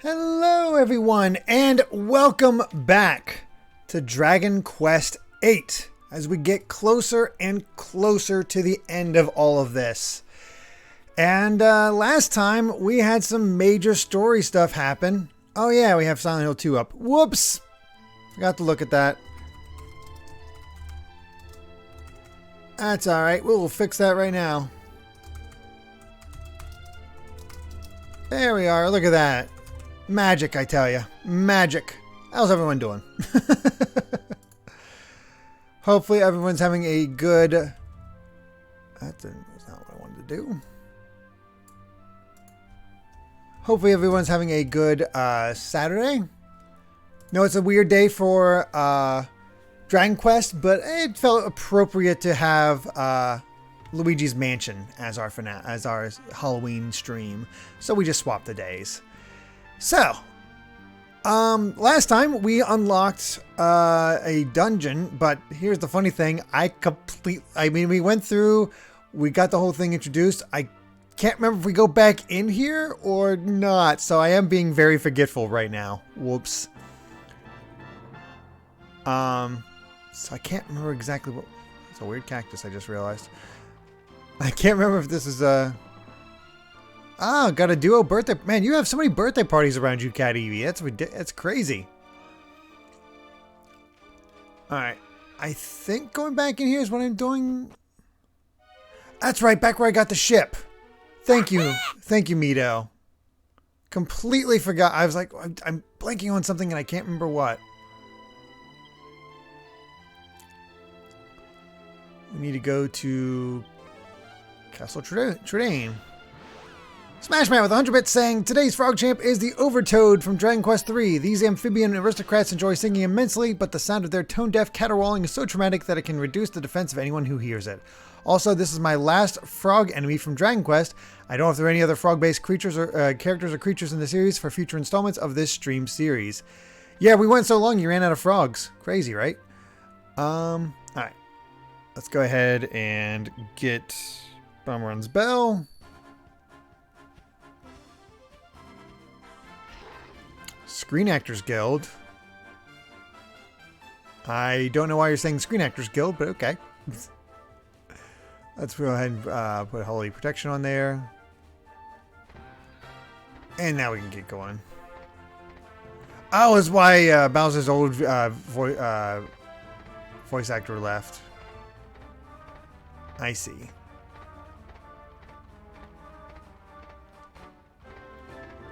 Hello everyone and welcome back to Dragon Quest VIII as we get closer and closer to the end of all of this. And last time we had some major story stuff happen. Oh yeah, we have Silent Hill 2 up. Whoops! Forgot to look at that. That's alright, we'll fix that right now. There we are, look at that. Magic, I tell you. Magic. How's everyone doing? Hopefully everyone's having a good... That's not what I wanted to do. Hopefully everyone's having a good Saturday. No, it's a weird day for Dragon Quest, but it felt appropriate to have Luigi's Mansion as our Halloween stream. So we just swapped the days. So, last time we unlocked a dungeon, but here's the funny thing. We went through, we got the whole thing introduced. I can't remember if we go back in here or not, so I am being very forgetful right now. Whoops. So I can't remember exactly what... It's a weird cactus, I just realized. I can't remember if this is got a duo birthday. Man, you have so many birthday parties around you, Cat Evie. That's crazy. Alright. I think going back in here is what I'm doing. That's right, back where I got the ship. Thank you. Thank you, Mito. Completely forgot. I was like, I'm blanking on something and I can't remember what. We need to go to Castle Trudane. Smashman with 100 bits saying, today's Frog Champ is the Overtoad from Dragon Quest III. These amphibian aristocrats enjoy singing immensely, but the sound of their tone-deaf caterwauling is so traumatic that it can reduce the defense of anyone who hears it. Also, this is my last frog enemy from Dragon Quest. I don't know if there are any other frog-based creatures or characters or creatures in the series for future installments of this stream series. Yeah, we went so long you ran out of frogs. Crazy, right? Alright. Let's go ahead and get Bumrun's Bell. Screen Actors Guild. I don't know why you're saying Screen Actors Guild, but okay. Let's go ahead and put Holy Protection on there. And now we can get going. Oh, is why Bowser's old voice actor left. I see.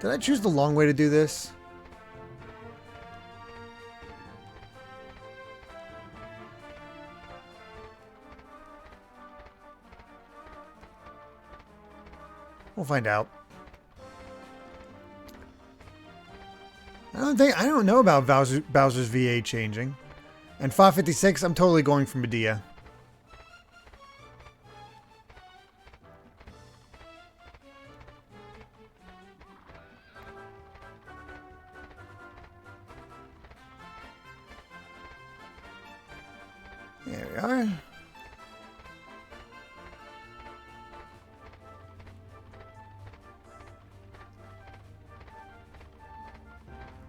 Did I choose the long way to do this? We'll find out. I don't know about Bowser's VA changing. And 556, I'm totally going for Medea. There we are.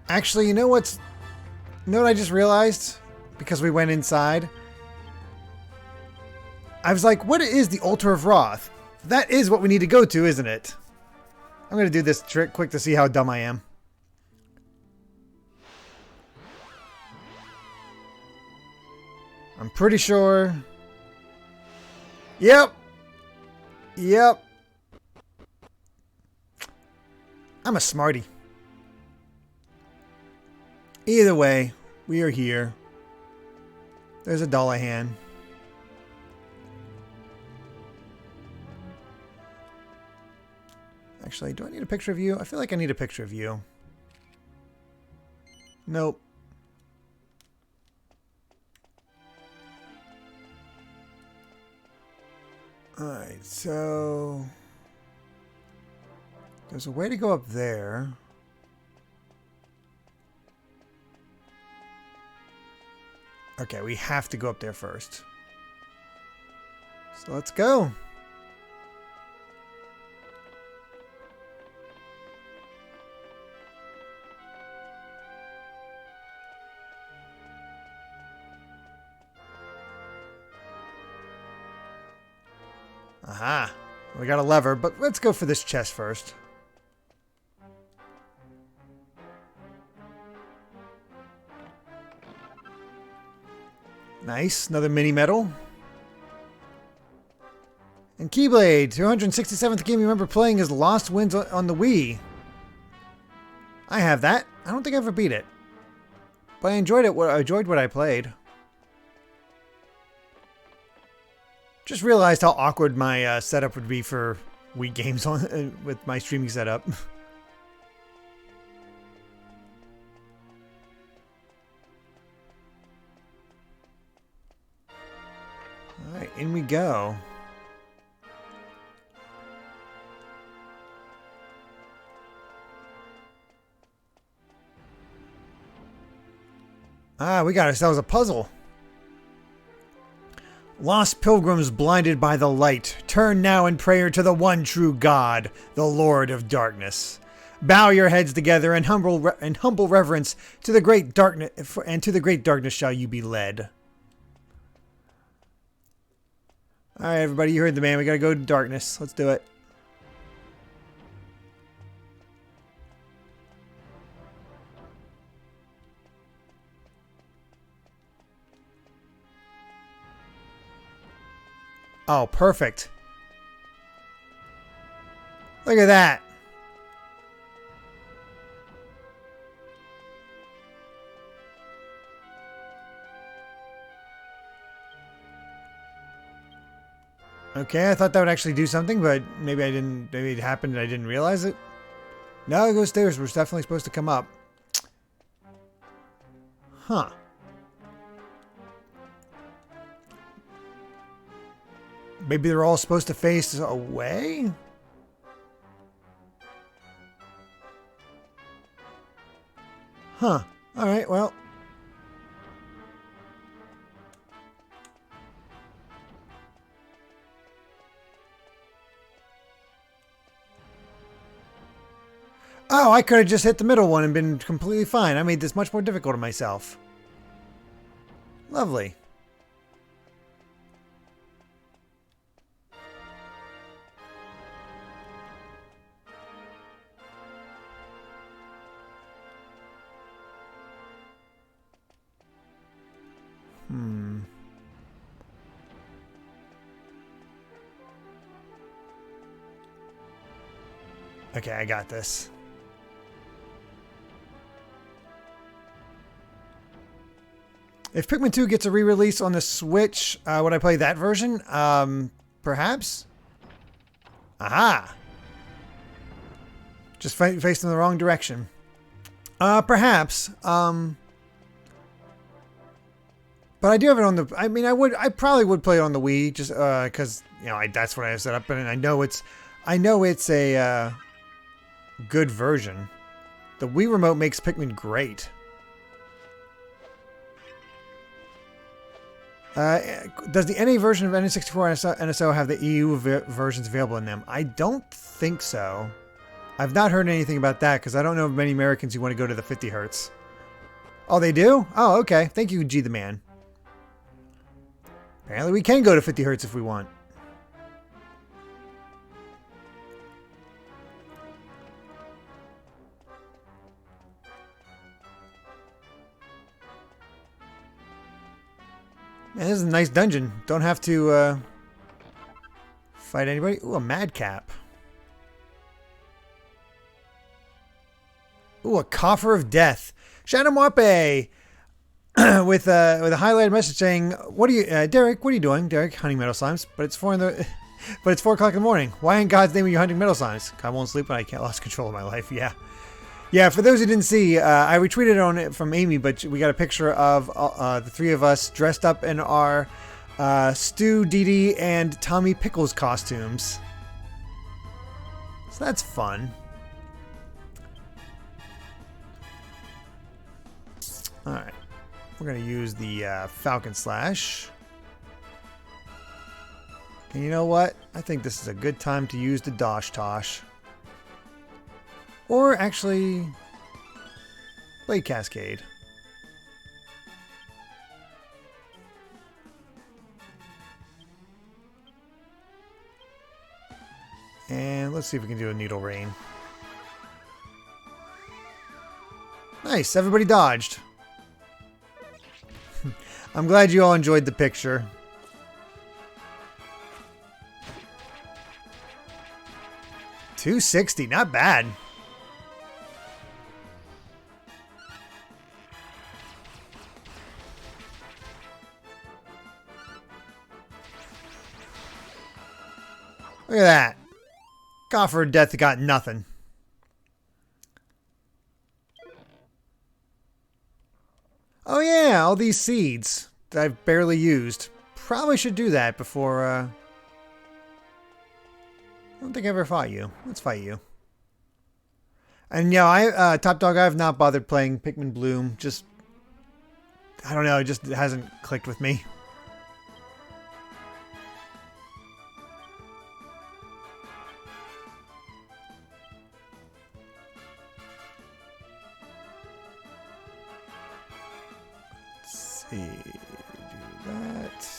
Actually, you know what I just realized? Because we went inside. I was like, what is the Altar of Wrath? That is what we need to go to, isn't it? I'm going to do this trick quick to see how dumb I am. I'm pretty sure. Yep. Yep. I'm a smarty. Either way, we are here. There's a Dullahan. Actually, do I need a picture of you? I feel like I need a picture of you. Nope. Alright, so... there's a way to go up there. Okay, we have to go up there first. So let's go. Aha. We got a lever, but let's go for this chest first. Nice. Another mini medal. And Keyblade. 267th game you remember playing is Lost Winds on the Wii. I have that. I don't think I ever beat it. But I enjoyed it. I enjoyed what I played. Just realized how awkward my setup would be for Wii games on with my streaming setup. Alright, in we go. Ah, we got ourselves a puzzle. Lost pilgrims blinded by the light, turn now in prayer to the one true God, the Lord of Darkness. Bow your heads together in humble reverence to the great darkness, and to the great darkness shall you be led. All right, everybody, you heard the man. We gotta go to darkness. Let's do it. Oh, perfect. Look at that. Okay, I thought that would actually do something, but maybe I didn't. Maybe it happened and I didn't realize it. No, it goes stairs. We're definitely supposed to come up. Huh. Maybe they're all supposed to face away? Huh. Alright, well. Oh, I could have just hit the middle one and been completely fine. I made this much more difficult on myself. Lovely. Okay, I got this. If Pikmin 2 gets a re-release on the Switch, would I play that version? Perhaps? Aha! Just faced in the wrong direction. Perhaps. But I do have it on the... I mean, I probably would play it on the Wii, just because, you know, that's what I have set up, and I know it's a good version. The Wii remote makes Pikmin great. Does the NA version of N64 NSO have the EU versions available in them? I don't think so. I've not heard anything about that because I don't know of many Americans who want to go to the 50 Hertz. Oh, they do? Oh, okay. Thank you, G the Man. Apparently we can go to 50 Hertz if we want. Man, this is a nice dungeon. Don't have to fight anybody. Ooh, a madcap. Ooh, a coffer of death. Shadowmape with a highlighted message saying, "What are you, Derek? What are you doing, Derek? Hunting metal slimes? But it's 4 o'clock in the morning. Why in God's name are you hunting metal slimes? I won't sleep when I can't lost control of my life. Yeah." Yeah, for those who didn't see, I retweeted on it from Amy, but we got a picture of the three of us dressed up in our Stu, Dee Dee, and Tommy Pickles costumes. So that's fun. Alright, we're going to use the Falcon Slash. And you know what? I think this is a good time to use the Dosh Tosh. Or actually, Blade Cascade. And let's see if we can do a needle rain. Nice, everybody dodged. I'm glad you all enjoyed the picture. $260, not bad. Look at that. Coffer of Death got nothing. Oh yeah, all these seeds that I've barely used. Probably should do that before, I don't think I ever fought you. Let's fight you. And yeah, Top Dog, I have not bothered playing Pikmin Bloom. Just, I don't know, it just hasn't clicked with me. Do that.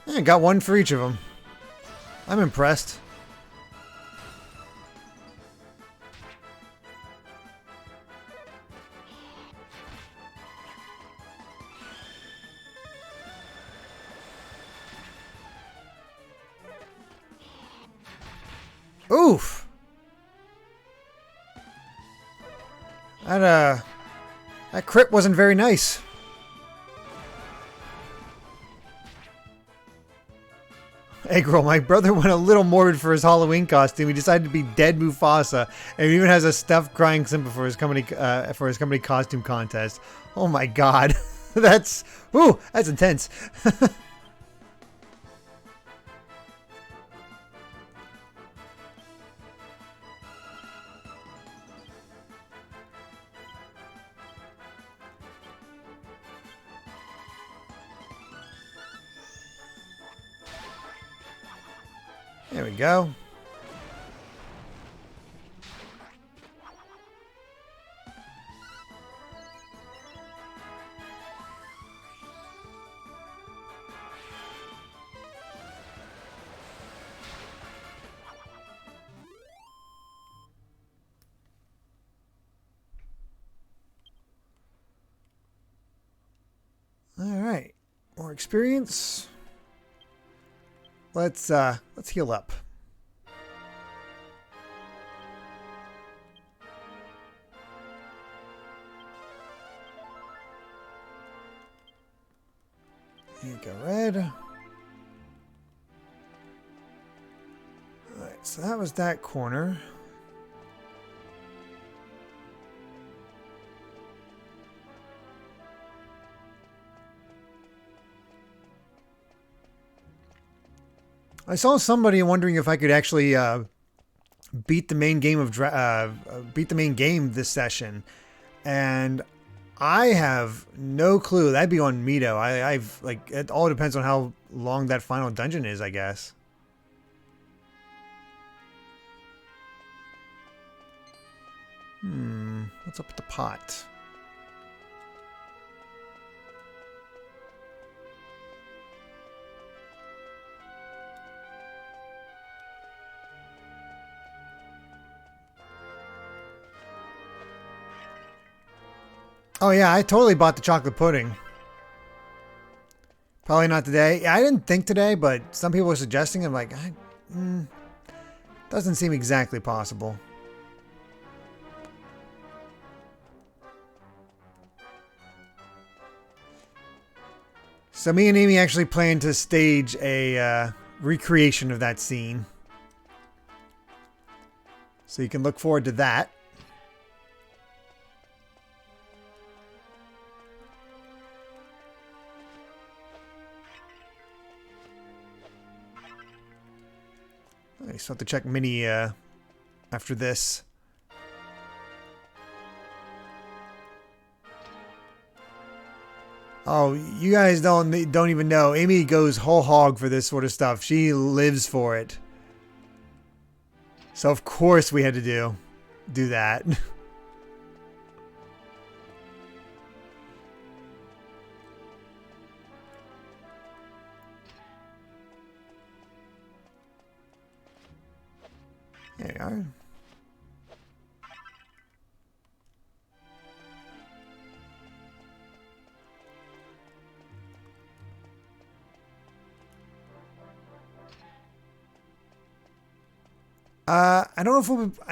Yeah, got one for each of them. I'm impressed. Oof. That crit wasn't very nice. Egg roll. My brother went a little morbid for his Halloween costume. He decided to be dead Mufasa, and he even has a stuffed crying Simba for his company costume contest. Oh my god, that's intense. There we go. All right, more experience. Let's heal up. Here you go, red. All right, so that was that corner. I saw somebody wondering if I could actually beat the main game this session, and I have no clue. That'd be on Mito. I've like, it all depends on how long that final dungeon is, I guess. What's up with the pot? Oh yeah, I totally bought the chocolate pudding. Probably not today. Yeah, I didn't think today, but some people were suggesting it. I'm like, doesn't seem exactly possible. So me and Amy actually plan to stage a recreation of that scene. So you can look forward to that. I still have to check Mini after this. Oh, you guys don't even know. Amy goes whole hog for this sort of stuff. She lives for it. So of course we had to do that. There you are. I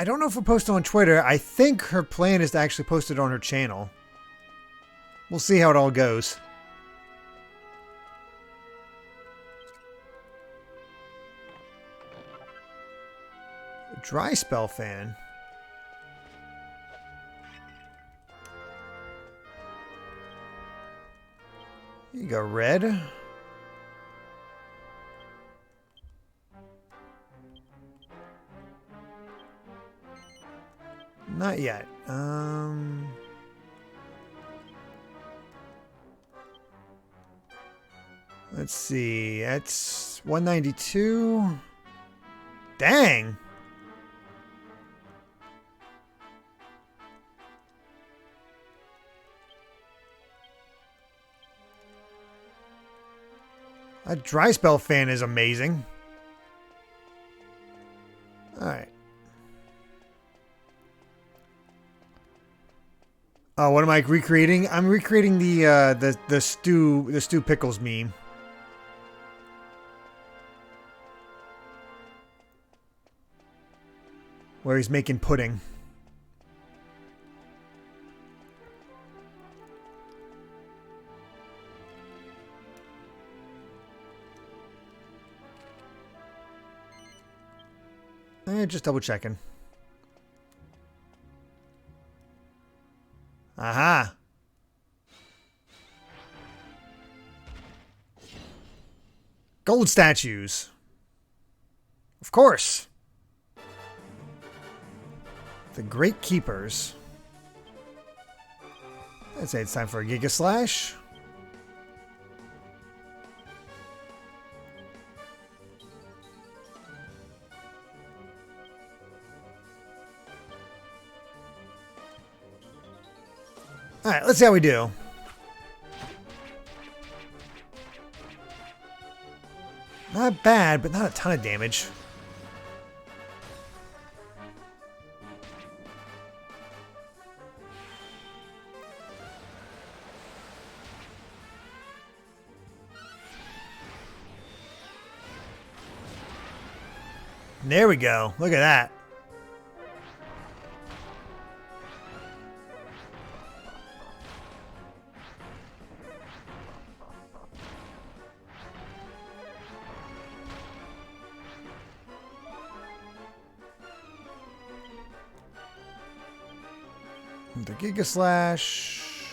don't know if we'll post it on Twitter. I think her plan is to actually post it on her channel. We'll see how it all goes. A dry spell fan. Here you go, red. Not yet. Let's see. That's 192. Dang. A dry spell fan is amazing. All right. Oh, what am I recreating? I'm recreating the stew pickles meme. Where he's making pudding. Just double checking. Aha. Gold statues. Of course. The Great Keepers. I'd say it's time for a Giga Slash. Alright, let's see how we do. Not bad, but not a ton of damage. There we go. Look at that. The Giga Slash.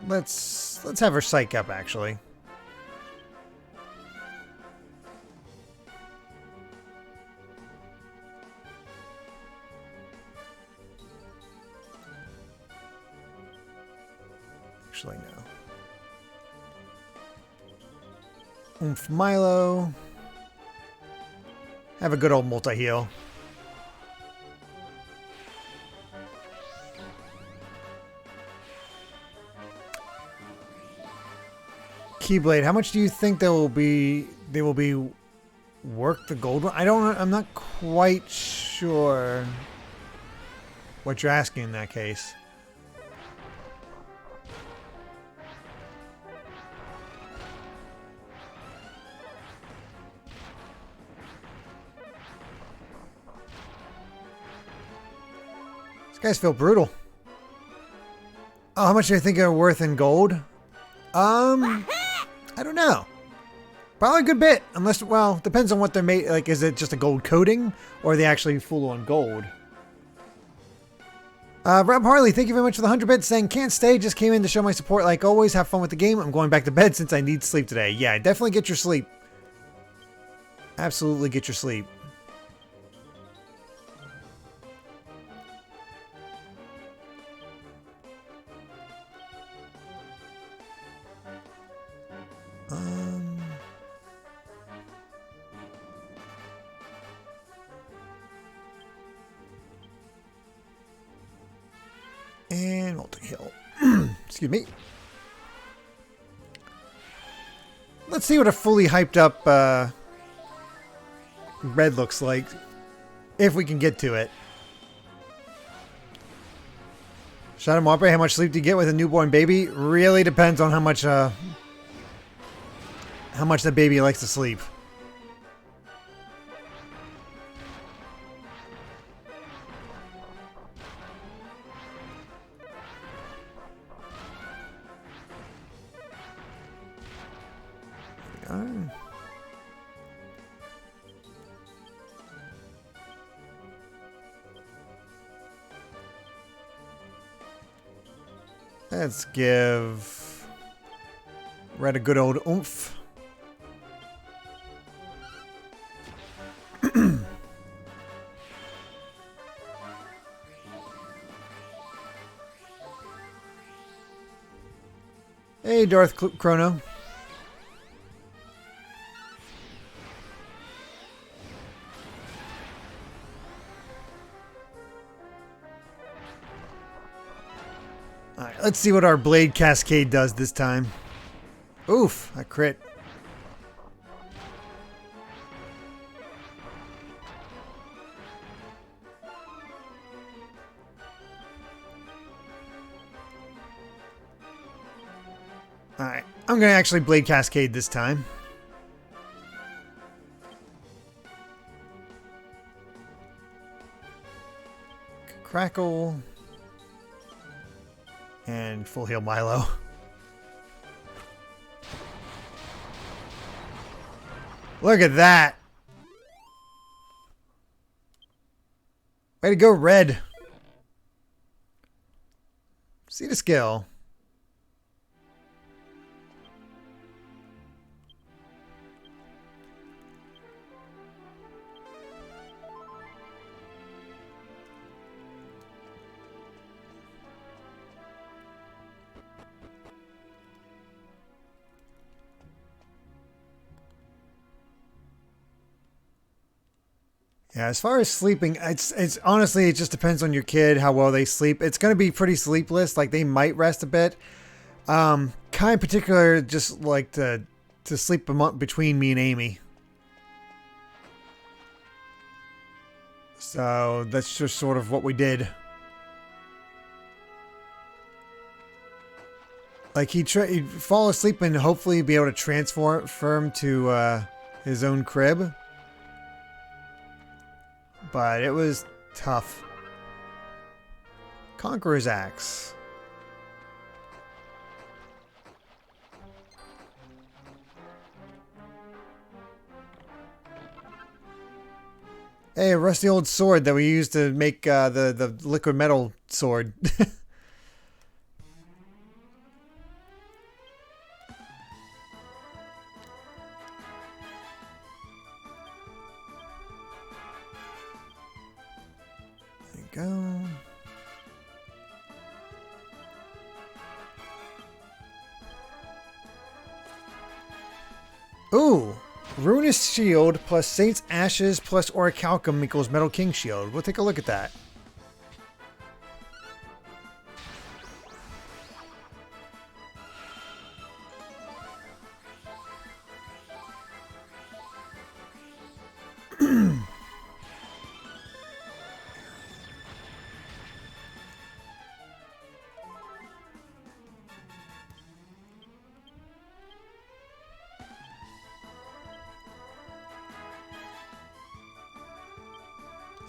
Let's have her psych up actually. Actually, no. Oomph Milo. Have a good old multi-heal. Keyblade, how much do you think they will be worth the gold one? I'm not quite sure what you're asking in that case. These guys feel brutal. Oh, how much do you think they're worth in gold? I don't know. Probably a good bit. Unless, well, depends on what they're made. Like, is it just a gold coating? Or are they actually full on gold? Rob Harley, thank you very much for the 100 bits. Saying, can't stay. Just came in to show my support like always. Have fun with the game. I'm going back to bed since I need sleep today. Yeah, definitely get your sleep. Absolutely get your sleep. And multi-heal. Excuse me. Let's see what a fully hyped up red looks like. If we can get to it. Shadow Mopre, how much sleep do you get with a newborn baby? Really depends on how much the baby likes to sleep. Let's give Red a good old oomph. Hey, Darth Chrono. Alright, let's see what our Blade Cascade does this time. Oof, a crit. Alright, I'm going to actually Blade Cascade this time. Crackle. And full heal Milo. Look at that. Way to go, Red. See the skill. Yeah, as far as sleeping, it's honestly, it just depends on your kid, how well they sleep. It's going to be pretty sleepless. Like, they might rest a bit. Kind of particular, just like to sleep between me and Amy. So that's just sort of what we did. Like, he'd fall asleep and hopefully be able to transform to his own crib. But it was tough. Conqueror's Axe. Hey, a rusty old sword that we used to make the liquid metal sword. Go. Ooh, Ruinous Shield plus Saint's Ashes plus Orichalcum equals Metal King Shield. We'll take a look at that.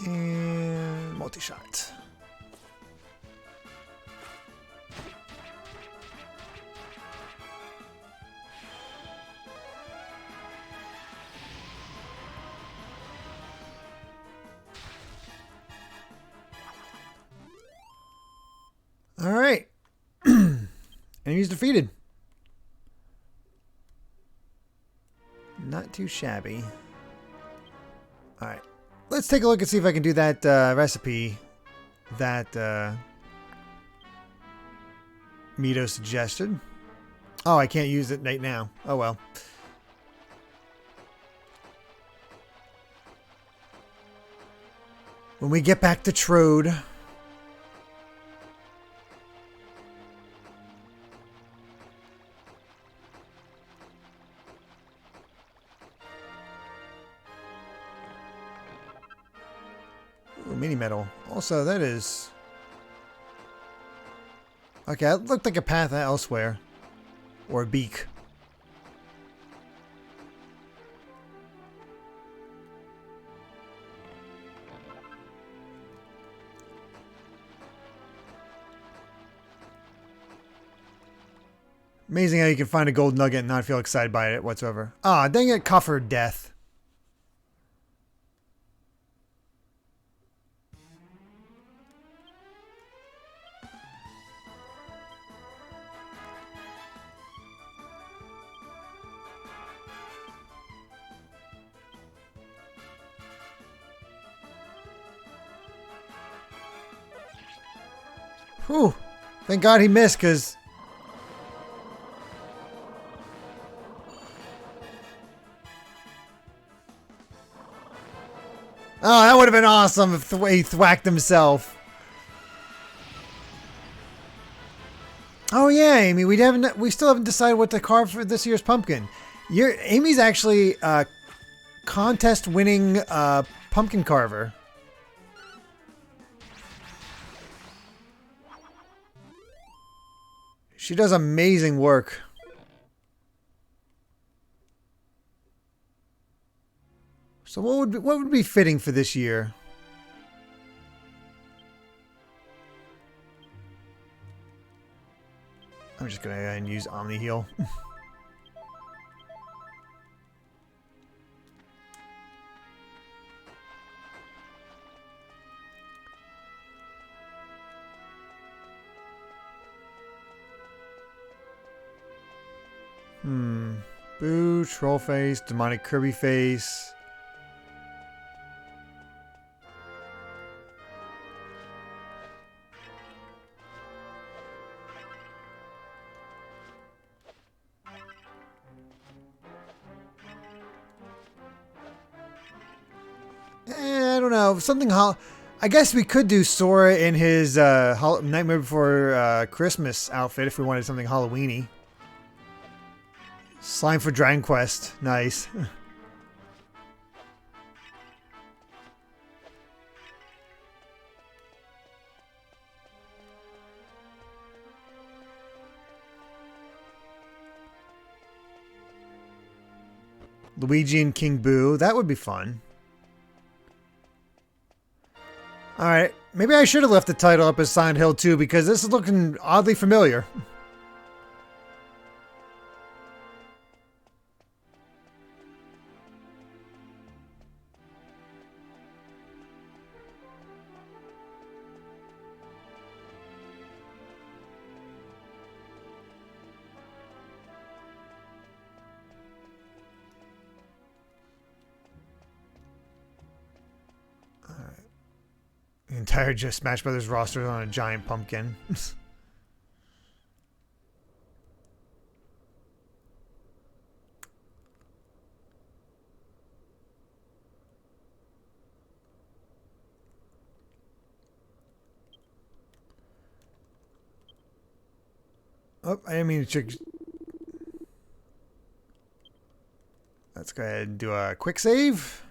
And multi-shot. All right. Enemy's defeated. Not too shabby. All right. Let's take a look and see if I can do that recipe that Mito suggested. Oh, I can't use it right now. Oh, well. When we get back to Trode. mini medal. Also, that is... Okay, that looked like a path elsewhere. Or a beak. Amazing how you can find a gold nugget and not feel excited by it whatsoever. Ah, dang it, coffer death. Whew. Thank God he missed, because... Oh, that would have been awesome if he thwacked himself. Oh yeah, Amy, we still haven't decided what to carve for this year's pumpkin. Amy's actually a contest-winning pumpkin carver. She does amazing work. So what would be fitting for this year? I'm just gonna go ahead and use Omni Heal. Boo, Troll Face, Demonic Kirby Face. I don't know. Something I guess we could do Sora in his Nightmare Before Christmas outfit if we wanted something Halloween-y. Slime for Dragon Quest. Nice. Luigi and King Boo. That would be fun. Alright. Maybe I should have left the title up as Silent Hill 2 because this is looking oddly familiar. The entire just Smash Brothers roster on a giant pumpkin. Oh, I didn't mean to check. Let's go ahead and do a quick save.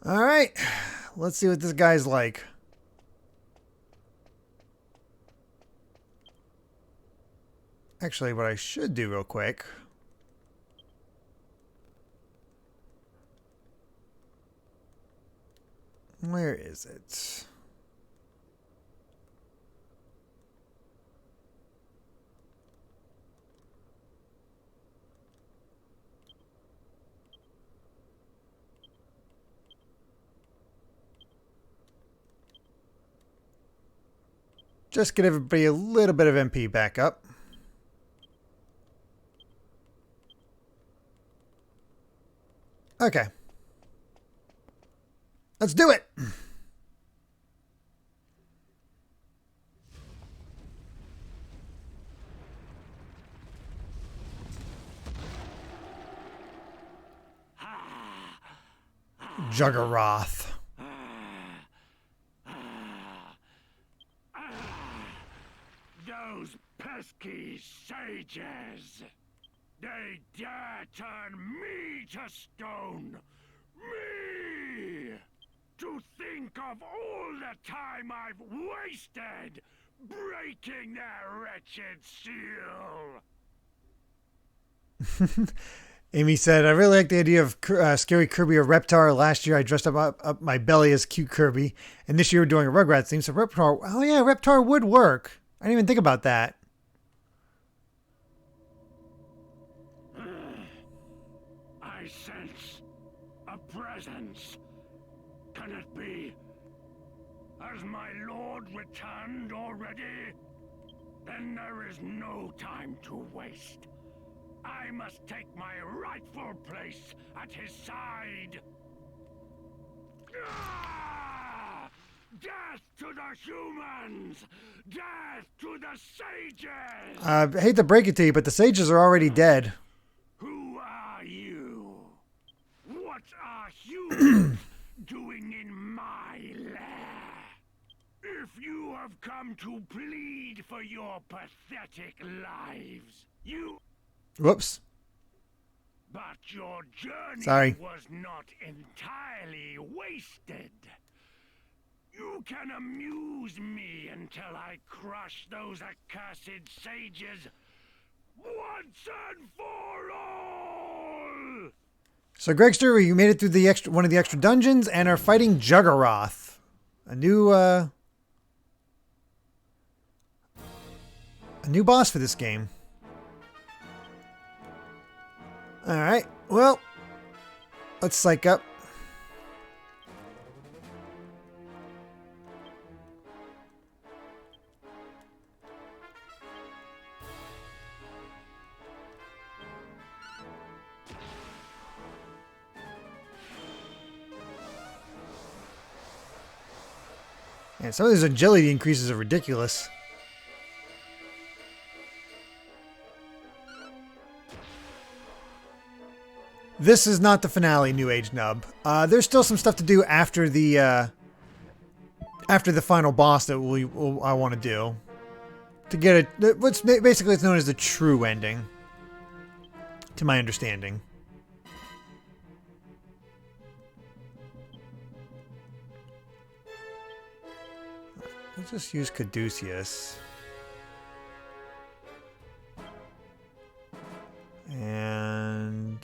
All right, let's see what this guy's like. Actually, what I should do real quick. Where is it? Just get everybody a little bit of MP back up. Okay. Let's do it! Juggeroth. Those pesky sages! They dare turn me to stone! Me! To think of all the time I've wasted breaking their wretched seal! Amy said, I really like the idea of Scary Kirby or Reptar. Last year I dressed up my belly as cute Kirby. And this year we're doing a Rugrats theme. So Reptar, oh yeah, Reptar would work. I didn't even think about that. I sense a presence. Can it be? Has my lord returned already? Then there is no time to waste. I must take my rightful place at his side. Ah! Death to the humans! Death to the sages! I hate to break it to you, but the sages are already dead. Who are you? What are humans doing in my lair? If you have come to plead for your pathetic lives, you... Whoops. But your journey Sorry. was not entirely wasted. You can amuse me until I crush those accursed sages once and for all! So Gregster, you made it through the one of the extra dungeons and are fighting Juggeroth. A new boss for this game. Alright, well, let's psych up. And some of these agility increases are ridiculous. This is not the finale, New Age Nub. There's still some stuff to do after the final boss that I want to do to get it. What's basically it's known as the true ending, to my understanding. Let's just use Caduceus. And...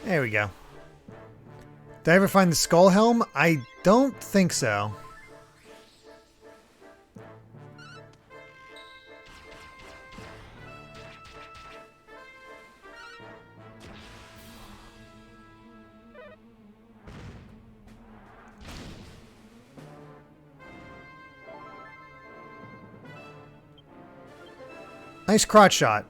there we go. Did I ever find the skull helm? I don't think so. Nice crotch shot.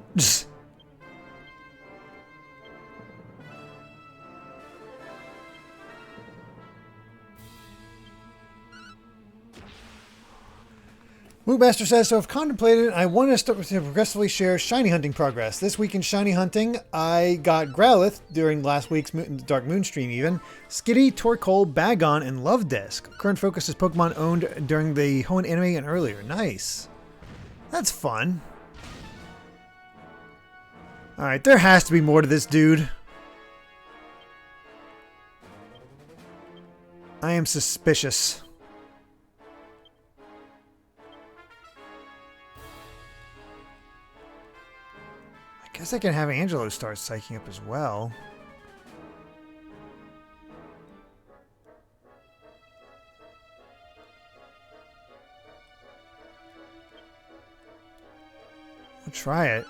Mootmaster says, so I've contemplated, I want to start to progressively share shiny hunting progress. This week in shiny hunting, I got Growlithe during last week's Dark Moon stream even, Skitty, Torkoal, Bagon, and Love Disc. Current focus is Pokemon owned during the Hoenn anime and earlier. Nice. That's fun. Alright, there has to be more to this dude. I am suspicious. I guess I can have Angelo start psyching up as well. We'll try it.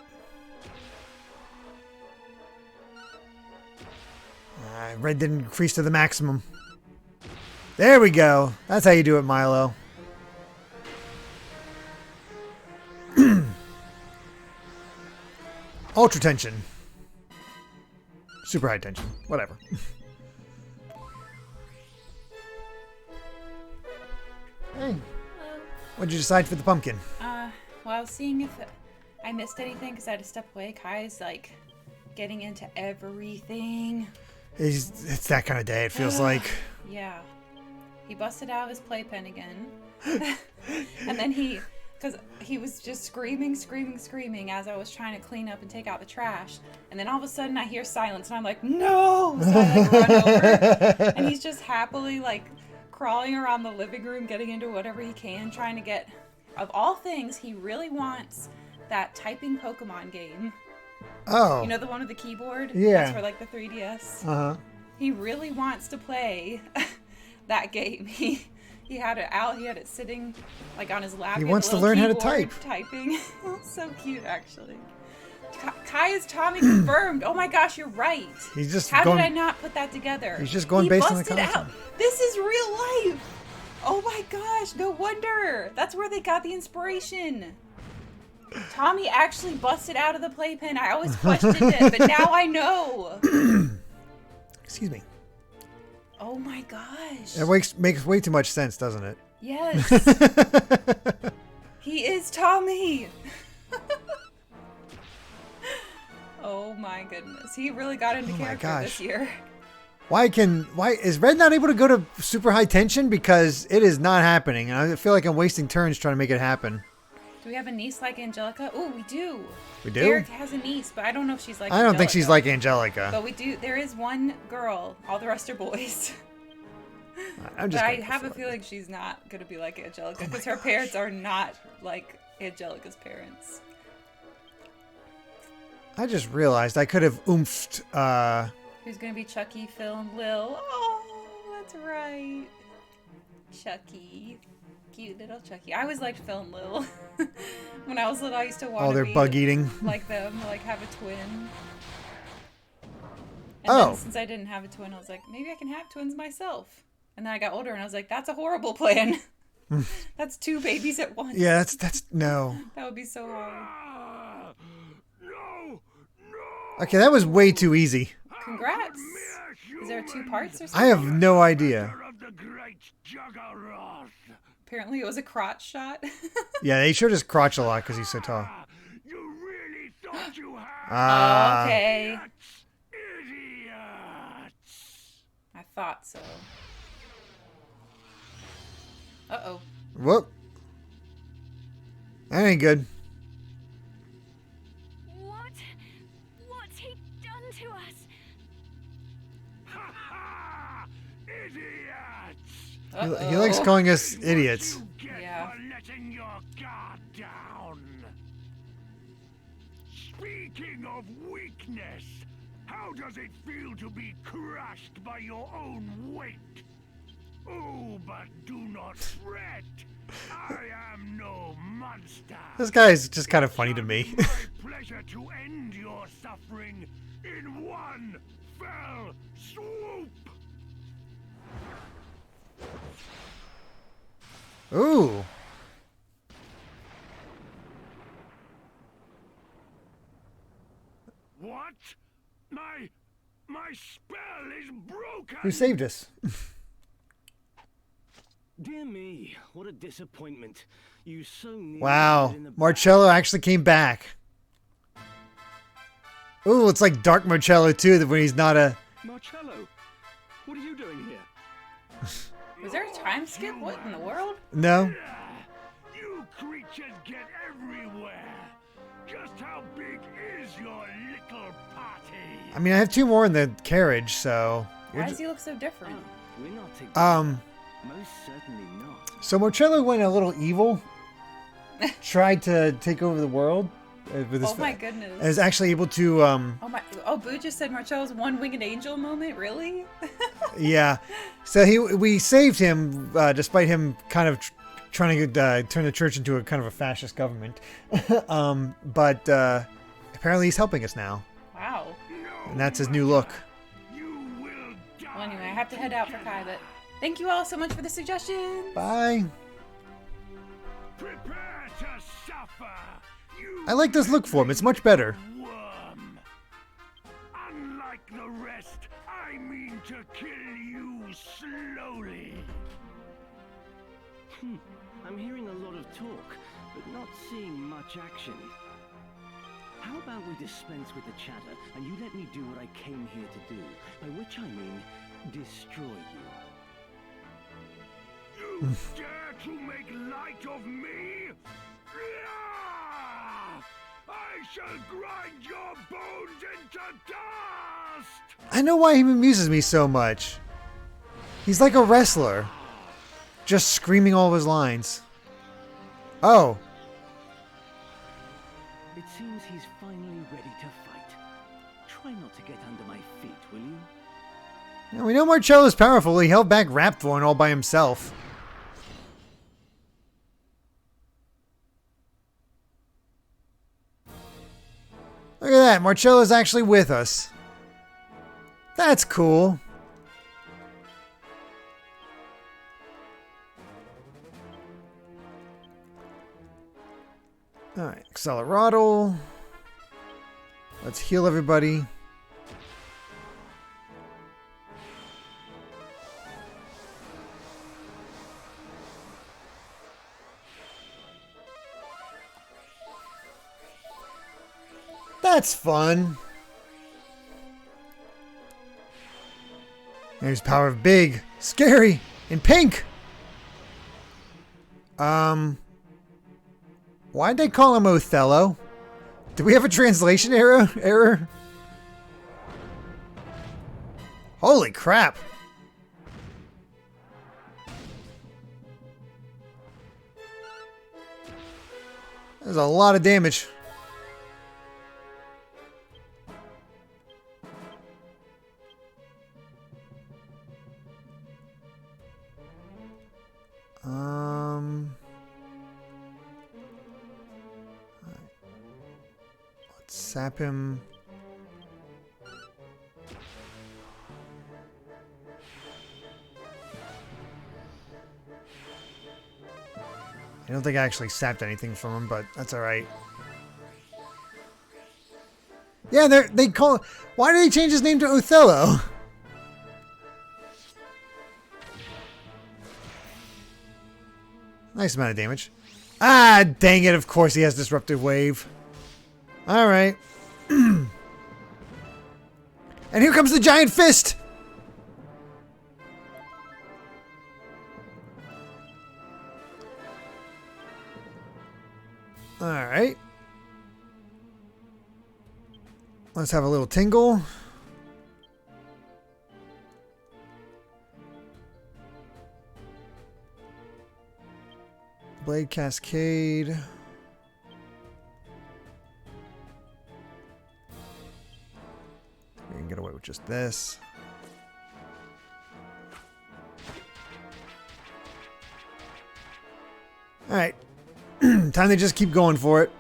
Red didn't increase to the maximum. There we go. That's how you do it, Milo. Ultra tension. Super high tension. Whatever. Hey. What'd you decide for the pumpkin? Well, I was seeing if I missed anything because I had to step away. Kai's like getting into everything. It's that kind of day, it feels like. Yeah. He busted out his playpen again. And then because he was just screaming as I was trying to clean up and take out the trash. And then all of a sudden I hear silence and I'm like, no! So I like run over. And he's just happily like crawling around the living room, getting into whatever he can, trying to get, of all things, he really wants that typing Pokemon game. Oh. You know, the one with the keyboard? Yeah. That's for like the 3DS. Uh-huh. He really wants to play that game. He had it out. He had it sitting like on his lap. He wants to learn how to type. Typing. So cute, actually. Kai is Tommy confirmed. Oh my gosh, you're right. He's just How going, did I not put that together? He's just going based on the busted content. out. This is real life. Oh my gosh, no wonder. That's where they got the inspiration. Tommy actually busted out of the playpen. I always questioned it, but now I know. Excuse me. Oh my gosh. It makes way too much sense, doesn't it? Yes. He is Tommy. Oh my goodness. He really got into character this year. Why is Red not able to go to super high tension? Because it is not happening. And I feel like I'm wasting turns trying to make it happen. Do we have a niece like Angelica? Oh, we do. We do? Eric has a niece, but I don't know if she's like I don't think she's like Angelica. But we do. There is one girl. All the rest are boys. I'm just but I have a feeling she's not going to be like Angelica because her parents are not like Angelica's parents. I just realized I could have oomphed. Who's going to be Chucky, Phil, and Lil? Oh, that's right. Chucky. Cute little Chucky. I always liked Phil and Lil. When I was little, I used to want they're bug eating. Like them, like have a twin. And then since I didn't have a twin, I was like, maybe I can have twins myself. And then I got older and I was like, that's a horrible plan. That's 2 babies at once. Yeah, that's no. That would be so hard. No! Okay, that was way too easy. Congrats. Is there 2 parts or something? I have no idea. Apparently it was a crotch shot. Yeah, they showed his crotch a lot because he's so tall. You really thought you had Okay. idiots! I thought so. Uh-oh. Whoop. That ain't good. What's he done to us? Ha ha! Idiots! He likes calling us idiots. You get Yeah. for letting your guard down. Speaking of weakness, how does it feel to be crushed by your own weight? Oh, but do not fret. I am no monster. This guy is just kind of funny to me. My pleasure to end your suffering in one fell swoop. Ooh. What? My spell is broken. Who saved us? Dear me, what a disappointment. You so nearly Wow. got in the Marcello actually came back. Ooh, it's like Dark Marcello too, when he's not a... Marcello, what are you doing here? Was there a time skip? What in the world? No? You creatures get everywhere. Just how big is your little party? I mean, I have 2 more in the carriage, so... Why does he look so different? We're not together. Most certainly not. So Marcello went a little evil. Tried to take over the world. With his Oh my goodness. and is actually able to... Oh, Boo just said Marcello's one-winged angel moment? Really? Yeah. So we saved him, despite him kind of trying to turn the church into a kind of a fascist government. But apparently he's helping us now. Wow. And that's his new look. You will die. Well, anyway, I have to head out for Kai, but thank you all so much for the suggestions. Bye. Prepare to suffer. You I like this look for him. It's much better. worm. Unlike the rest, I mean to kill you slowly. I'm hearing a lot of talk, but not seeing much action. How about we dispense with the chatter, and you let me do what I came here to do, by which I mean destroy you. You dare to make light of me? Yeah! I shall grind your bones into dust! I know why he amuses me so much. He's like a wrestler. Just screaming all of his lines. Oh. It seems he's finally ready to fight. Try not to get under my feet, will you? Now, we know Marcello's powerful. He held back Rhapthorne all by himself. Look at that. Marcello's actually with us. That's cool. Alright, Accelerato. Let's heal everybody. That's fun. There's power of big, scary, and pink. Why'd they call him Othello? Do we have a translation error? Holy crap. There's a lot of damage. Let's sap him. I don't think I actually sapped anything from him, but that's alright. Yeah, they call... Why did they change his name to Othello? Nice amount of damage. Ah, dang it. Of course he has Disruptive Wave. Alright. And here comes the Giant Fist! Alright. Let's have a little tingle. Blade Cascade. We can get away with just this. Alright. Time to just keep going for it.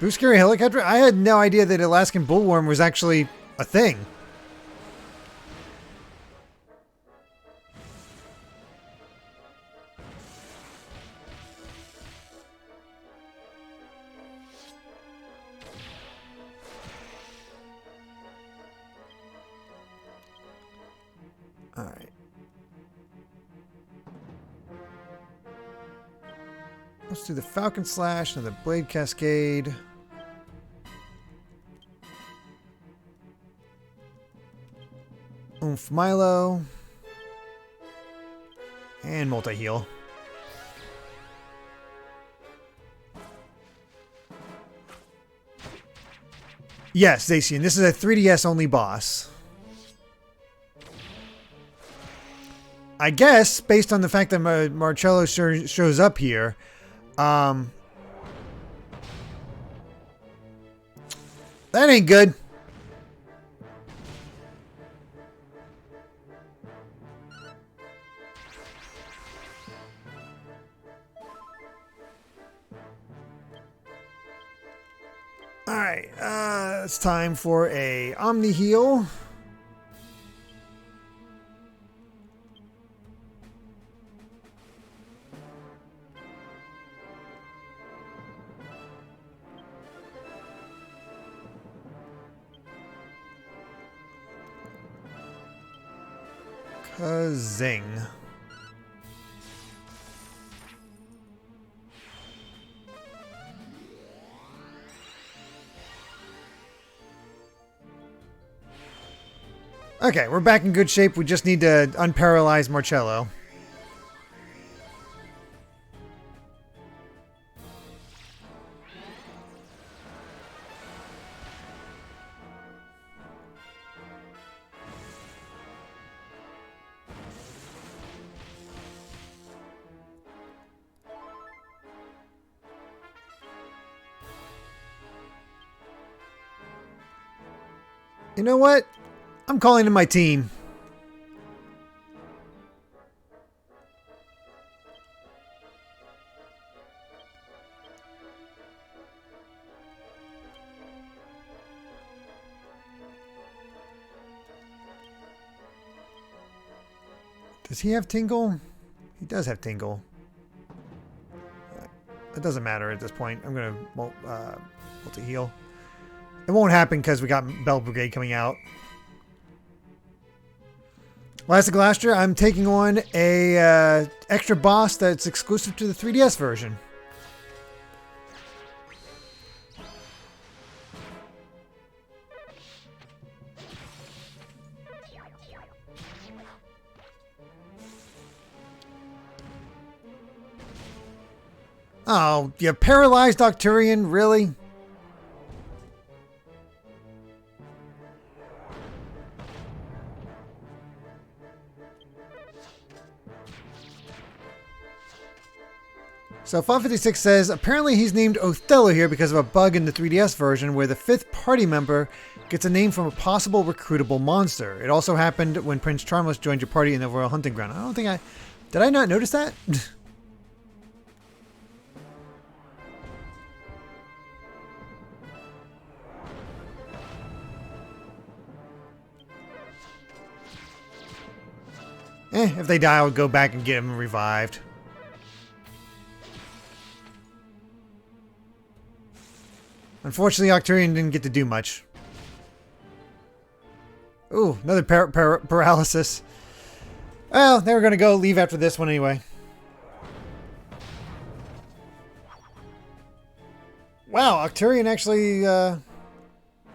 Blue Scary Helicopter? I had no idea that Alaskan Bullworm was actually a thing. Alright. Let's do the Falcon Slash and the Blade Cascade. Oomph Milo. And multi-heal. Yes, Zacian. This is a 3DS only boss. I guess, based on the fact that Marcello shows up here, that ain't good. Alright, it's time for a Omni Heal. Zing. Okay, we're back in good shape. We just need to unparalyze Marcello. You know what? I'm calling in my team. Does he have Tingle? He does have Tingle. It doesn't matter at this point. I'm going to multi-heal. It won't happen because we got Bell Brigade coming out. Last of Glaster, I'm taking on a extra boss that's exclusive to the 3DS version. Oh, you paralyzed Octurian, really? So 556 says, apparently he's named Othello here because of a bug in the 3DS version where the 5th party member gets a name from a possible recruitable monster. It also happened when Prince Charmless joined your party in the Royal Hunting Ground. I don't think did I not notice that? If they die, I'll go back and get them revived. Unfortunately, Octurian didn't get to do much. Ooh, another paralysis. Well, they were going to leave after this one anyway. Wow, Octurian actually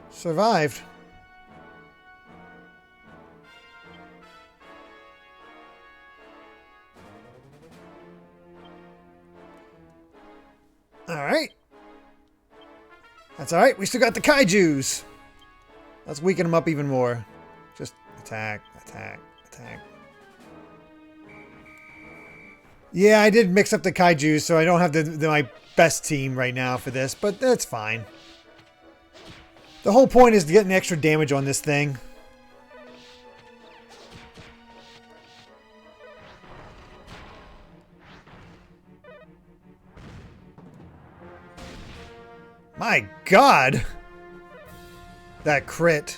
survived. Alright. That's alright, we still got the kaijus. Let's weaken them up even more. Just attack, attack, attack. Yeah, I did mix up the kaijus, so I don't have my best team right now for this, but that's fine. The whole point is to get an extra damage on this thing. My God! That crit.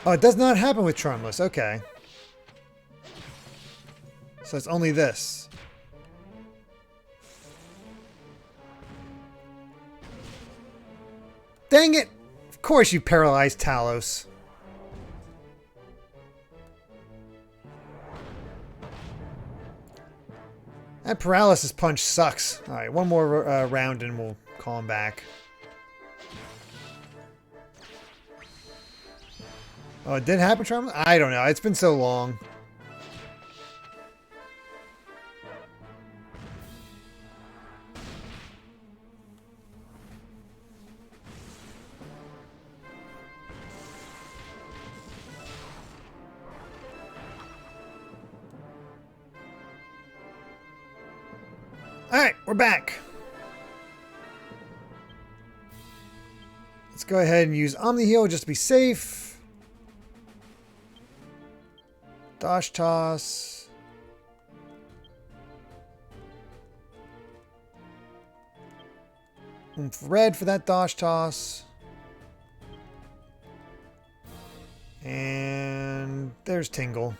Oh, it does not happen with Charmless. Okay. So it's only this. Dang it! Of course you paralyzed Talos. That paralysis punch sucks. Alright, one more round and we'll call him back. Oh, it did happen, Charmless? I don't know. It's been so long. Alright, we're back. Let's go ahead and use Omni Heal just to be safe. Dosh Toss. Red for that Dosh Toss. And there's Tingle.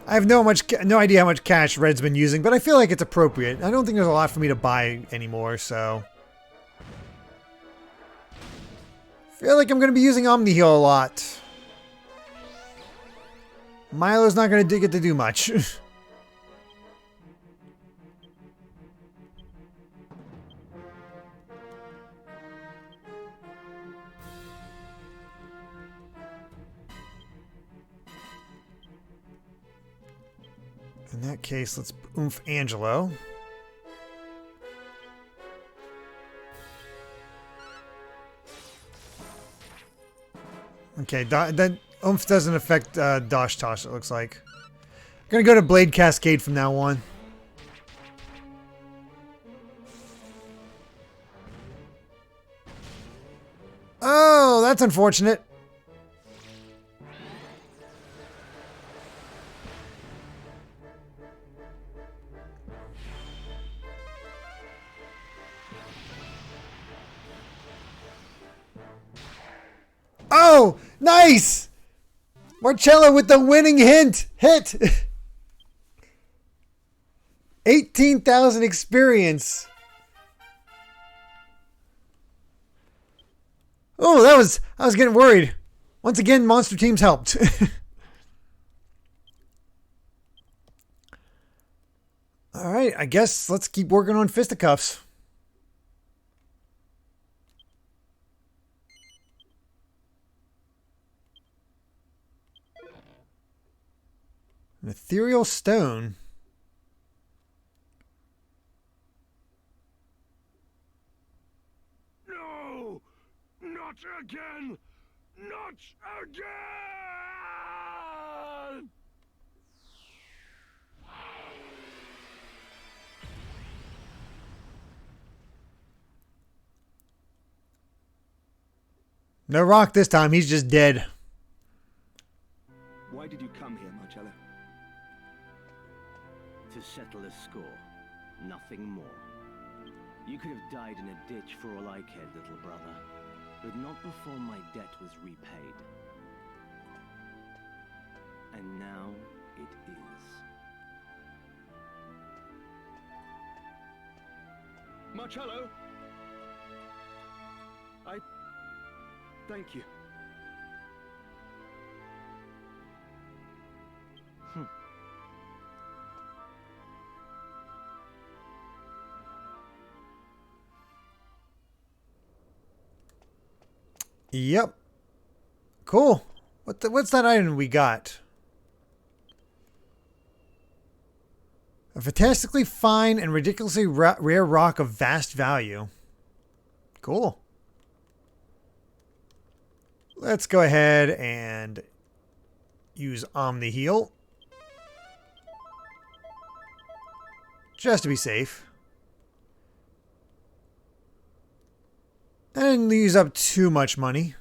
I have no idea how much cash Red's been using, but I feel like it's appropriate. I don't think there's a lot for me to buy anymore, so. Feel like I'm going to be using Omni Heal a lot. Milo's not going to get to do much. In that case, let's oomph Angelo. Okay, that oomph doesn't affect Dosh Tosh, it looks like. I'm gonna go to Blade Cascade from now on. Oh, that's unfortunate. Oh, nice! Marcello with the winning hit. 18,000 experience. Oh, I was getting worried. Once again, Monster Teams helped. All right, I guess let's keep working on fisticuffs. An ethereal stone. No! Not again! Not again! No rock this time, he's just dead. Why did you come here, Marcello? To settle a score. Nothing more. You could have died in a ditch for all I cared, little brother. But not before my debt was repaid. And now it is. Marcello! Thank you. Yep. Cool. What's that item we got? A fantastically fine and ridiculously rare rock of vast value. Cool. Let's go ahead and use Omni Heal. Just to be safe. I didn't use up too much money.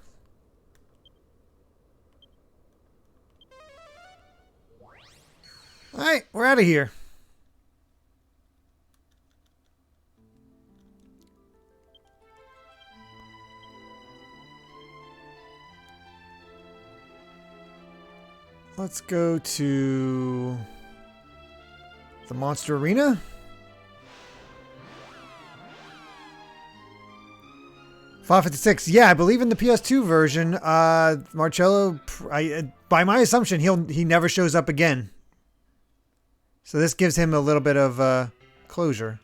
Alright, we're out of here. Let's go to the Monster Arena. $5.56. Yeah, I believe in the PS2 version, Marcello, by my assumption, he never shows up again. So this gives him a little bit of closure.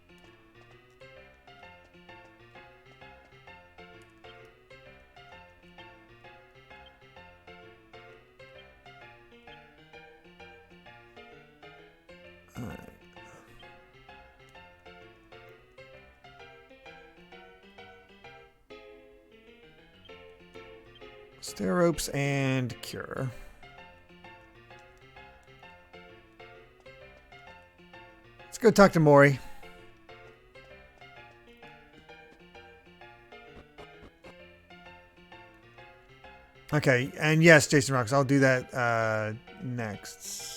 Stair ropes and cure. Let's go talk to Mori. Okay, and yes, Jason Rocks, I'll do that next.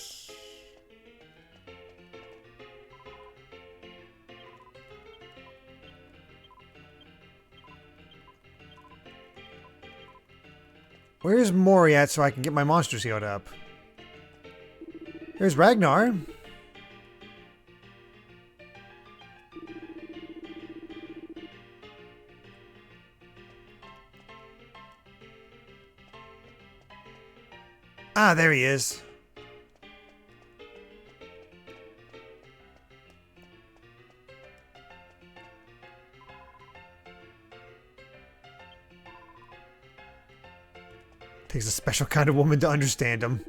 Where's Mori at so I can get my monsters healed up? Here's Ragnar. Ah, there he is. Takes a special kind of woman to understand him.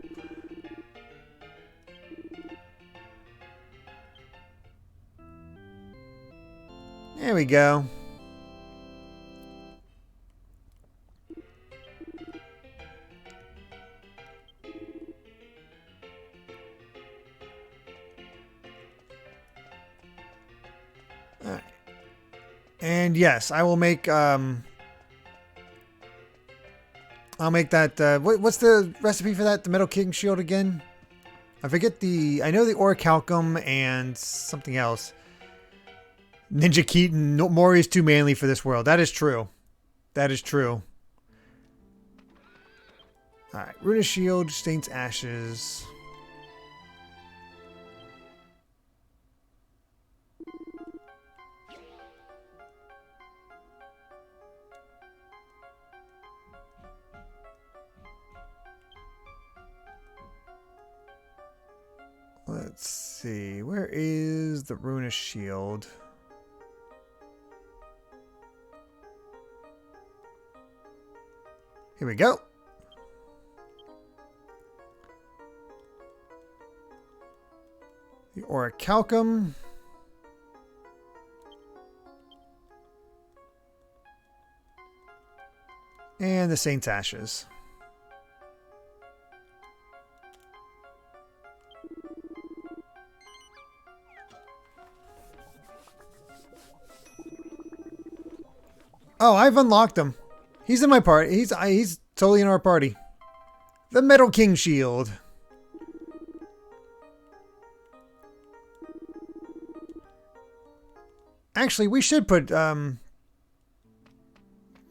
There we go. Alright. And yes, I will make I'll make that what's the recipe for that? The Metal King shield again? I forget I know the orichalcum and something else. Ninja Keaton, Mori is too manly for this world. That is true. That is true. Alright, Runa Shield, Saint's Ashes. Let's see, where is the Runa Shield? Here we go. The orichalcum. And the Saint's Ashes. Oh, I've unlocked him. He's in my party. He's totally in our party. The Metal King shield. Actually, we should put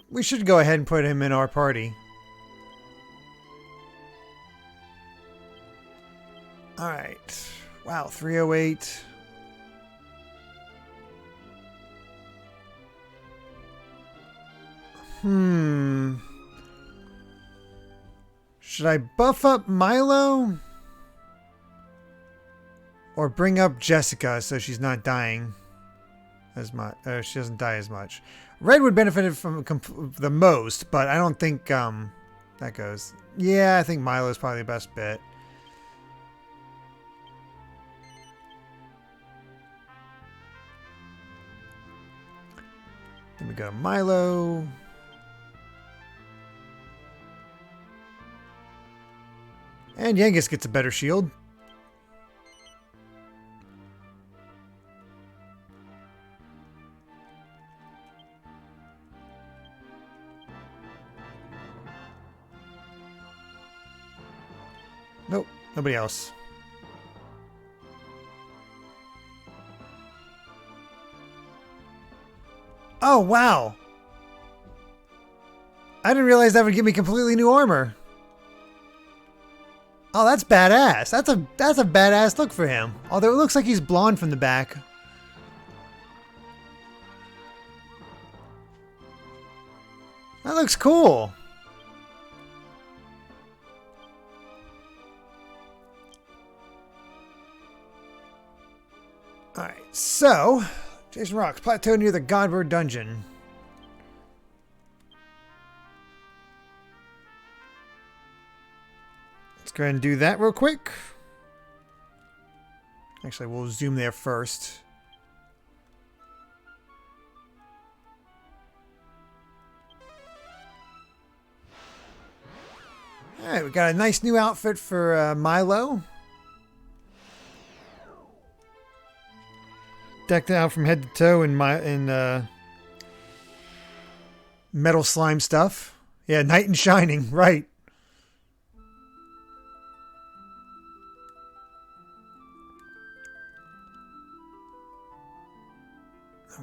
we should go ahead and put him in our party. All right. Wow, 308. Should I buff up Milo? Or bring up Jessica so she's not dying as much? She doesn't die as much. Red would benefit from the most, but I don't think that goes. Yeah, I think Milo is probably the best bet. Then we go to Milo. And Yangus gets a better shield. Nope, nobody else. Oh, wow. I didn't realize that would give me completely new armor. Oh, that's badass. That's a badass look for him. Although it looks like he's blonde from the back. That looks cool. Alright, so Jason Rocks, plateau near the Godbird dungeon. Let's go ahead and do that real quick. Actually, we'll zoom there first. Alright, we got a nice new outfit for Milo. Decked out from head to toe in metal slime stuff. Yeah, knight in shining, right.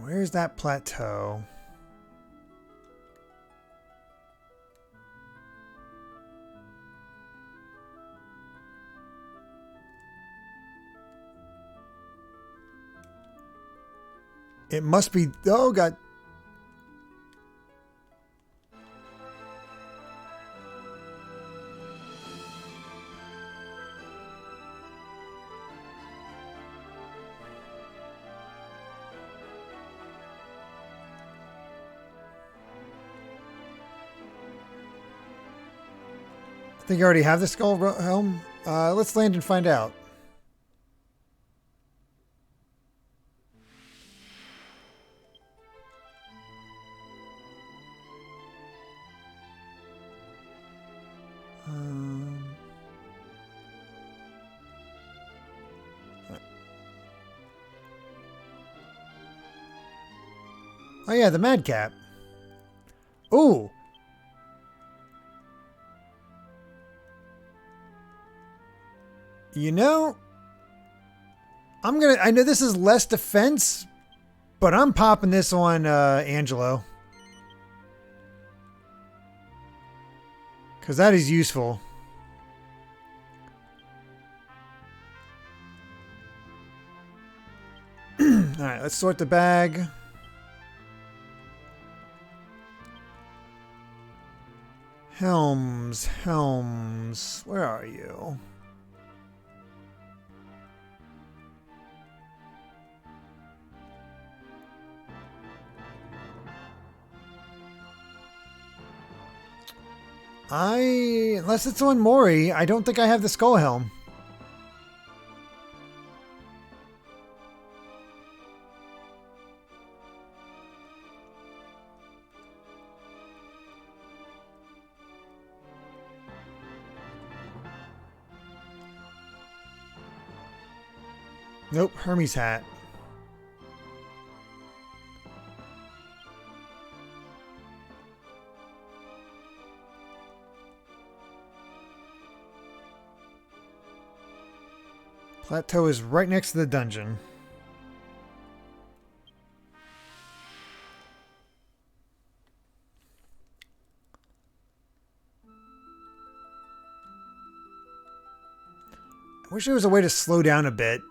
Where's that plateau? It must be... Oh, God. I think I already have the skull helm. Let's land and find out. Oh yeah, the madcap. Ooh. You know, I know this is less defense, but I'm popping this on Angelo. Because that is useful. Alright, let's sort the bag. Helms. Where are you? Unless it's on Mori, I don't think I have the skull helm. Nope, Hermes hat. Plateau is right next to the dungeon. I wish there was a way to slow down a bit.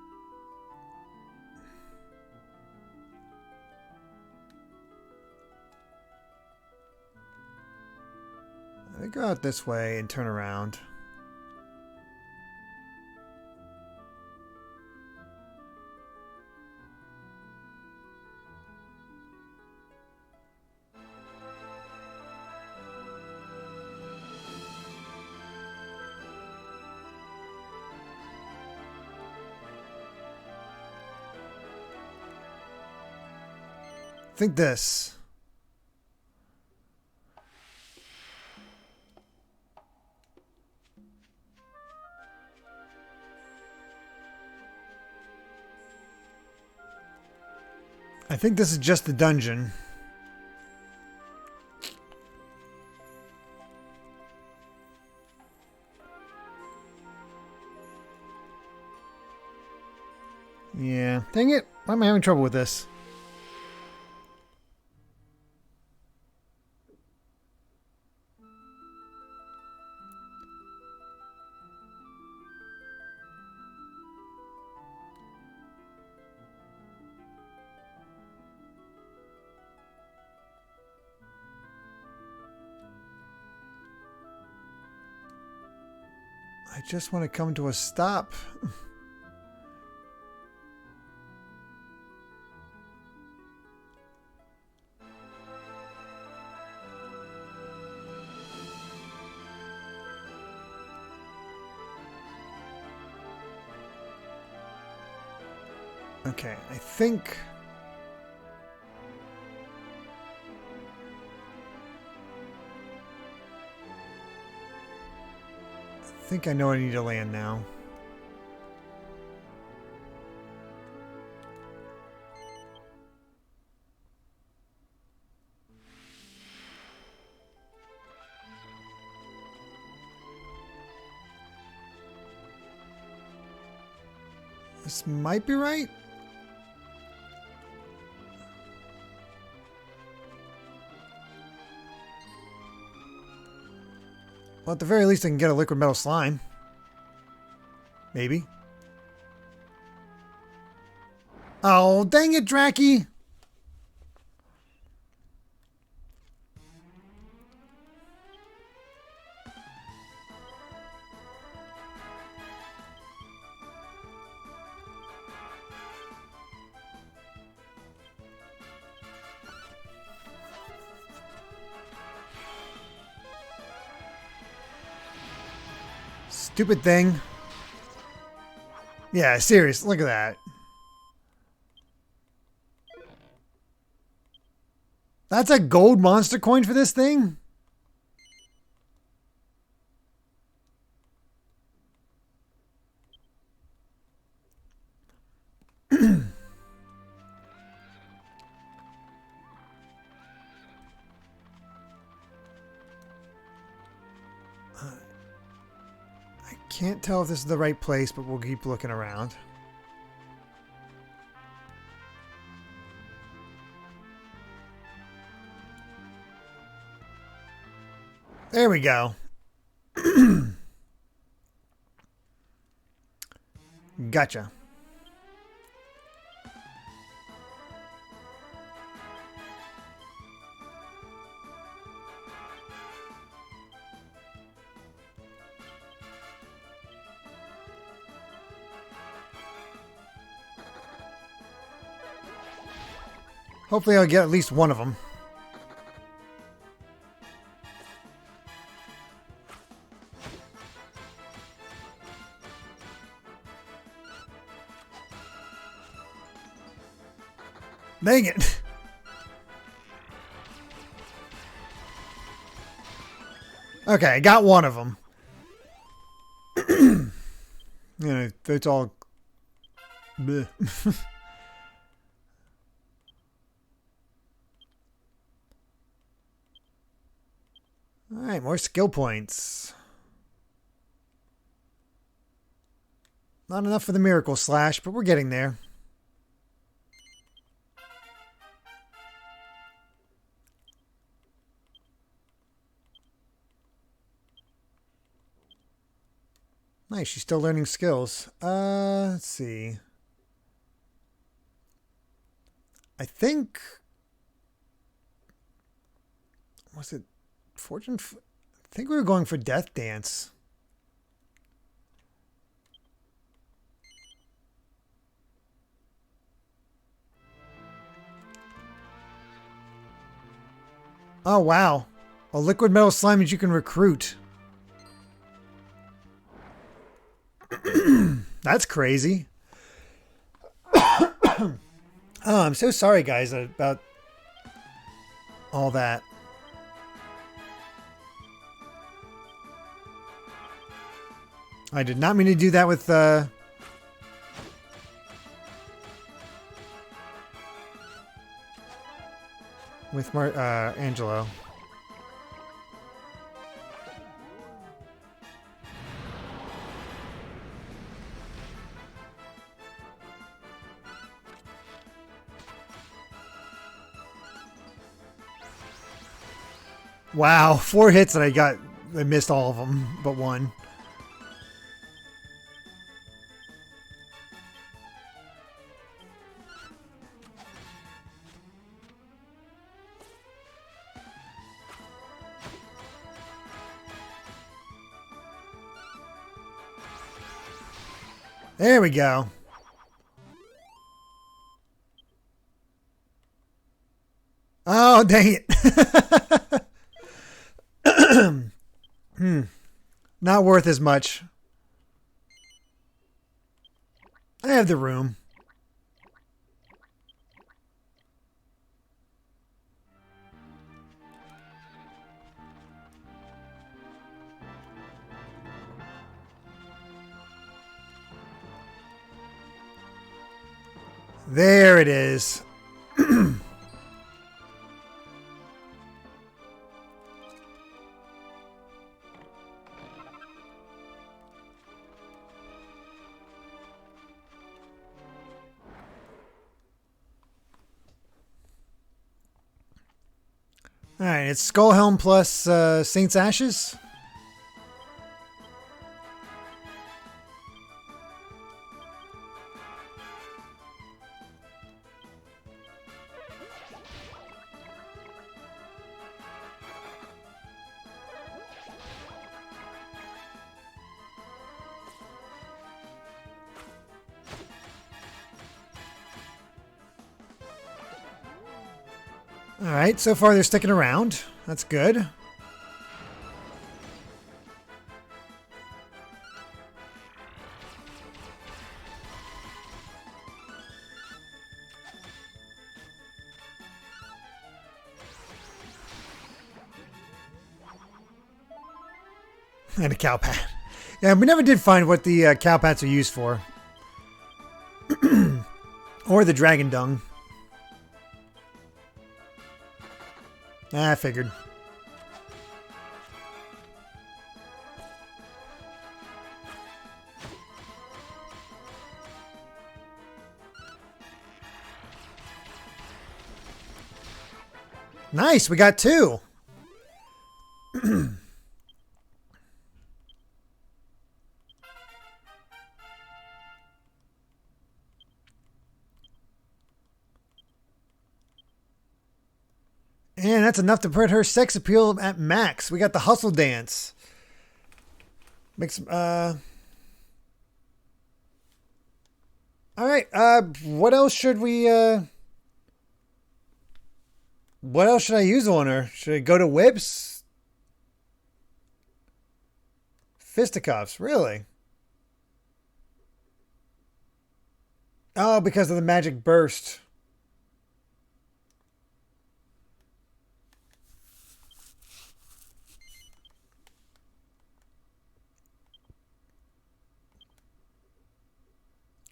I go out this way and turn around. Think this. I think this is just the dungeon. Yeah, dang it. Why am I having trouble with this? I just want to come to a stop. Okay, I think... I think I know I need to land now. This might be right. Well, at the very least, I can get a liquid metal slime. Maybe. Oh, dang it, Dracky! Stupid thing. Yeah, serious. Look at that. That's a gold monster coin for this thing? I can't tell if this is the right place, but we'll keep looking around. There we go. Gotcha. Hopefully I'll get at least one of them. Dang it. Okay, I got one of them. You know, it's all... bleh. Alright, more skill points. Not enough for the Miracle Slash, but we're getting there. Nice, she's still learning skills. Let's see. I think... Was it Fortune? I think we were going for Death Dance. Oh, wow. A liquid metal slime that you can recruit. That's crazy. Oh, I'm so sorry, guys, about all that. I did not mean to do that with Angelo. Wow, 4 hits and I missed all of them but one. There we go. Oh, dang it. Not worth as much. I have the room. There it is. All right, it's Skullhelm plus Saint's Ashes. All right, so far they're sticking around. That's good. And a cow pat. Yeah, we never did find what the cow pats are used for. Or the dragon dung. I figured. Nice, we got 2. And that's enough to put her sex appeal at max. We got the hustle dance. Mix. All right. What else should we? What else should I use on her? Should I go to whips? Fisticuffs, really? Oh, because of the magic burst.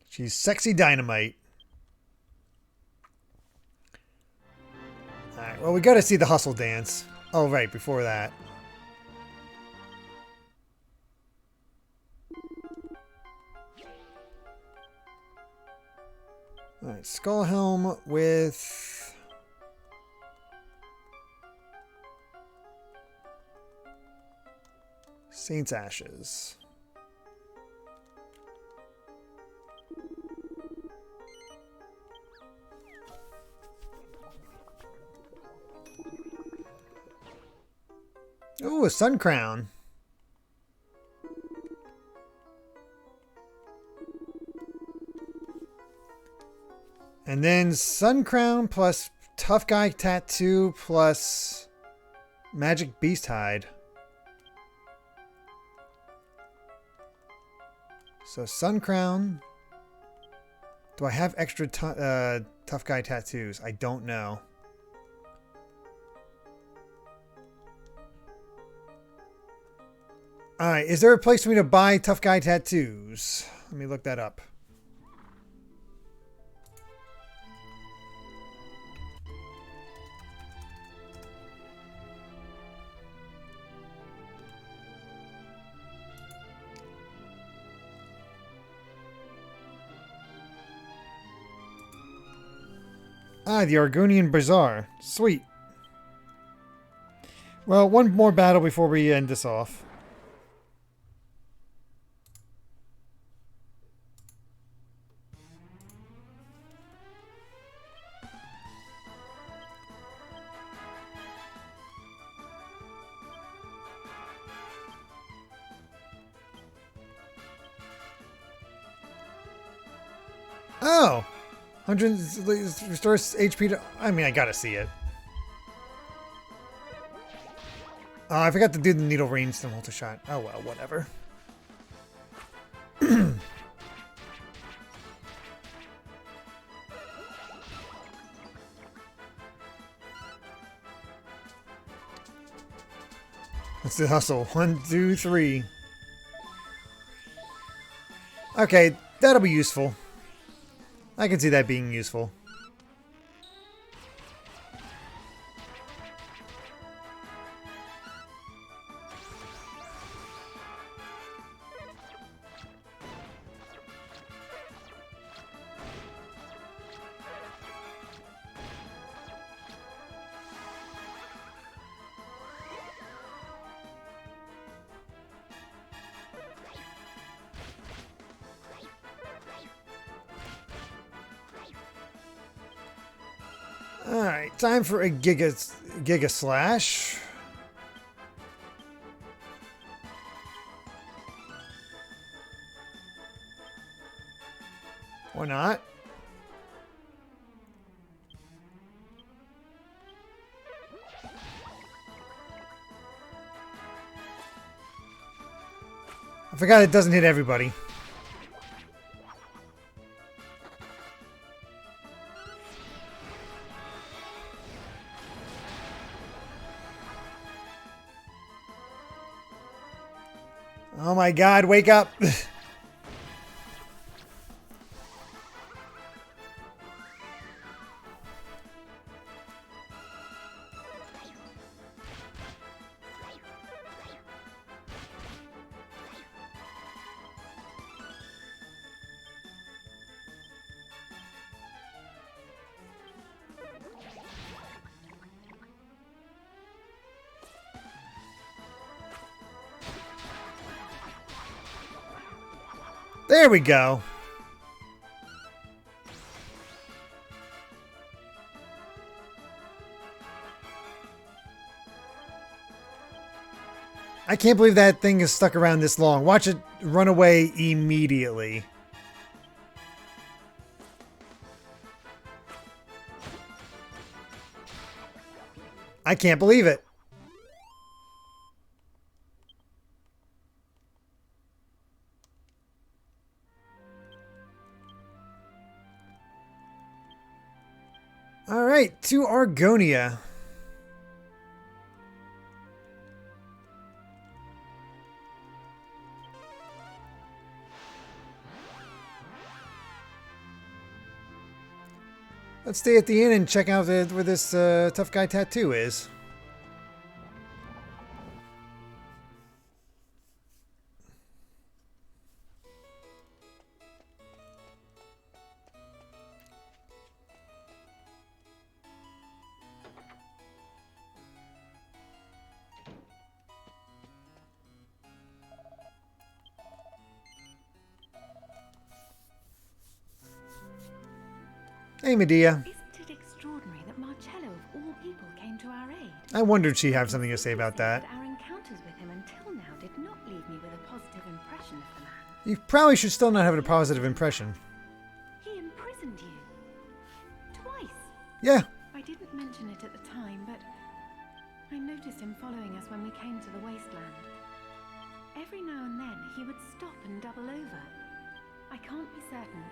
She's sexy dynamite. Alright, well, we gotta see the hustle dance. Oh, right, before that. Alright, skull helm with... Saint's Ashes. Ooh, a sun crown. And then sun crown plus tough guy tattoo plus magic beast hide. So sun crown. Do I have extra tough guy tattoos? I don't know. Alright, is there a place for me to buy tough guy tattoos? Let me look that up. Ah, the Argonian Bazaar. Sweet. Well, one more battle before we end this off. Oh! 100 restores HP to... I mean, I gotta see it. Oh, I forgot to do the needle range to multi-shot. Oh well, whatever. Let's do hustle. 1, 2, 3. Okay, that'll be useful. I can see that being useful. Alright, time for a Giga Slash. Or not. I forgot it doesn't hit everybody. Oh my god, wake up! There we go. I can't believe that thing is stuck around this long. Watch it run away immediately. I can't believe it. All right, to Argonia. Let's stay at the inn and check out where this tough guy tattoo is. Hey, Medea. Isn't it extraordinary that Marcello, of all people, came to our aid? I wondered she'd have something to say about that. Our encounters with him until now did not leave me with a positive impression of the man. You probably should still not have a positive impression. He imprisoned you. Twice. Yeah. I didn't mention it at the time, but I noticed him following us when we came to the wasteland. Every now and then, he would stop and double over. I can't be certain,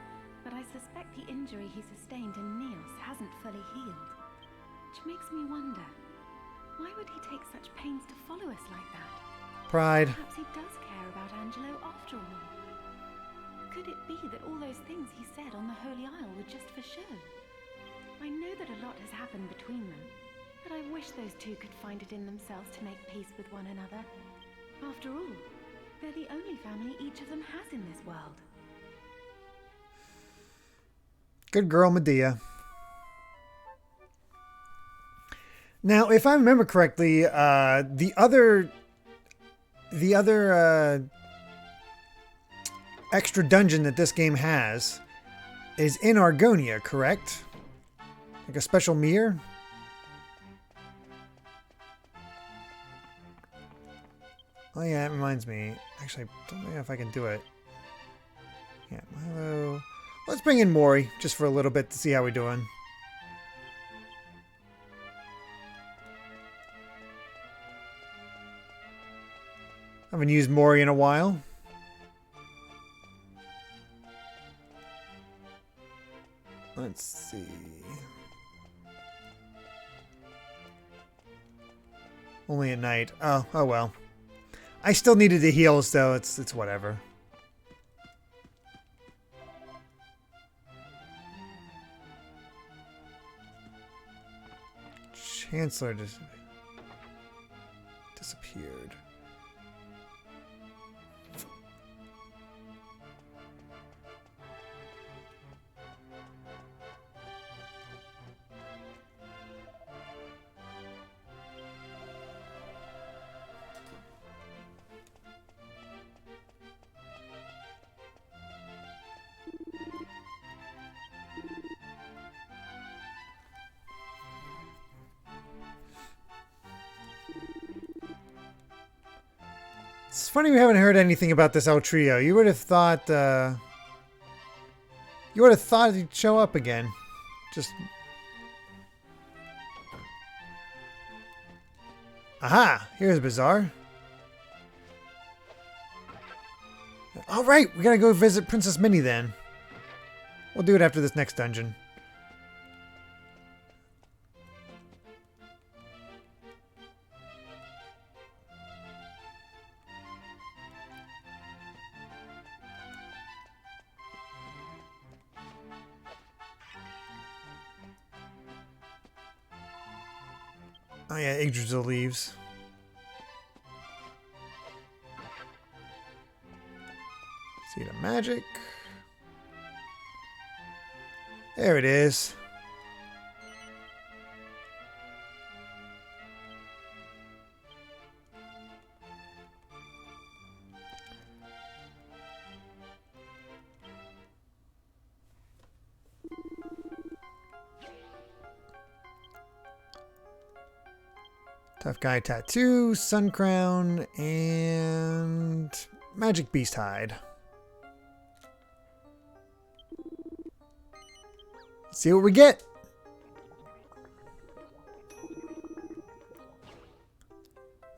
but I suspect the injury he sustained in Neos hasn't fully healed. Which makes me wonder, why would he take such pains to follow us like that? Pride. Perhaps he does care about Angelo after all. Could it be that all those things he said on the Holy Isle were just for show? I know that a lot has happened between them, but I wish those two could find it in themselves to make peace with one another. After all, they're the only family each of them has in this world. Good girl, Medea. Now, if I remember correctly, the other extra dungeon that this game has is in Argonia, correct? Like a special mirror? Oh yeah, it reminds me. Actually, I don't know if I can do it. Yeah, Milo. Let's bring in Mori just for a little bit to see how we're doing. I haven't used Mori in a while. Let's see. Only at night. Oh well. I still needed to heal, so it's whatever. Chancellor disappeared. It's funny we haven't heard anything about this El Trio. You would have thought he'd show up again. Just aha! Here's Bazaar. All right, we gotta go visit Princess Minnie then. We'll do it after this next dungeon. Oh yeah, Yggdrasil leaves. Seed of Magic. There it is. Tough Guy Tattoo, Sun Crown, and Magic Beast Hide. Let's see what we get.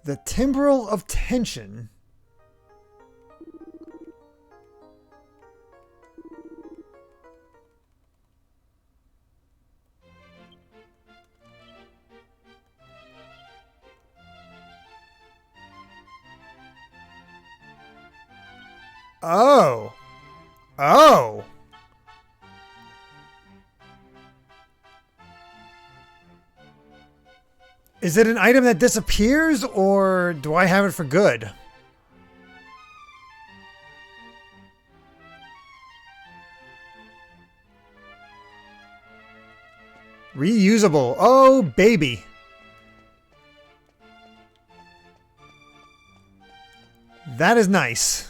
The Timbrel of Tension. Oh. Oh. Is it an item that disappears, or do I have it for good? Reusable. Oh, baby. That is nice.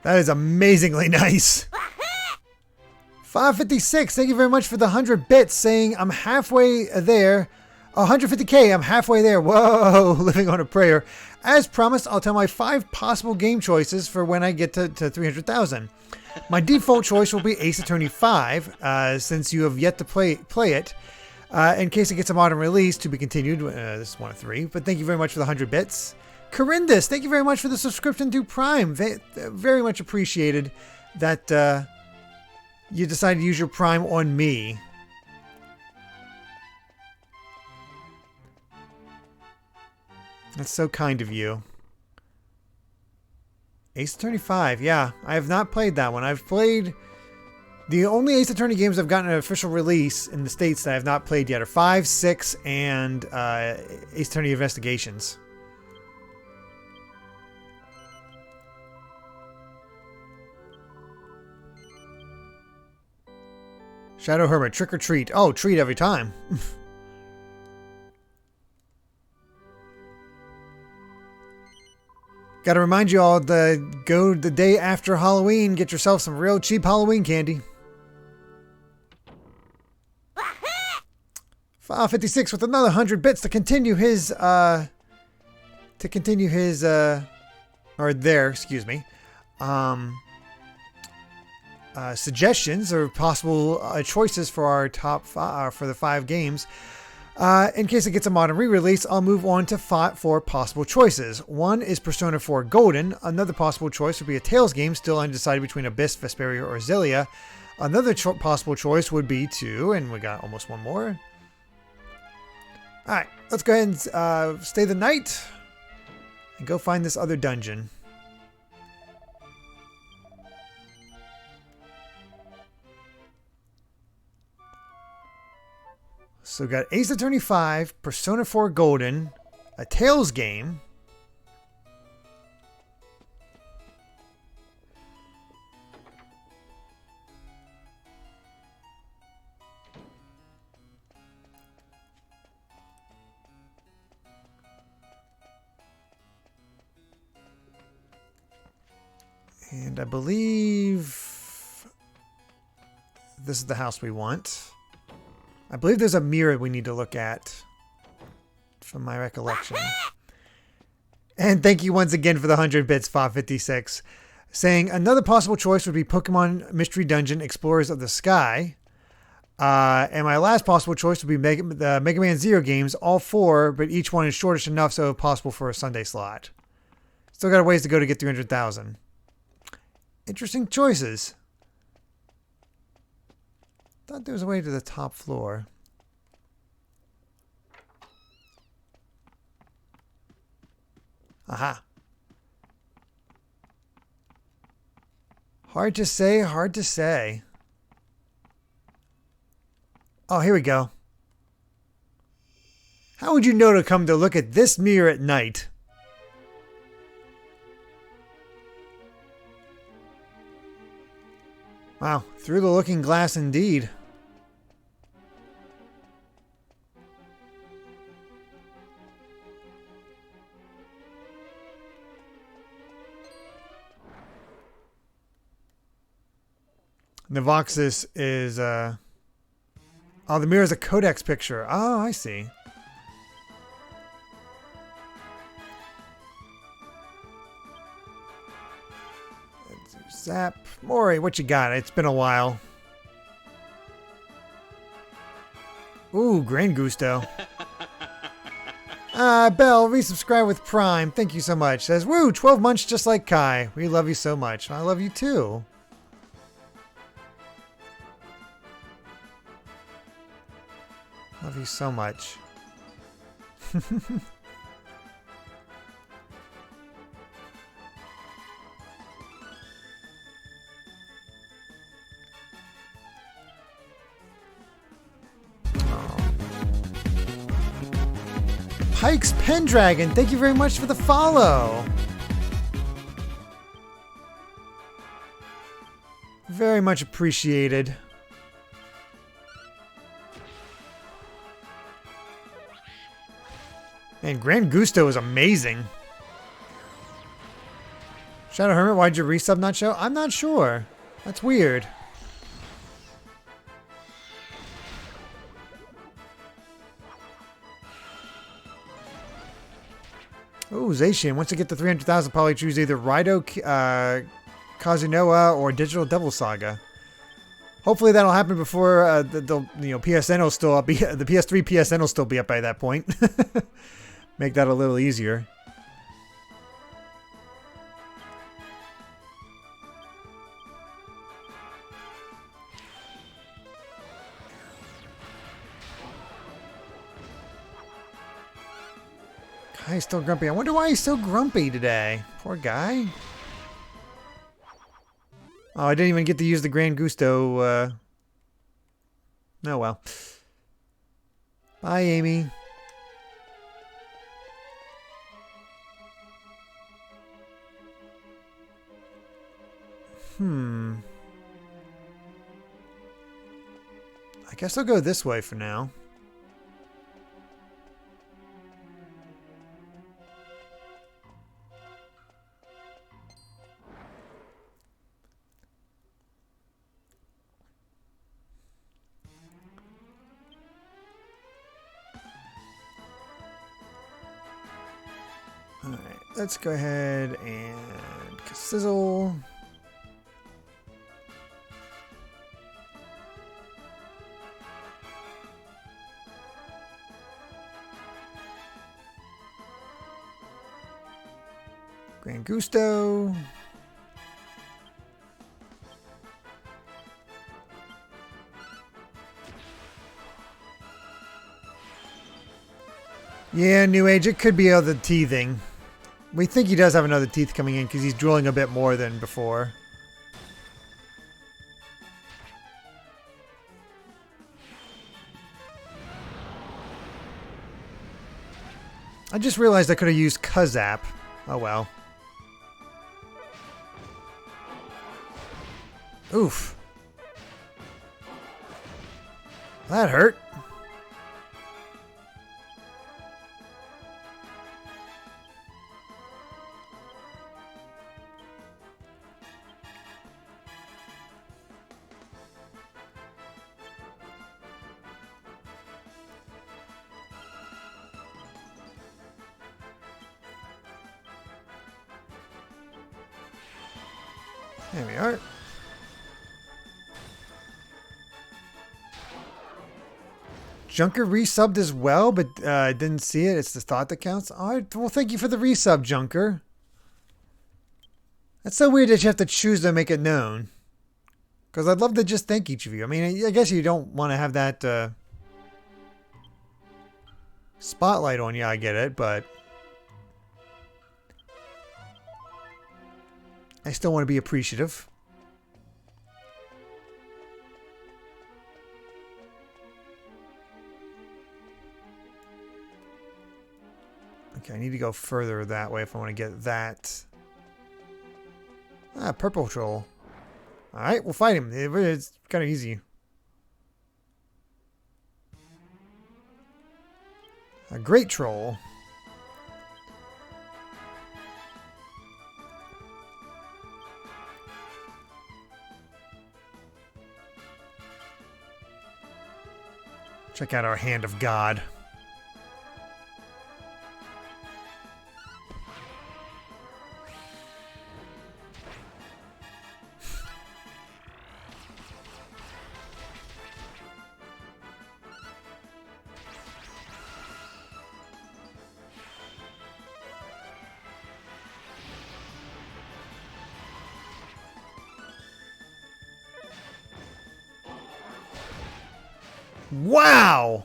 That is amazingly nice. 556, thank you very much for the 100 bits, saying I'm halfway there. 150k, I'm halfway there. Whoa, living on a prayer. As promised, I'll tell my 5 possible game choices for when I get to 300,000. My default choice will be Ace Attorney 5, since you have yet to play it. In case it gets a modern release, to be continued. This is 1 of 3, but thank you very much for the 100 bits. Corindus, thank you very much for the subscription to Prime. Very much appreciated that you decided to use your Prime on me. That's so kind of you. Ace Attorney 5, yeah. I have not played that one. I've played... The only Ace Attorney games I've gotten an official release in the States that I have not played yet are 5, 6, and Ace Attorney Investigations. Shadow Hermit, trick or treat. Oh, treat every time. Gotta remind you all to go the day after Halloween, get yourself some real cheap Halloween candy. 556 with another 100 bits to continue his, or there, excuse me. Suggestions or possible choices for our top 5, for the 5 games. In case it gets a modern re-release, I'll move on to 4 possible choices. One is Persona 4 Golden. Another possible choice would be a Tales game, still undecided between Abyss, Vesperia, or Xillia. Another possible choice would be 2, and we got almost one more. Alright, let's go ahead and stay the night and go find this other dungeon. So we got Ace Attorney 5, Persona 4 Golden, a Tales game, and I believe this is the house we want. I believe there's a mirror we need to look at, from my recollection. And thank you once again for the 100 bits, 556. Saying another possible choice would be Pokemon Mystery Dungeon Explorers of the Sky. And my last possible choice would be the Mega Man Zero games, all 4, but each one is shortish enough so possible for a Sunday slot. Still got a ways to go to get 300,000. Interesting choices. Thought there was a way to the top floor. Aha. Hard to say, hard to say. Oh, here we go. How would you know to come to look at this mirror at night? Wow, through the looking glass indeed. Navoxis is, oh, the mirror is a codex picture. Oh, I see. Zap. Mori, what you got? It's been a while. Ooh, Grand Gusto. Bell, resubscribe with Prime. Thank you so much. Says, woo, 12 months just like Kai. We love you so much. I love you too. Love you so much. Pike's Pendragon, thank you very much for the follow. Very much appreciated. Man, Grand Gusto is amazing. Shadow Hermit, why'd your resub not show? I'm not sure. That's weird. Oh, Zacian, once you get to 300,000, probably choose either Raido, Kazunoa, or Digital Devil Saga. Hopefully that'll happen before the PSN will still be the PS3 PSN will still be up by that point. Make that a little easier. Guy's still grumpy. I wonder why he's so grumpy today. Poor guy. Oh, I didn't even get to use the Grand Gusto. Oh well. Bye, Amy. I guess I'll go this way for now. Alright, let's go ahead and sizzle. Grand Gusto. Yeah, New Age, it could be other teething. We think he does have another teeth coming in because he's drooling a bit more than before. I just realized I could have used Kazap. Oh well. Oof. That hurt. There we are. Junker resubbed as well, but I didn't see it. It's the thought that counts. All right, well, thank you for the resub, Junker. That's so weird that you have to choose to make it known. Because I'd love to just thank each of you. I mean, I guess you don't want to have that spotlight on you. I get it, but I still want to be appreciative. Okay, I need to go further that way if I want to get that. Ah, purple troll. Alright, we'll fight him. It's kind of easy. A great troll. Check out our Hand of God. Wow!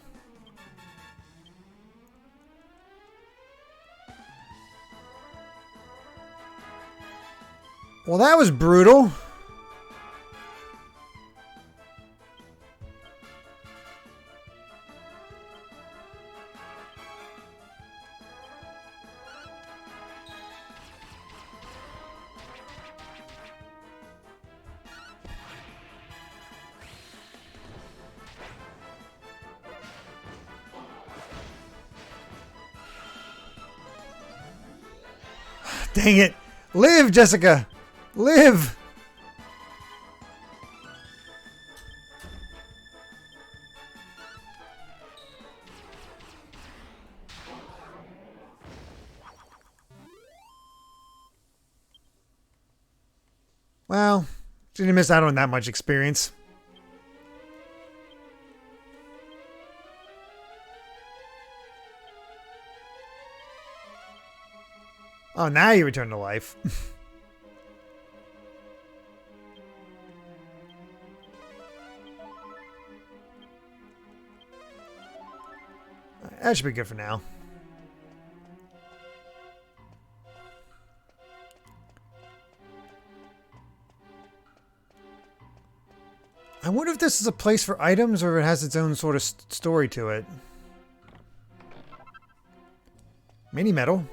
Well, that was brutal. Dang it. Live, Jessica. Live. Well, didn't miss out on that much experience. Oh, now you return to life. That should be good for now. I wonder if this is a place for items or if it has its own sort of story to it. Mini medal.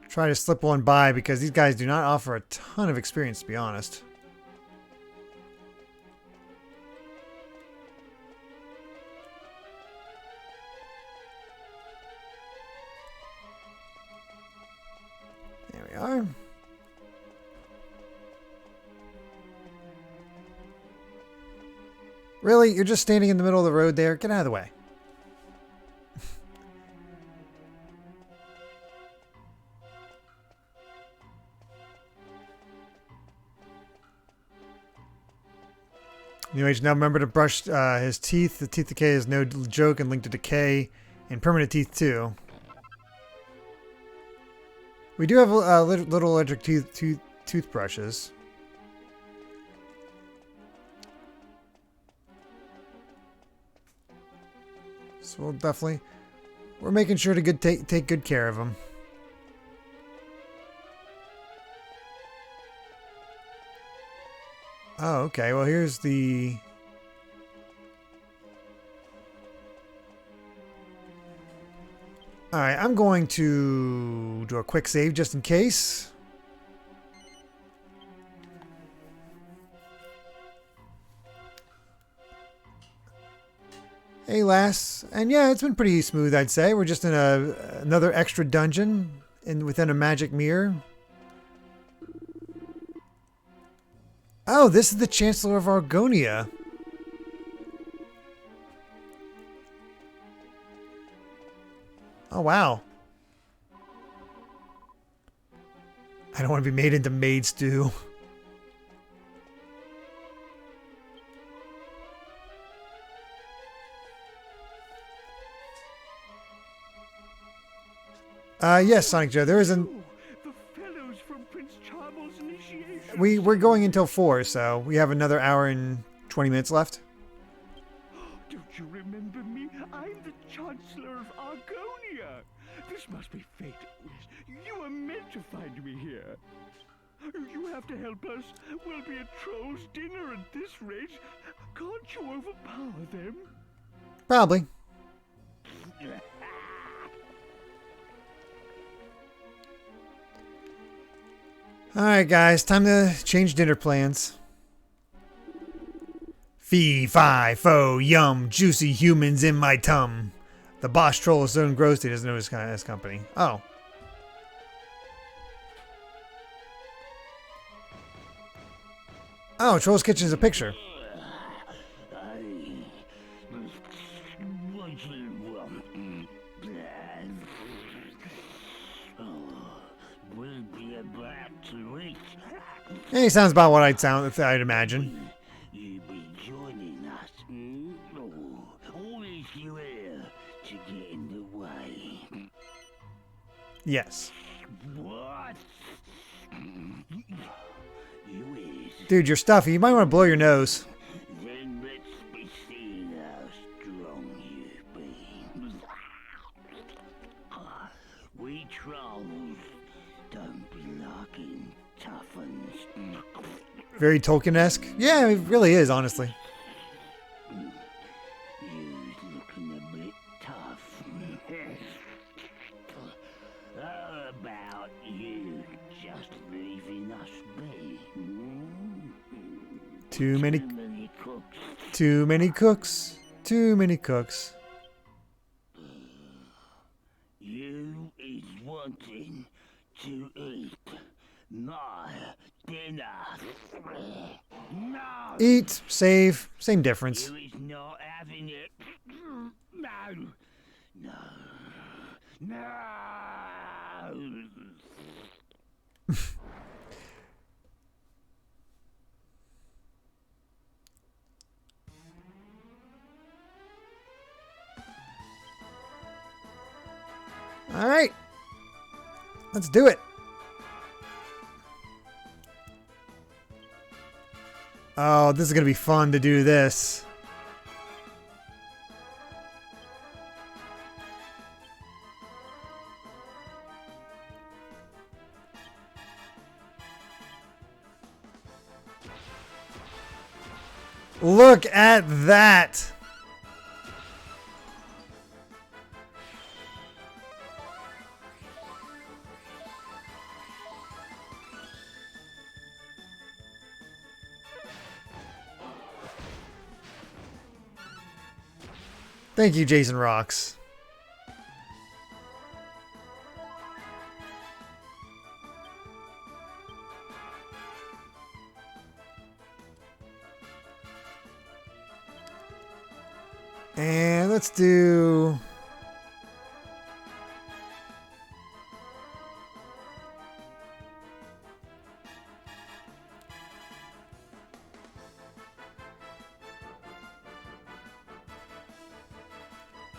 Try to slip one by because these guys do not offer a ton of experience, to be honest. There we are. Really? You're just standing in the middle of the road there? Get out of the way. New Age, now remember to brush his teeth. The teeth decay is no joke and linked to decay and permanent teeth too. We do have little electric toothbrushes. So we'll definitely, we're making sure to take good care of them. Oh, okay. Well, here's the... Alright, I'm going to do a quick save just in case. Hey, lass. And yeah, it's been pretty smooth, I'd say. We're just in another extra dungeon within a magic mirror. Oh, this is the Chancellor of Argonia. Oh, wow. I don't want to be made into maid stew. Yes, Sonic Joe, there isn't... We're going until 4, so we have another hour and 20 minutes left. Don't you remember me? I'm the Chancellor of Argonia. This must be fate. You were meant to find me here. You have to help us. We'll be at Troll's dinner at this rate. Can't you overpower them? Probably. Alright guys, time to change dinner plans. Fee, fi, fo, yum, juicy humans in my tum. The boss troll is so engrossed he doesn't know his company. Oh. Oh, Troll's Kitchen is a picture. Yeah, he sounds about what I'd imagine. You be joining us, or is you here to get in the way? Yes. What? You is. Dude, you're stuffy. You might want to blow your nose. Then let's be seeing how strong you be. We trolls don't be liking tough uns. Very Tolkien-esque. Yeah, it really is, honestly. You's looking a bit tough. How about you just leaving us be? Too many cooks. Too many cooks. Too many cooks. You is wanting to eat my dinner. No! Eat, save, same difference. You is not having it. No! No! No! All right. Let's do it. Oh, this is going to be fun to do this. Look at that. Thank you, Jason Rocks. And let's do...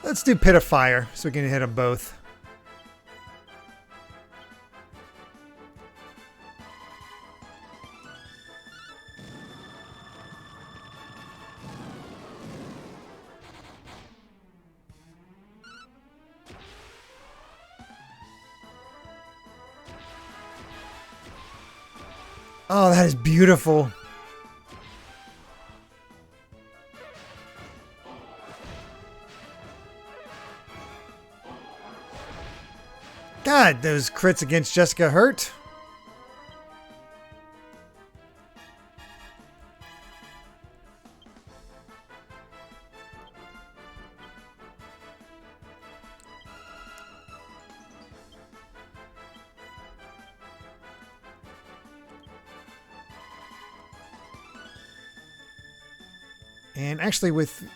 Let's do Pit of Fire so we can hit them both. Oh, that is beautiful. God, those crits against Jessica hurt. And actually with...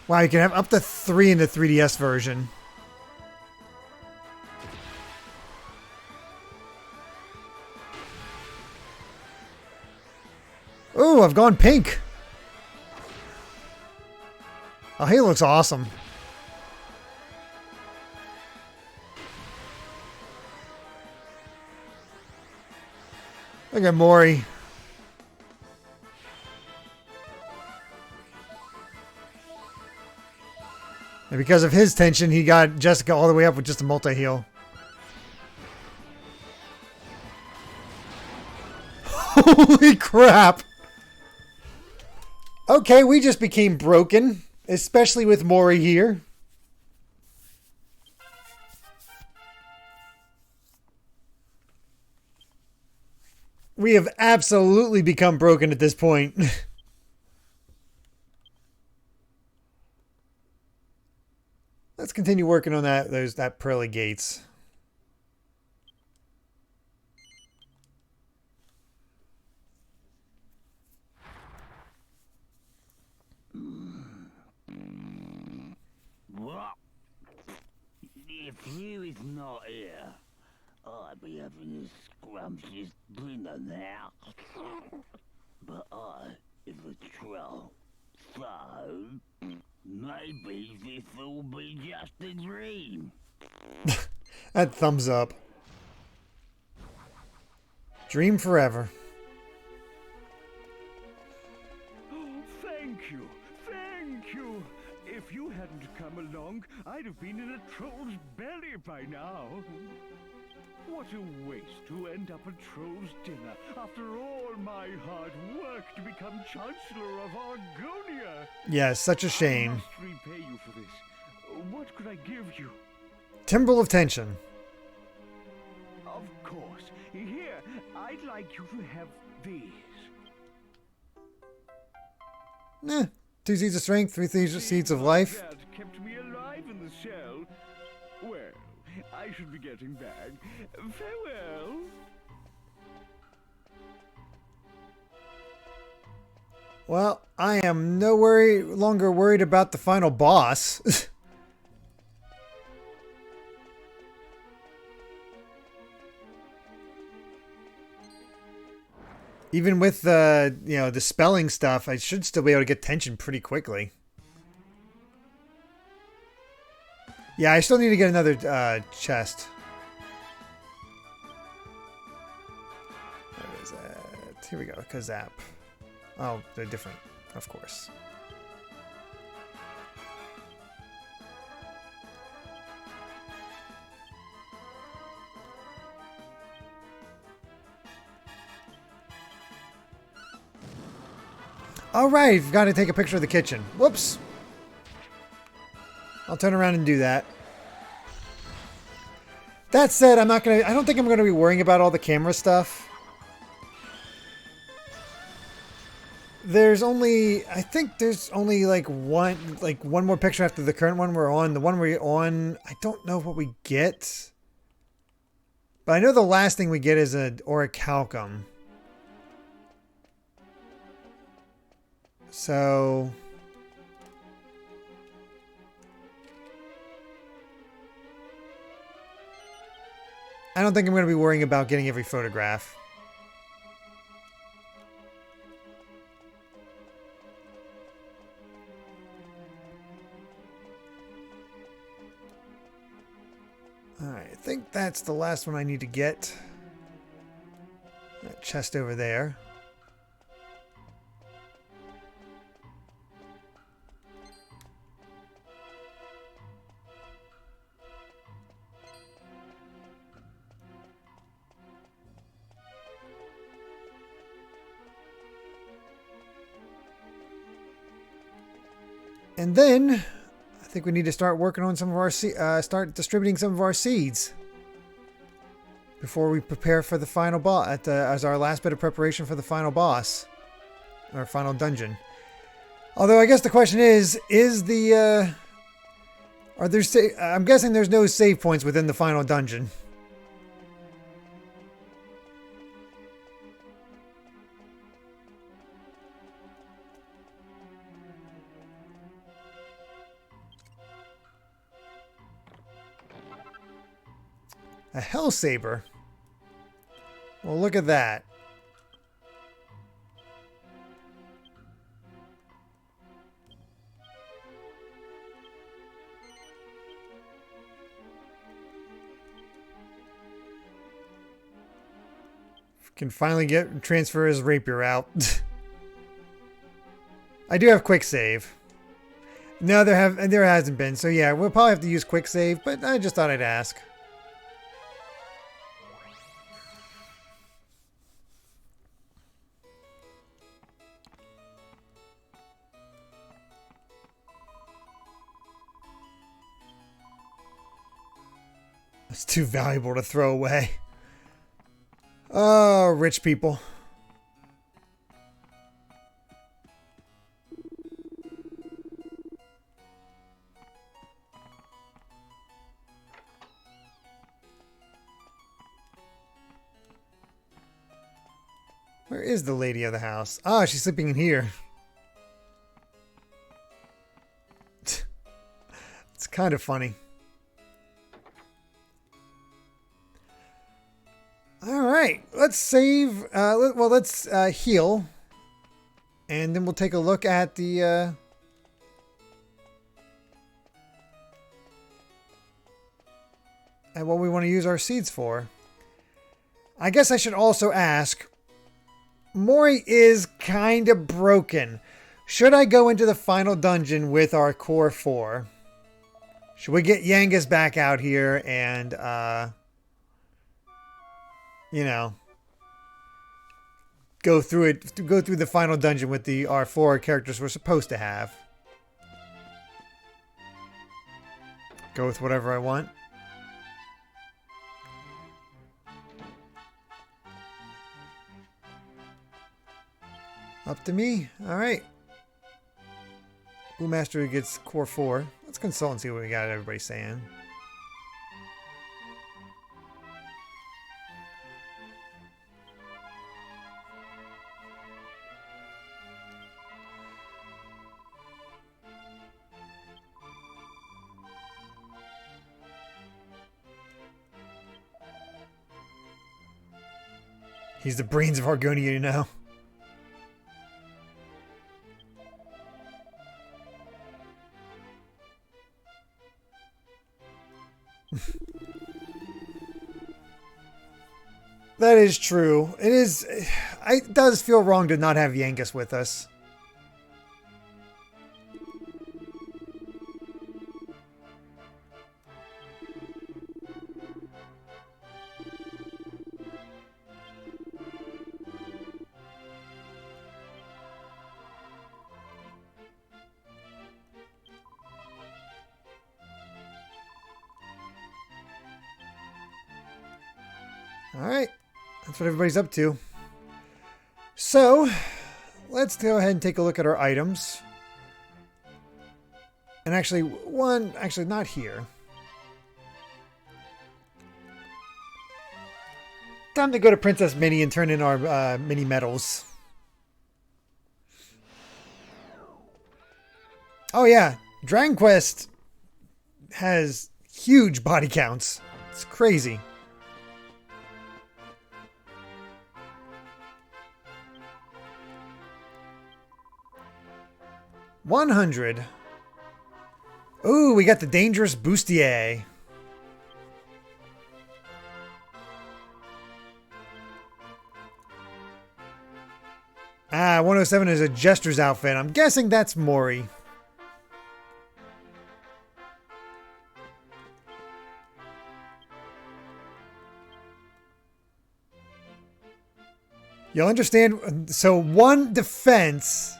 Wow, you can have up to 3 in the 3DS version. Ooh, I've gone pink. Oh, he looks awesome. Look at Mori. And because of his tension, he got Jessica all the way up with just a multi-heal. crap. Okay, we just became broken, especially with Mori here. We have absolutely become broken at this point. Let's continue working on that pearly gates. What? If you is not here, I'd be having a scrumptious dinner now. But I is a troll, so maybe this'll be just a dream. That thumbs up. Dream forever. Thank you, thank you. If you hadn't come along, I'd have been in a troll's belly by now. What a waste to end up at Troll's dinner after all my hard work to become Chancellor of Argonia. Yeah, such a I shame. must repay you for this. What could I give you? Timbrel of tension. Of course. Here, I'd like you to have these. 2 seeds of strength, 3 seeds of life. That kept me alive in the cell. Well, I should be getting back. Farewell. Well, I am no longer worried about the final boss. Even with the, the spelling stuff, I should still be able to get tension pretty quickly. Yeah, I still need to get another chest. Where is that? Here we go. Kazap. Oh, they're different, of course. All right, I've got to take a picture of the kitchen. Whoops. I'll turn around and do that. That said, I don't think I'm gonna be worrying about all the camera stuff. I think there's only like one more picture after the current one we're on. The one we're on, I don't know what we get. But I know the last thing we get is an orichalcum. So I don't think I'm going to be worrying about getting every photograph. Alright, I think that's the last one I need to get. That chest over there. And then, I think we need to start working on some of our start distributing some of our seeds before we prepare for the final boss. As our last bit of preparation for the final boss, or final dungeon. Although I guess the question is the are there? I'm guessing there's no save points within the final dungeon. A Hell Saber. Well, look at that. Can finally transfer his rapier out. I do have quick save. No, there hasn't been. So yeah, we'll probably have to use quick save, but I just thought I'd ask. It's too valuable to throw away. Oh, rich people. Where is the lady of the house? Ah, she's sleeping in here. It's kind of funny. All right, let's save. Let's heal, and then we'll take a look at the. At what we want to use our seeds for. I guess I should also ask. Mori is kind of broken. Should I go into the final dungeon with our core 4? Should we get Yangus back out here and, you know, go through the final dungeon with our 4 characters we're supposed to have? Go with whatever I want. Up to me. All right. Blue Master gets core 4. Let's consult and see what we got everybody saying. He's the brains of Argonia, you know. That is true. It is. It does feel wrong to not have Yangus with us. All right. That's what everybody's up to. So, let's go ahead and take a look at our items. And actually, not here. Time to go to Princess Minnie and turn in our mini medals. Oh yeah, Dragon Quest has huge body counts. It's crazy. 100. Ooh, we got the dangerous bustier. Ah, 107 is a jester's outfit. I'm guessing that's Mori. You'll understand. So one defense.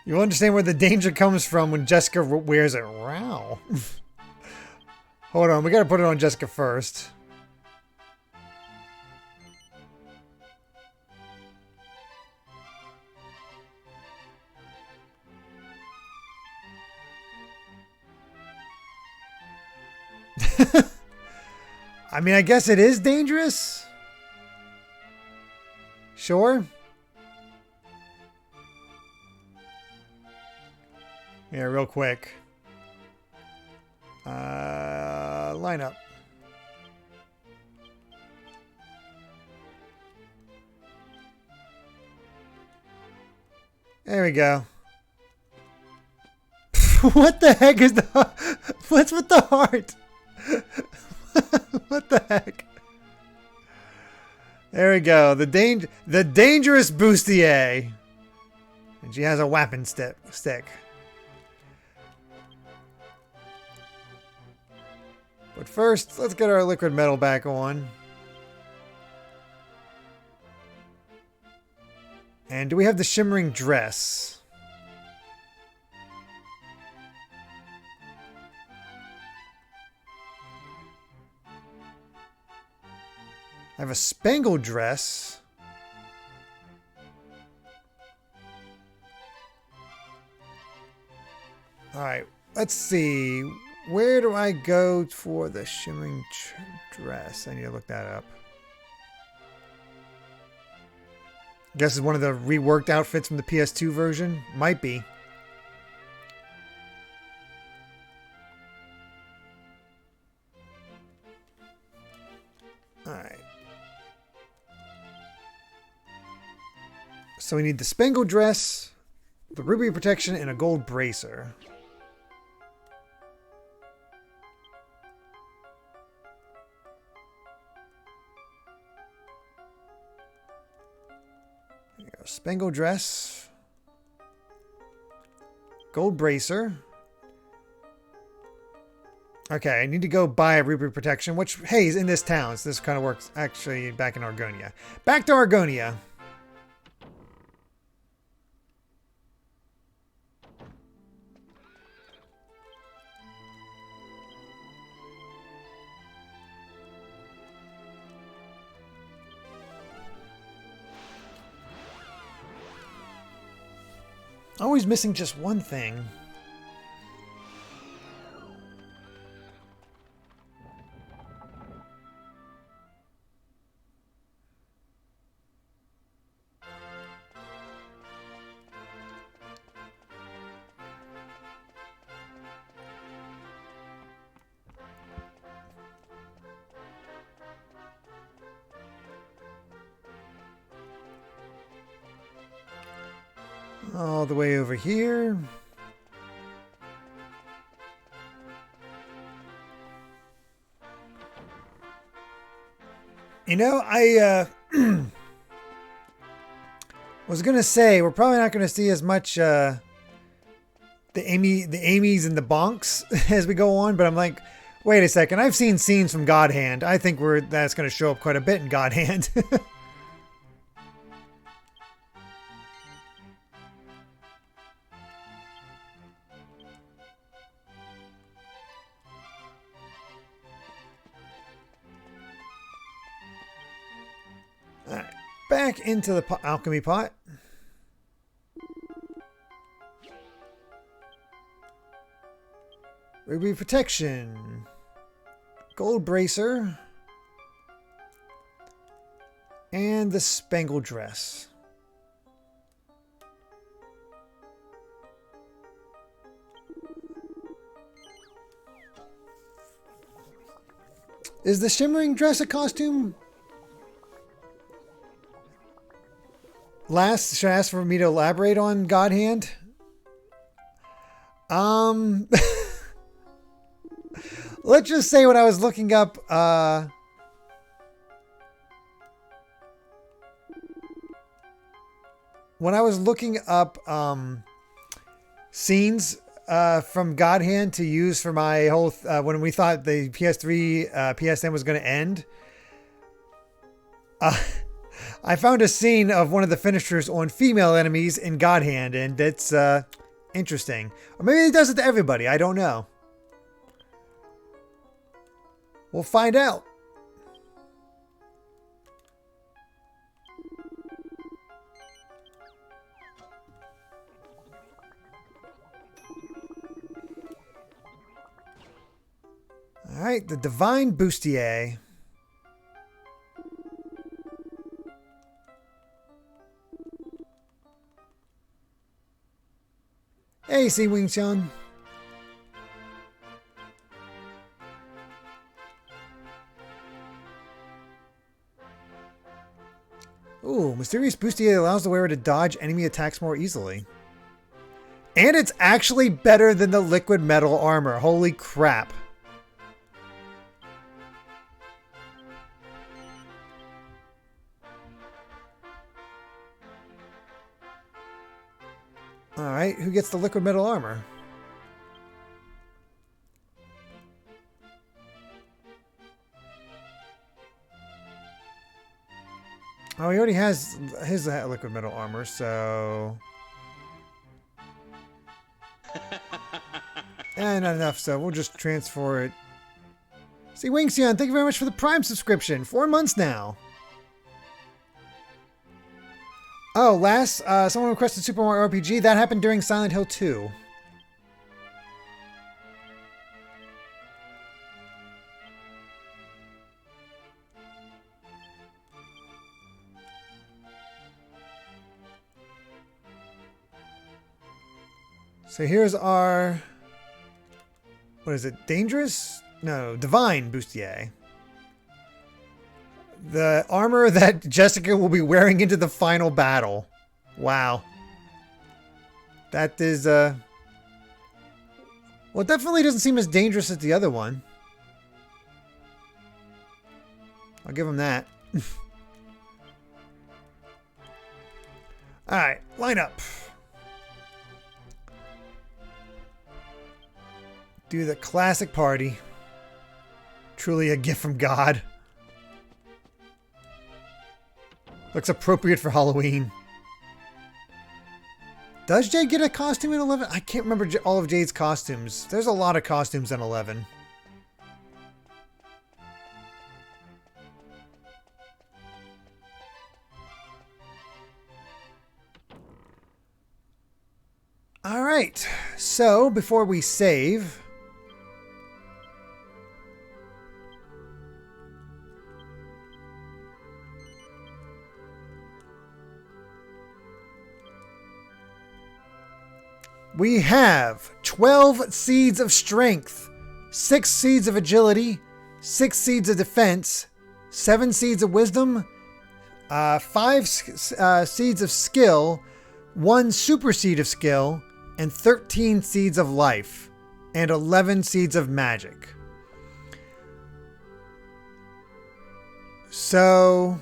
You'll understand where the danger comes from when Jessica wears it. Wow. Hold on, we gotta put it on Jessica first. I mean, I guess it is dangerous. Sure. Yeah, real quick. Line up. There we go. What the heck is the... What's with the heart? What the heck? There we go. The dangerous bustier. And she has a weapon stick. But first, let's get our liquid metal back on. And do we have the shimmering dress? I have a spangled dress. Alright, let's see. Where do I go for the shimmering dress? I need to look that up. Guess it's one of the reworked outfits from the PS2 version. Might be. Alright. So we need the spangled dress, the ruby protection, and a gold bracer. There you go. Spangled dress, gold bracer. Okay, I need to go buy a ruby protection, which, hey, is in this town, so this kind of works actually back in Argonia. Back to Argonia. Always missing just one thing. All the way over here. You know, I was gonna say we're probably not gonna see as much the Amy's and the Bonks as we go on, but I'm like, wait a second, I've seen scenes from God Hand. I think that's gonna show up quite a bit in God Hand. Alright, back into the alchemy pot. Ruby protection. Gold bracer. And the spangled dress. Is the shimmering dress a costume? Last, should I ask for me to elaborate on God Hand? Let's just say when I was looking up, scenes from God Hand to use for my whole, when we thought the PS3, PSN was going to end, I found a scene of one of the finishers on female enemies in God Hand, and it's interesting. Or maybe he does it to everybody. I don't know. We'll find out. All right, the Divine Bustier. Hey, see Wing-chan. Ooh, Mysterious Bustier allows the wearer to dodge enemy attacks more easily. And it's actually better than the liquid metal armor. Holy crap. Alright, who gets the liquid metal armor? Oh, he already has his liquid metal armor, so... not enough, so we'll just transfer it. See, Wingxian, thank you very much for the Prime subscription. 4 months now. Oh, last, someone requested Super Mario RPG. That happened during Silent Hill 2. So here's our, what is it? Dangerous? No, Divine Bustier. The armor that Jessica will be wearing into the final battle. Wow. That is, well, it definitely doesn't seem as dangerous as the other one. I'll give him that. Alright, line up. Do the classic party. Truly a gift from God. Looks appropriate for Halloween. Does Jade get a costume in 11? I can't remember all of Jade's costumes. There's a lot of costumes in 11. All right. So before we save, we have 12 seeds of strength, 6 seeds of agility, 6 seeds of defense, 7 seeds of wisdom, 5 seeds of skill, 1 super seed of skill, and 13 seeds of life, and 11 seeds of magic. So,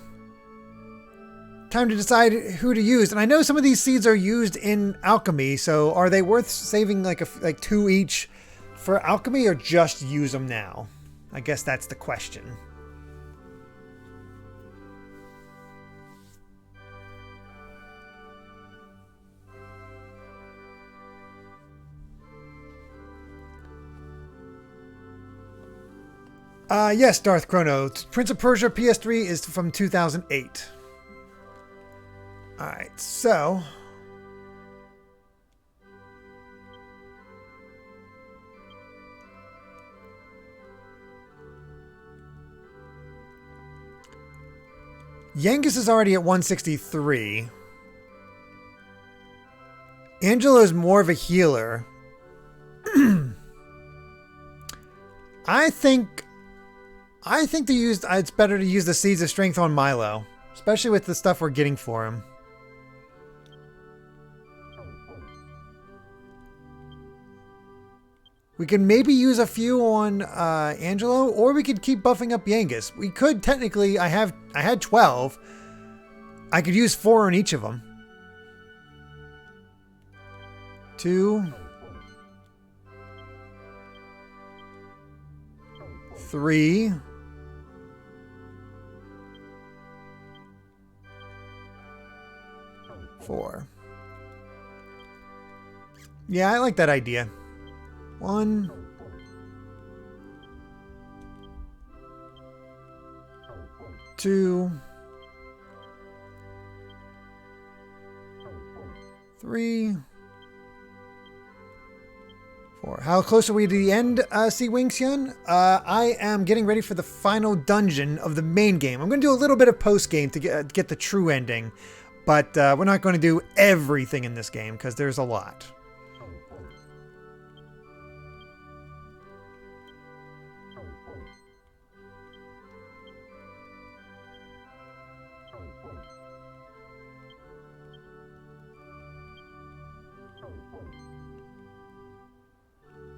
time to decide who to use. And I know some of these seeds are used in alchemy, so are they worth saving like 2 each for alchemy, or just use them now? I guess that's the question. Yes, Darth Chrono. Prince of Persia PS3 is from 2008. Alright, so Yengus is already at 163. Angela is more of a healer. I think it's better to use the Seeds of Strength on Milo, especially with the stuff we're getting for him. We can maybe use a few on Angelo, or we could keep buffing up Yengus. We could technically. I had 12. I could use 4 on each of them. 2, 3. 4. Yeah, I like that idea. 1. 2. 3. 4. How close are we to the end, C. Wingxian? I am getting ready for the final dungeon of the main game. I'm going to do a little bit of post-game to get the true ending. But we're not going to do everything in this game because there's a lot.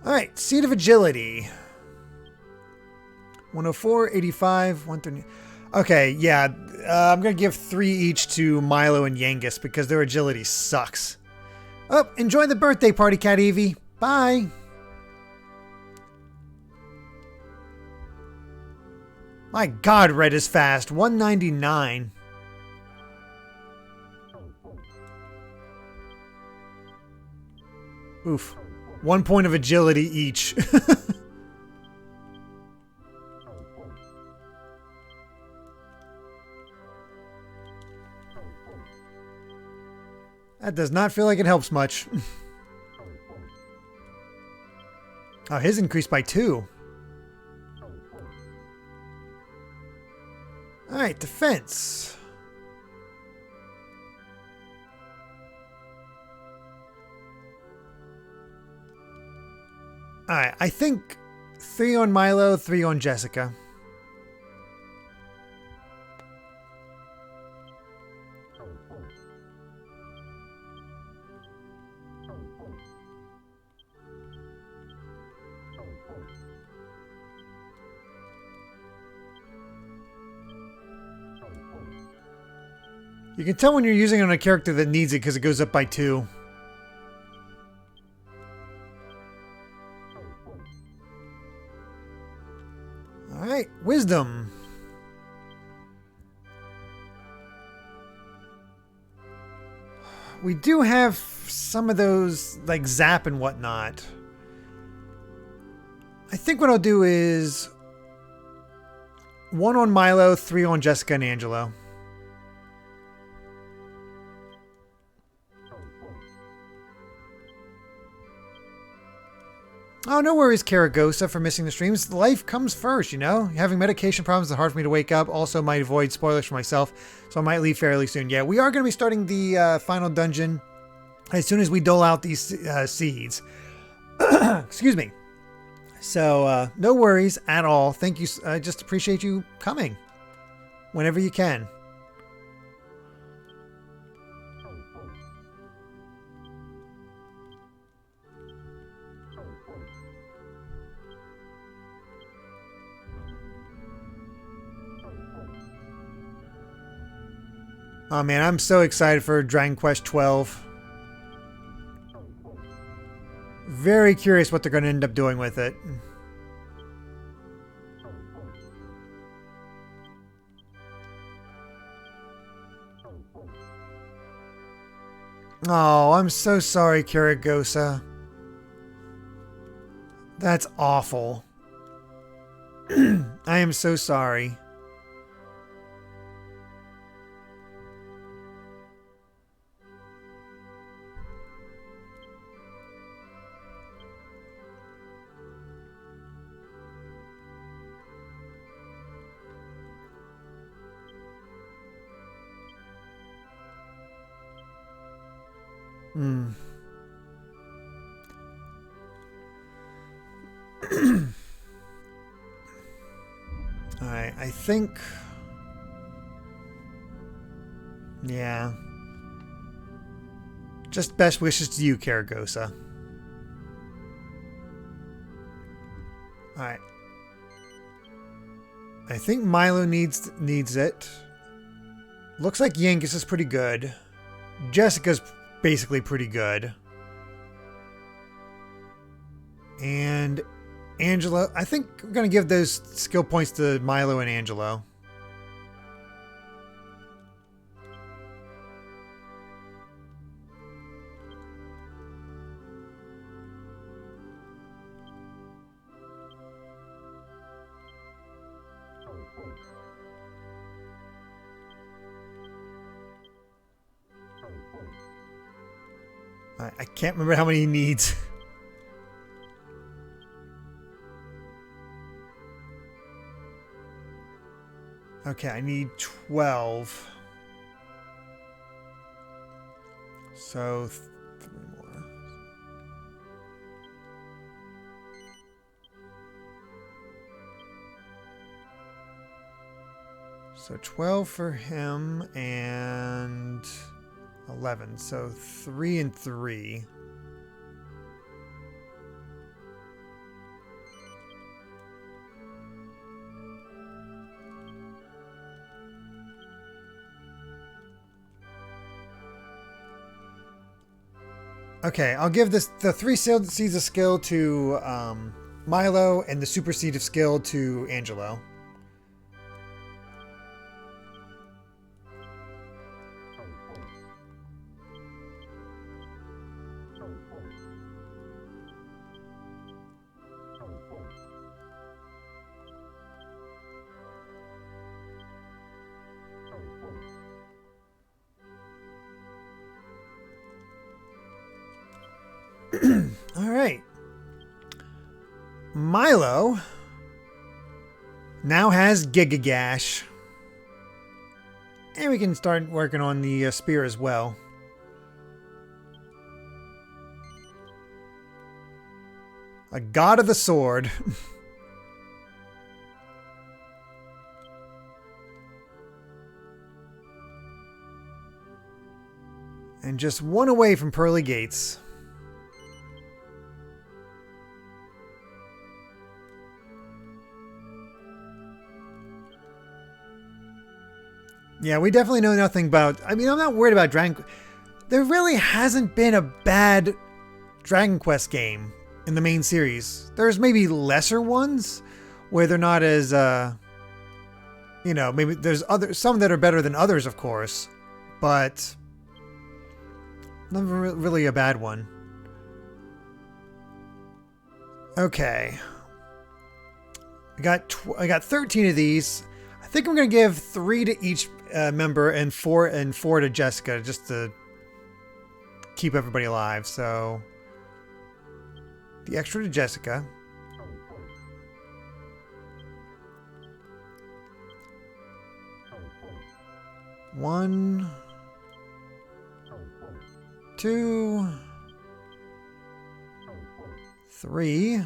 All right, Seed of Agility. 104, 85, 130. Okay, yeah, I'm going to give 3 each to Milo and Yengus because their agility sucks. Oh, enjoy the birthday party, Cat Evie. Bye. My God, Red is fast. 199. Oof. 1 point of agility each. That does not feel like it helps much. Oh, his increased by 2. Alright, defense. Alright, I think 3 on Milo, 3 on Jessica. You can tell when you're using it on a character that needs it because it goes up by 2. Alright, wisdom. We do have some of those, like zap and whatnot. I think what I'll do is 1 on Milo, 3 on Jessica and Angelo. Oh, no worries, Karagosa, for missing the streams. Life comes first, you know? Having medication problems is hard for me to wake up. Also, might avoid spoilers for myself, so I might leave fairly soon. Yeah, we are going to be starting the final dungeon as soon as we dole out these seeds. Excuse me. So, no worries at all. Thank you. I just appreciate you coming whenever you can. Oh man, I'm so excited for Dragon Quest XII. Very curious what they're going to end up doing with it. Oh, I'm so sorry, Karagosa. That's awful. I am so sorry. Alright, I think... Yeah. Just best wishes to you, Karagosa. Alright. I think Milo needs it. Looks like Yankees is pretty good. Jessica's basically pretty good. And Angelo, I think we're going to give those skill points to Milo and Angelo. I can't remember how many he needs. Okay, I need 12. So 3 more. So 12 for him and 11. So 3 and 3. Okay, I'll give the 3 seeds of skill to Milo and the super seed of skill to Angelo. right. Milo now has Gigagash. And we can start working on the spear as well. A god of the sword. And just one away from Pearly Gates. Yeah, we definitely know nothing about... I mean, I'm not worried about Dragon... There really hasn't been a bad Dragon Quest game in the main series. There's maybe lesser ones where they're not as... you know, maybe there's some that are better than others, of course. But... never really a bad one. Okay. I got 13 of these. I think I'm gonna give 3 to each member and 4 to Jessica, just to keep everybody alive. So the extra to Jessica. One, 2, 3.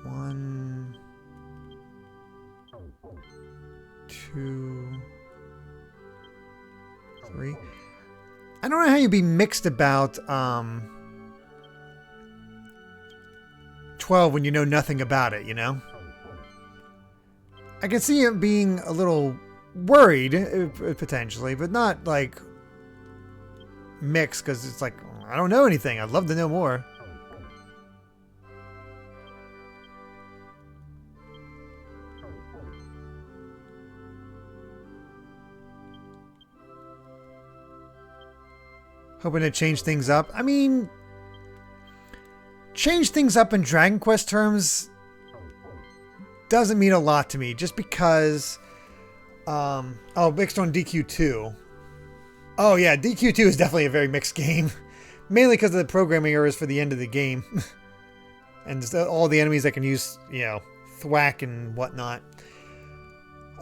One, 2, 3. I don't know how you'd be mixed about 12 when you know nothing about it, you know? I can see him being a little worried, potentially, but not like mixed, because it's like, I don't know anything. I'd love to know more. Hoping to change things up. I mean, change things up in Dragon Quest terms doesn't mean a lot to me, just because... oh, mixed on DQ2. Oh yeah, DQ2 is definitely a very mixed game. Mainly because of the programming errors for the end of the game. And all the enemies that can use, you know, thwack and whatnot.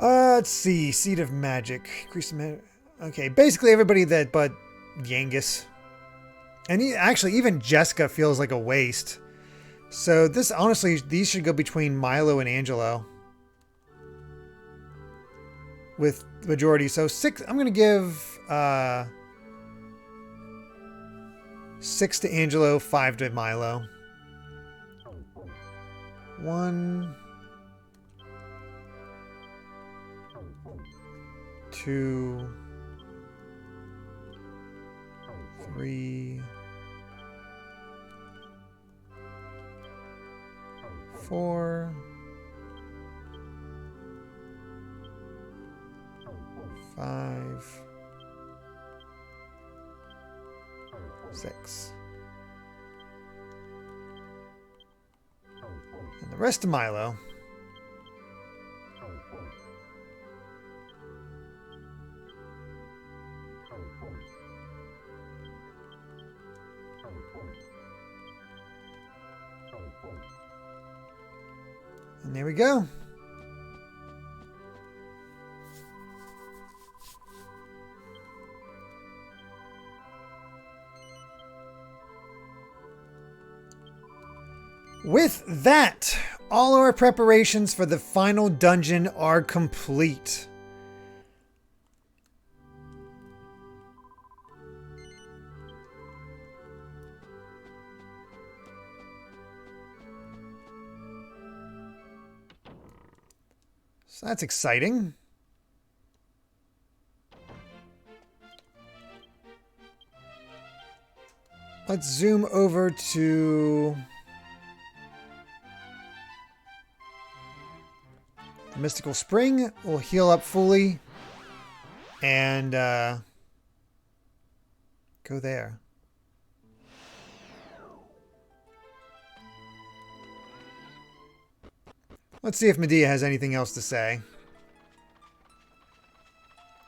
Let's see. Seed of Magic. Increase the okay, basically everybody that but Yangus. And actually, even Jessica feels like a waste. So this, honestly, these should go between Milo and Angelo. With majority. So 6, I'm going to give 6 to Angelo, 5 to Milo. 1, 2, 3, 4, 5, 6. And the rest of Milo. And there we go. With that, all our preparations for the final dungeon are complete. So that's exciting. Let's zoom over to the Mystical Spring. We'll heal up fully and go there. Let's see if Medea has anything else to say.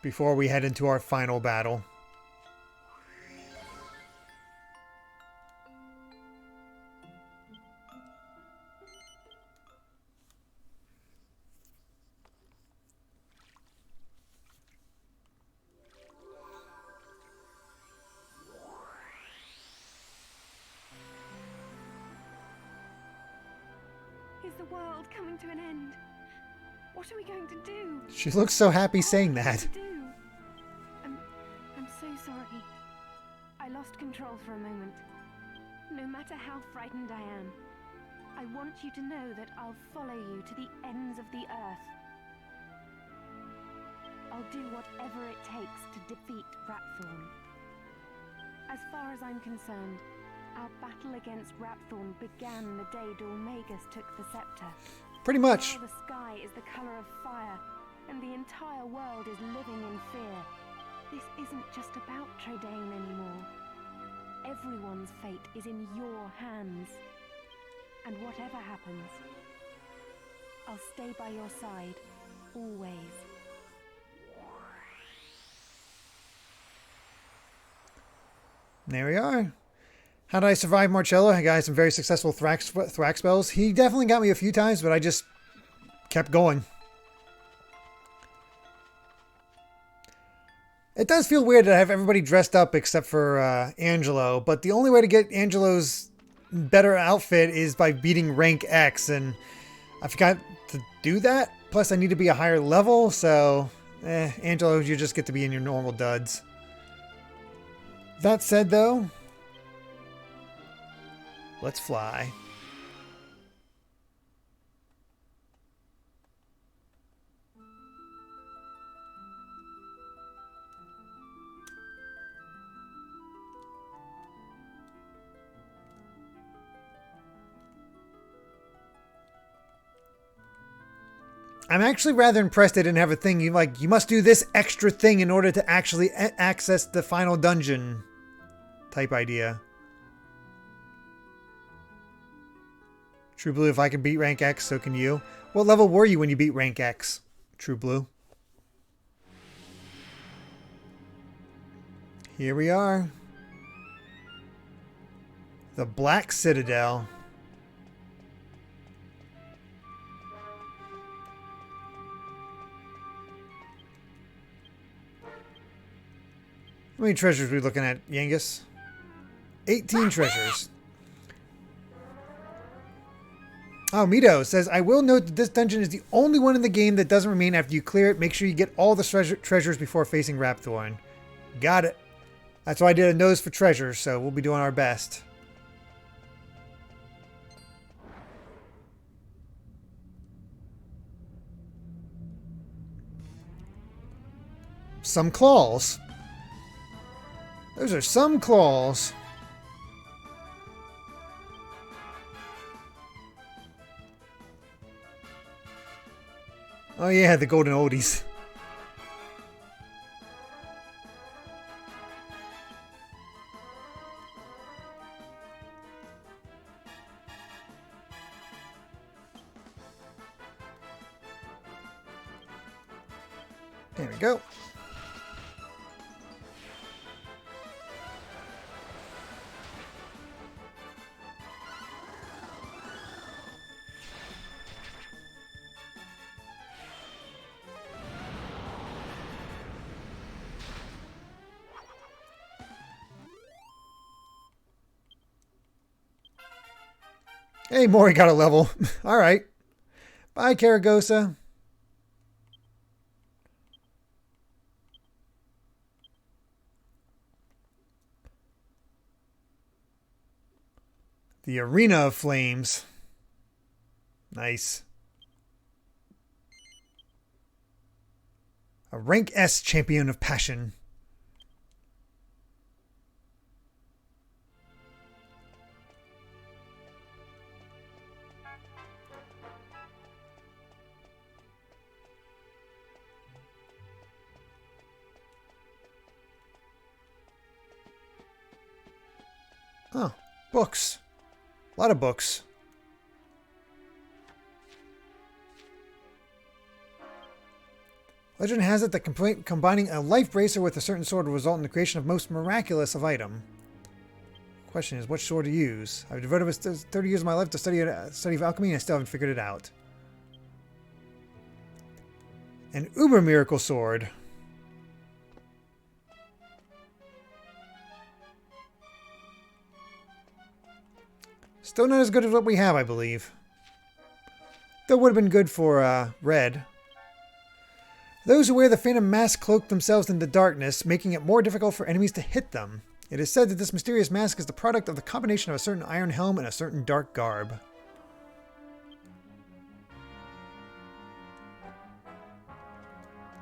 before we head into our final battle. Is the world coming to an end? What are we going to do? She looks so happy saying What are we that. going to do? I'm so sorry. I lost control for a moment. No matter how frightened I am, I want you to know that I'll follow you to the ends of the earth. I'll do whatever it takes to defeat Rhapthorne. As far as I'm concerned, our battle against Rhapthorne began the day Dormagus took the scepter. Pretty much. Now the sky is the color of fire, and the entire world is living in fear. This isn't just about Trodaine anymore. Everyone's fate is in your hands. And whatever happens, I'll stay by your side, always. There we are. How did I survive Marcello? I got some very successful thrax spells. He definitely got me a few times, but I just kept going. It does feel weird to have everybody dressed up except for Angelo, but the only way to get Angelo's better outfit is by beating rank X, and I forgot to do that. Plus, I need to be a higher level, so Angelo, you just get to be in your normal duds. That said, though, let's fly. I'm actually rather impressed they didn't have a thing. You must do this extra thing in order to actually access the final dungeon type idea. True Blue, if I can beat rank X, so can you. What level were you when you beat rank X, True Blue? Here we are. The Black Citadel. How many treasures are we looking at, Yangus? 18 treasures. Oh, Mito says, I will note that this dungeon is the only one in the game that doesn't remain after you clear it. Make sure you get all the treasures before facing Rhapthorne. Got it. That's why I did a nose for treasures, so we'll be doing our best. Some claws. Those are some claws. Oh yeah, the golden oldies. There we go. Hey, Mori got a level. All right. Bye, Karagosa. The Arena of Flames. Nice. A rank S champion of passion. Oh, books. A lot of books. Legend has it that combining a life bracer with a certain sword will result in the creation of most miraculous of item. Question is, what sword to use? I've devoted 30 years of my life to study of alchemy and I still haven't figured it out. An uber miracle sword. Still not as good as what we have, I believe. Though would have been good for red. Those who wear the Phantom Mask cloak themselves in the darkness, making it more difficult for enemies to hit them. It is said that this mysterious mask is the product of the combination of a certain iron helm and a certain dark garb.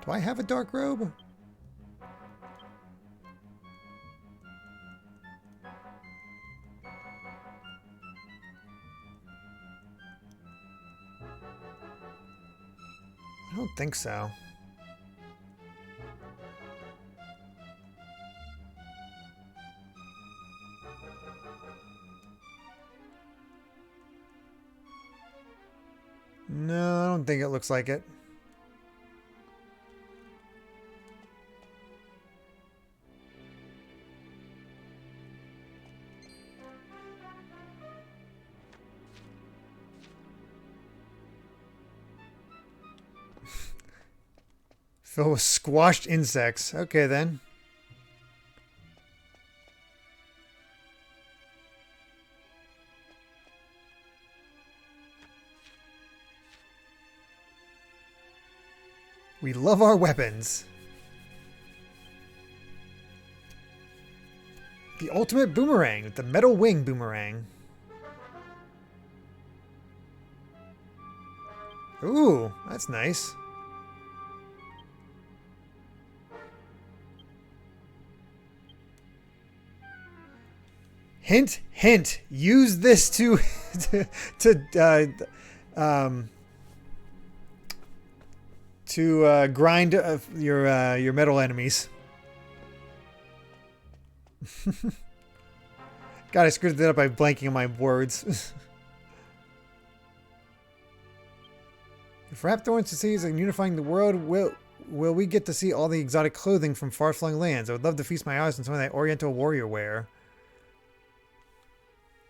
Do I have a dark robe? I don't think so. No, I don't think it looks like it. Filled with squashed insects. Okay, then. We love our weapons. The ultimate boomerang, the metal wing boomerang. Ooh, that's nice. Hint, hint. Use this to grind your metal enemies. God, I screwed that up by blanking on my words. If Rhapthorne succeeds in unifying the world, will we get to see all the exotic clothing from far-flung lands? I would love to feast my eyes on some of that Oriental warrior wear.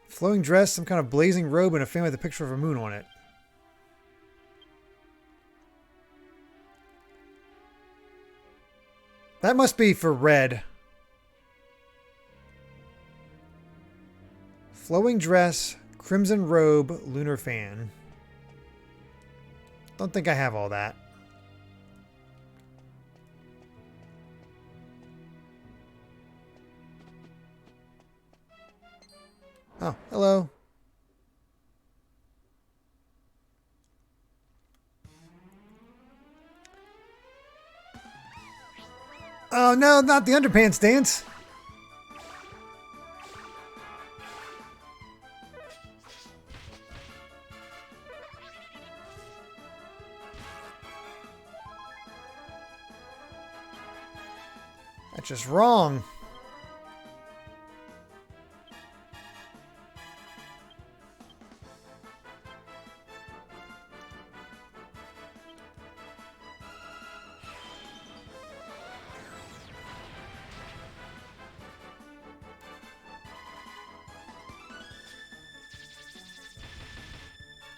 Flowing dress, some kind of blazing robe, and a fan with a picture of a moon on it. That must be for red. Flowing dress, crimson robe, lunar fan. Don't think I have all that. Oh, hello. Oh no, not the underpants dance. That's just wrong.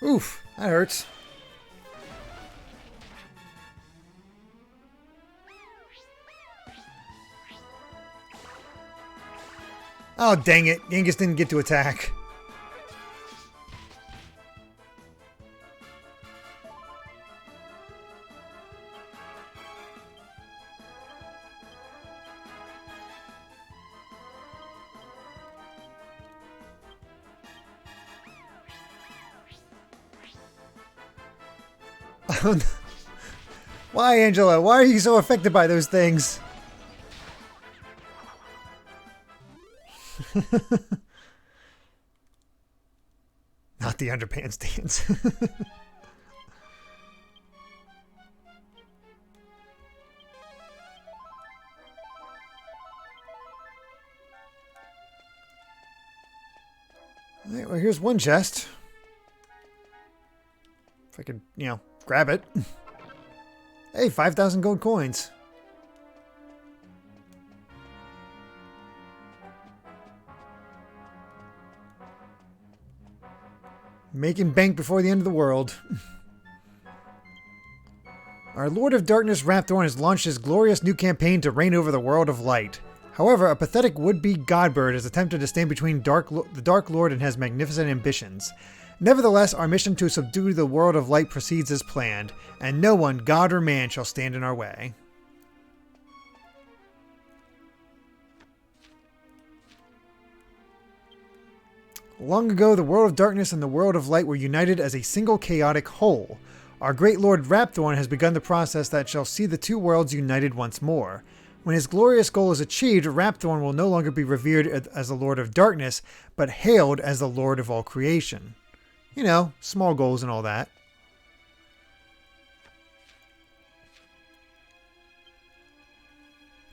Oof, that hurts. Oh, dang it. Genghis didn't get to attack. Why, Angela? Why are you so affected by those things? Not the underpants dance. Alright, well, here's one chest. If I could, grab it. Hey, 5,000 gold coins. Making bank before the end of the world. Our Lord of Darkness, Rhapthorne, has launched his glorious new campaign to reign over the world of light. However, a pathetic would-be godbird has attempted to stand between the Dark Lord and has magnificent ambitions. Nevertheless, our mission to subdue the world of light proceeds as planned, and no one, god or man, shall stand in our way. Long ago, the world of darkness and the world of light were united as a single chaotic whole. Our great Lord Rhapthorne has begun the process that shall see the two worlds united once more. When his glorious goal is achieved, Rhapthorne will no longer be revered as the Lord of Darkness, but hailed as the Lord of all creation. You know, small goals and all that.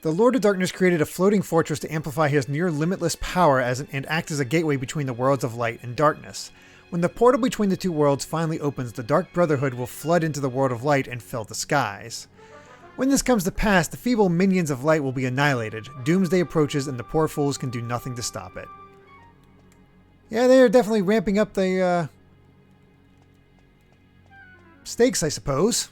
The Lord of Darkness created a floating fortress to amplify his near-limitless power and act as a gateway between the worlds of light and darkness. When the portal between the two worlds finally opens, the Dark Brotherhood will flood into the world of light and fill the skies. When this comes to pass, the feeble minions of light will be annihilated. Doomsday approaches and the poor fools can do nothing to stop it. Yeah, they are definitely ramping up the stakes, I suppose.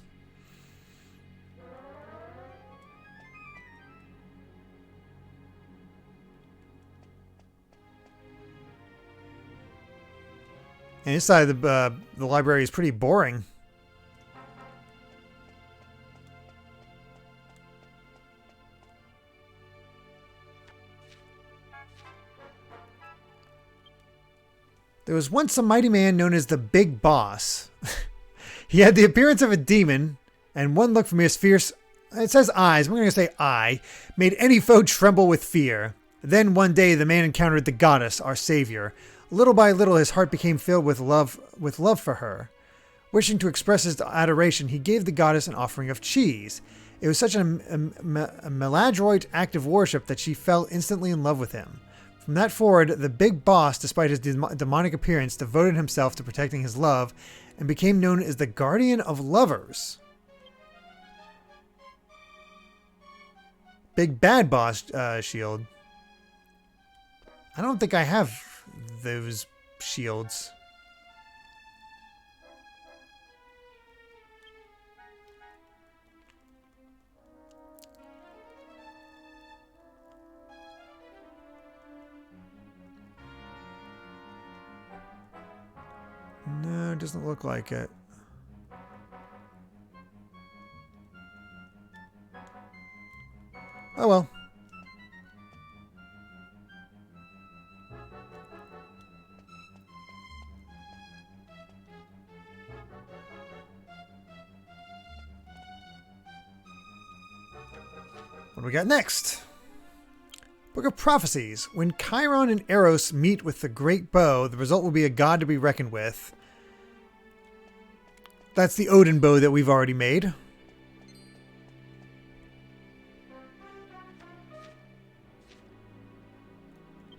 And inside the library is pretty boring. There was once a mighty man known as the Big Boss. He had the appearance of a demon, and one look from his fierce, it says eyes, we're going to say eye, made any foe tremble with fear. Then one day the man encountered the goddess, our savior. Little by little his heart became filled with love for her. Wishing to express his adoration, he gave the goddess an offering of cheese. It was such a maladroit act of worship that she fell instantly in love with him. From that forward, the Big Boss, despite his demonic appearance, devoted himself to protecting his love and became known as the Guardian of Lovers. Big Bad Boss shield. I don't think I have those shields. No, it doesn't look like it. Oh well. What do we got next? Book of Prophecies. When Chiron and Eros meet with the Great Bow, the result will be a god to be reckoned with. That's the Odin bow that we've already made.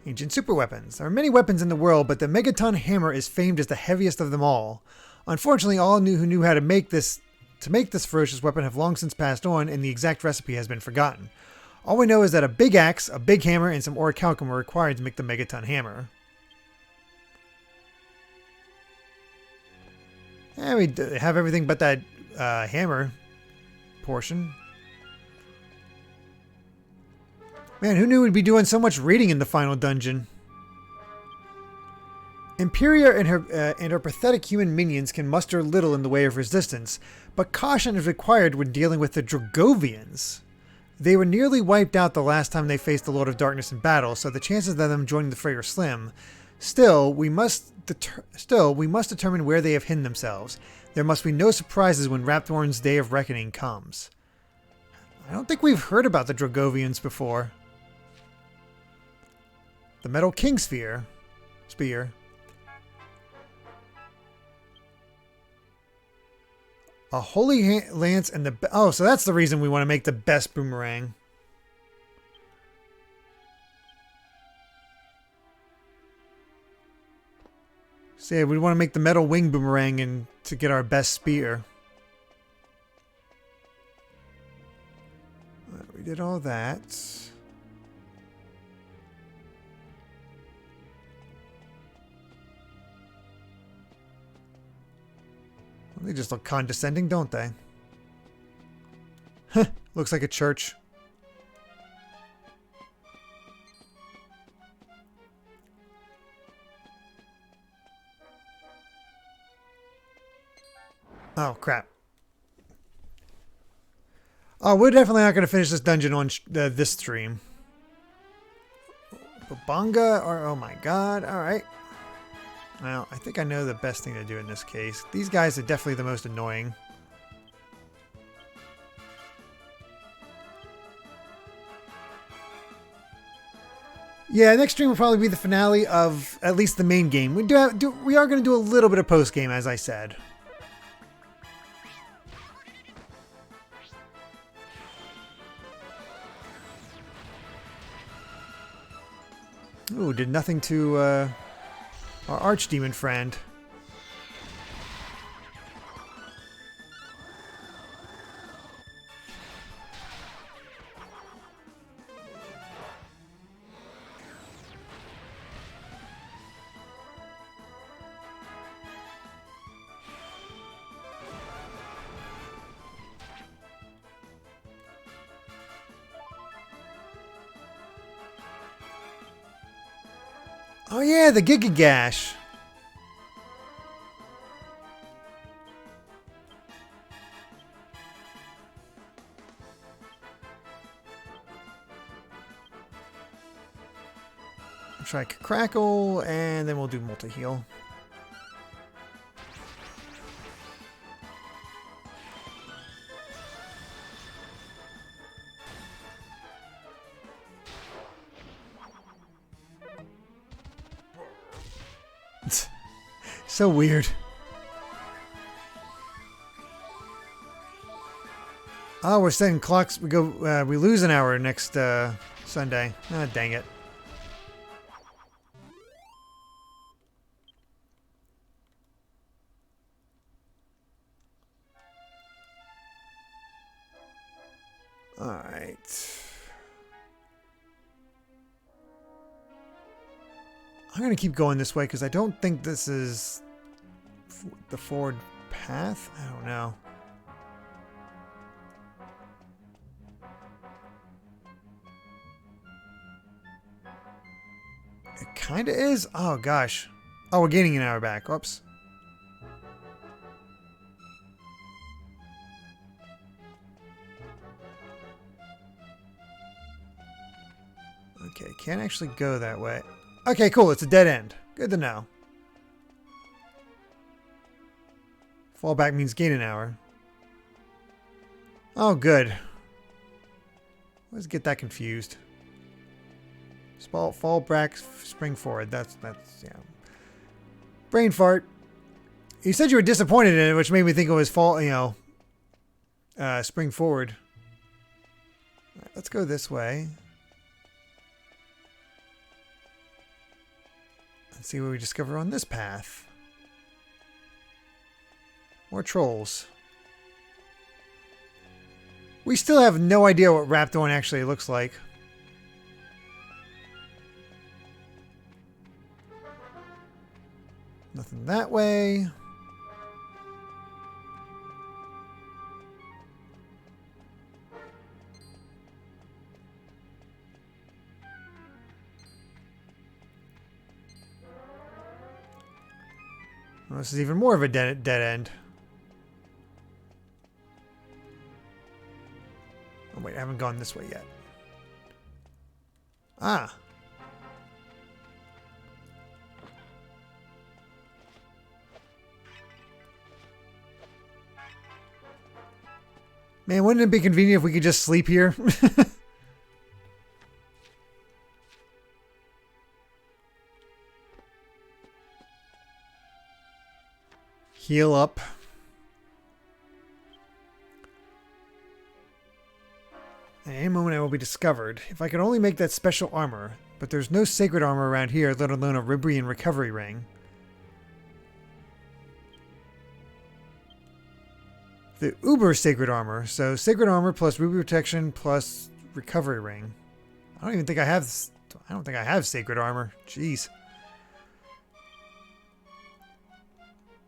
Ancient superweapons. There are many weapons in the world, but the Megaton hammer is famed as the heaviest of them all. Unfortunately, all who knew how to make this ferocious weapon have long since passed on, and the exact recipe has been forgotten. All we know is that a big axe, a big hammer, and some orichalcum are required to make the Megaton hammer. Yeah, we have everything but that hammer portion. Man, who knew we'd be doing so much reading in the final dungeon? Imperia and her pathetic human minions can muster little in the way of resistance, but caution is required when dealing with the Dragovians. They were nearly wiped out the last time they faced the Lord of Darkness in battle, so the chances of them joining the fray are slim. Still, we must determine where they have hidden themselves. There must be no surprises when Rhapthorne's day of reckoning comes. I don't think we've heard about the Dragovians before. The Metal King Spear. A holy lance and the... Oh, so that's the reason we want to make the best boomerang. So yeah, we want to make the metal wing boomerang and to get our best spear. we did all that. They just look condescending, don't they? Looks like a church. Oh, crap. Oh, we're definitely not going to finish this dungeon on this stream. Babanga, or oh my god, alright. Well, I think I know the best thing to do in this case. These guys are definitely the most annoying. Yeah, next stream will probably be the finale of at least the main game. We are going to do a little bit of post game, as I said. Ooh, did nothing to our archdemon friend. Oh yeah, the Gigagash. Try Crackle, and then we'll do multi-heal. So weird. Oh, we're setting clocks. We lose an hour next Sunday. Ah, dang it. All right. I'm going to keep going this way because I don't think this is the forward path. I don't know. It kind of is. Oh, gosh. Oh, we're gaining an hour back. Whoops. Okay, can't actually go that way. Okay, cool. It's a dead end. Good to know. Fallback means gain an hour. Oh, good. Let's get that confused. Fall back, spring forward. That's yeah. Brain fart. You said you were disappointed in it, which made me think it was spring forward. Right, let's go this way. Let's see what we discover on this path. More trolls. We still have no idea what Rhapthorne actually looks like. Nothing that way. Well, this is even more of a dead end. Oh wait, I haven't gone this way yet. Ah. Man, wouldn't it be convenient if we could just sleep here? Heal up. At any moment I will be discovered. If I could only make that special armor. But there's no sacred armor around here, let alone a Ribrian recovery ring. The Uber sacred armor. So sacred armor plus ruby protection plus recovery ring. I don't even think I have. I don't think I have sacred armor. Jeez.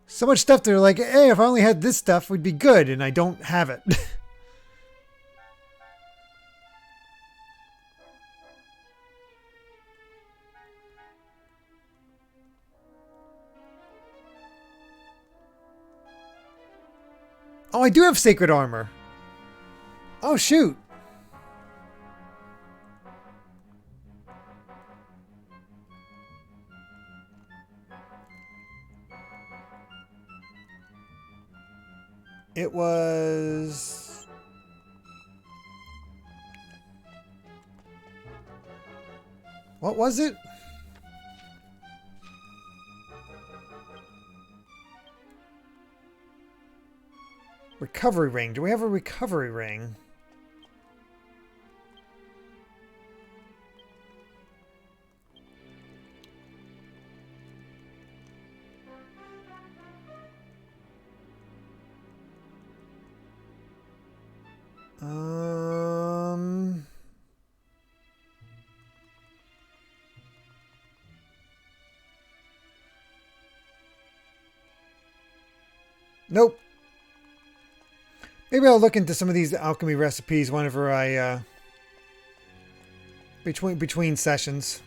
So much stuff. They're like, hey, if I only had this stuff, we'd be good, and I don't have it. Oh, I do have sacred armor. Oh, shoot. It was... What was it? Recovery ring. Do we have a recovery ring? Nope. Maybe I'll look into some of these alchemy recipes whenever I between sessions.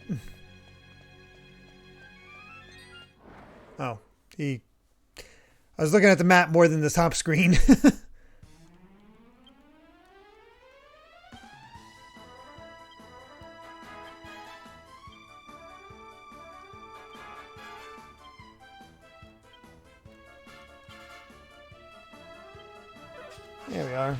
Oh, I was looking at the map more than the top screen. There we are.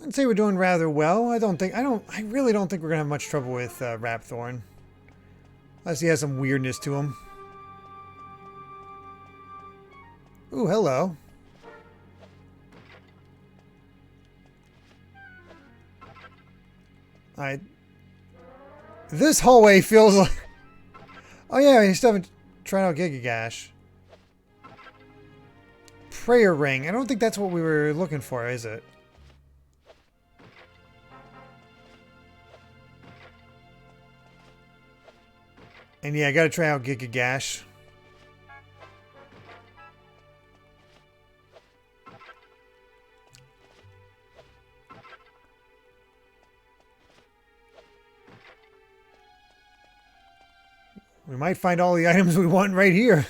I'd say we're doing rather well. I really don't think we're gonna have much trouble with Rhapthorne. Unless he has some weirdness to him. Ooh, hello. This hallway feels like... Oh yeah, I still haven't tried out Gigagash. Prayer ring. I don't think that's what we were looking for, is it? And yeah, I gotta try out Gigagash. We might find all the items we want right here.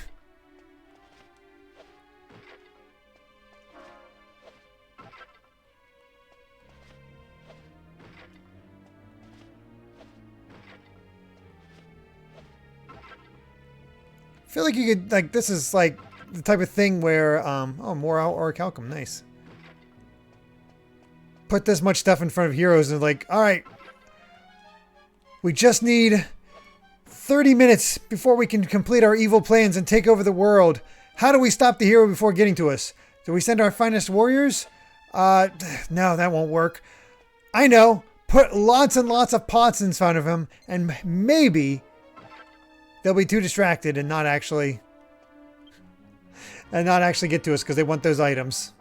I feel like you could, like, this is like the type of thing where, oh, more Orichalcum, nice. Put this much stuff in front of heroes and like, all right, we just need 30 minutes before we can complete our evil plans and take over the world. How do we stop the hero before getting to us? Do we send our finest warriors? No, that won't work. I know, put lots and lots of pots in front of him and maybe... they'll be too distracted and not actually get to us because they want those items.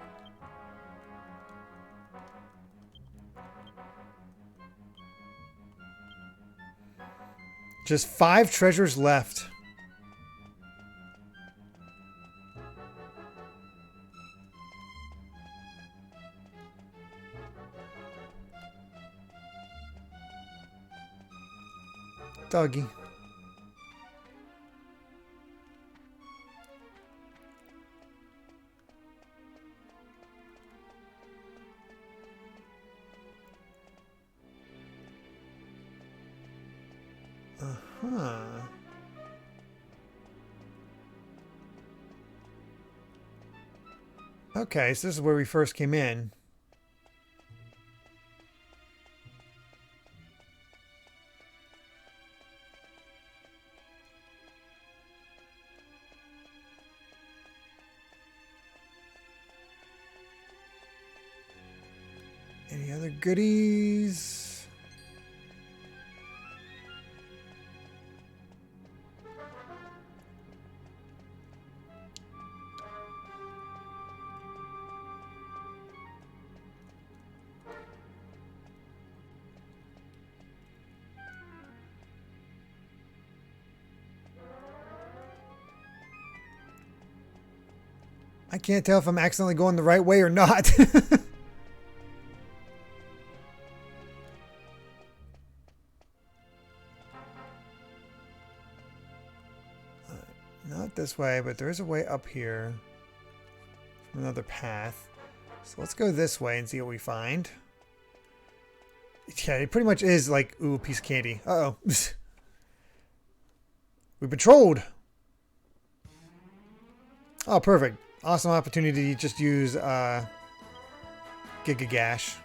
Just 5 treasures left. Doggy. Huh. Okay, so this is where we first came in. Any other goodies? I can't tell if I'm accidentally going the right way or not. Not this way, but there is a way up here from another path. So let's go this way and see what we find. Yeah, it pretty much is like, ooh, a piece of candy. Uh-oh. We patrolled. Oh, perfect. Awesome opportunity to just use Giga Gash.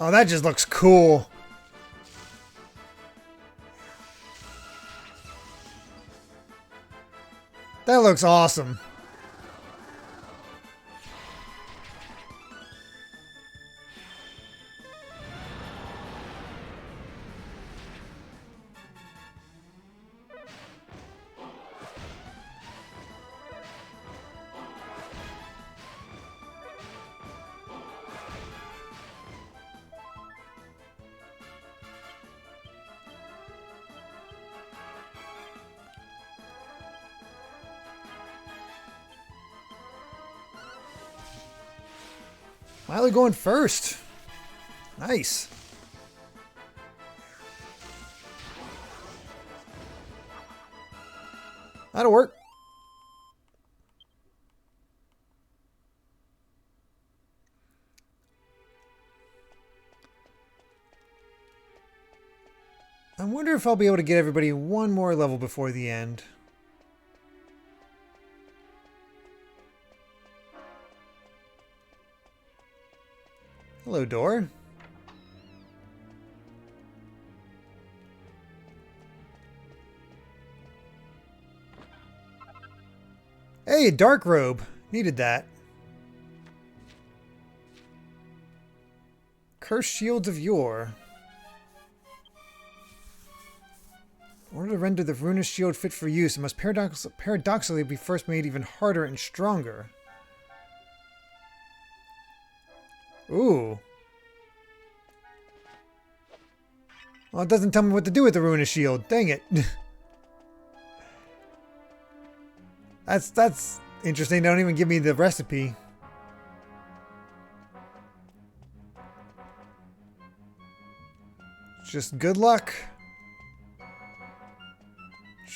Oh, that just looks cool. That looks awesome. Miley going first. Nice. That'll work. I wonder if I'll be able to get everybody one more level before the end. Hello, door. Hey, dark robe. Needed that. Cursed shields of yore. In order to render the ruinous shield fit for use, it must paradoxically be first made even harder and stronger. Ooh. Well, it doesn't tell me what to do with the ruinous shield. Dang it. That's interesting. They don't even give me the recipe. Just good luck.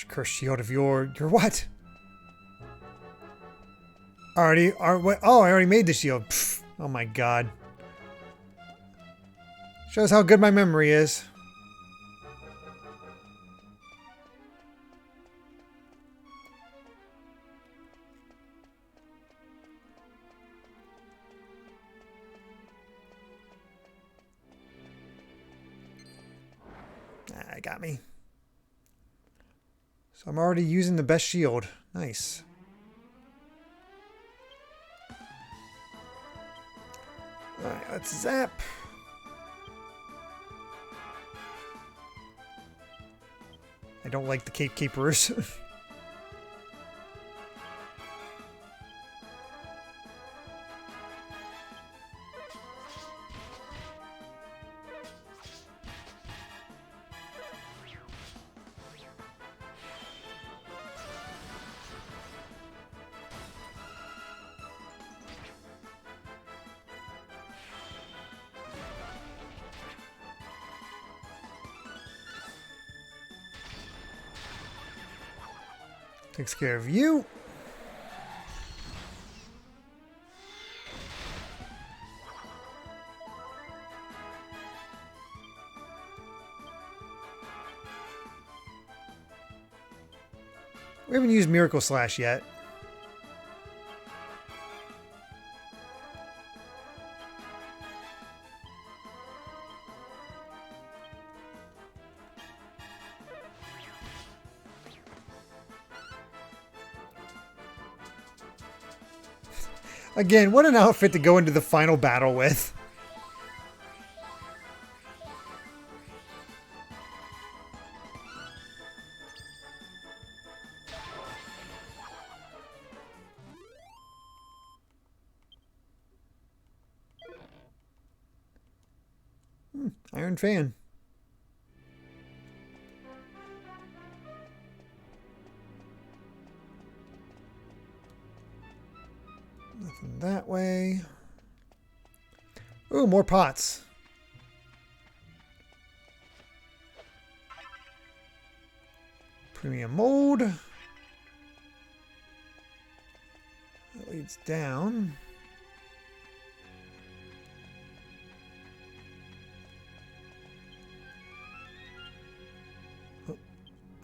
Cursed shield of your what? Oh, I already made the shield. Pfft. Oh my god. Shows how good my memory is. Ah, got me. So I'm already using the best shield. Nice. Alright, let's zap. I don't like the Cape Caperers. Takes care of you. We haven't used Miracle Slash yet. Again, what an outfit to go into the final battle with. Iron fan. Nothing that way. Ooh, more pots. Premium mold. That leads down.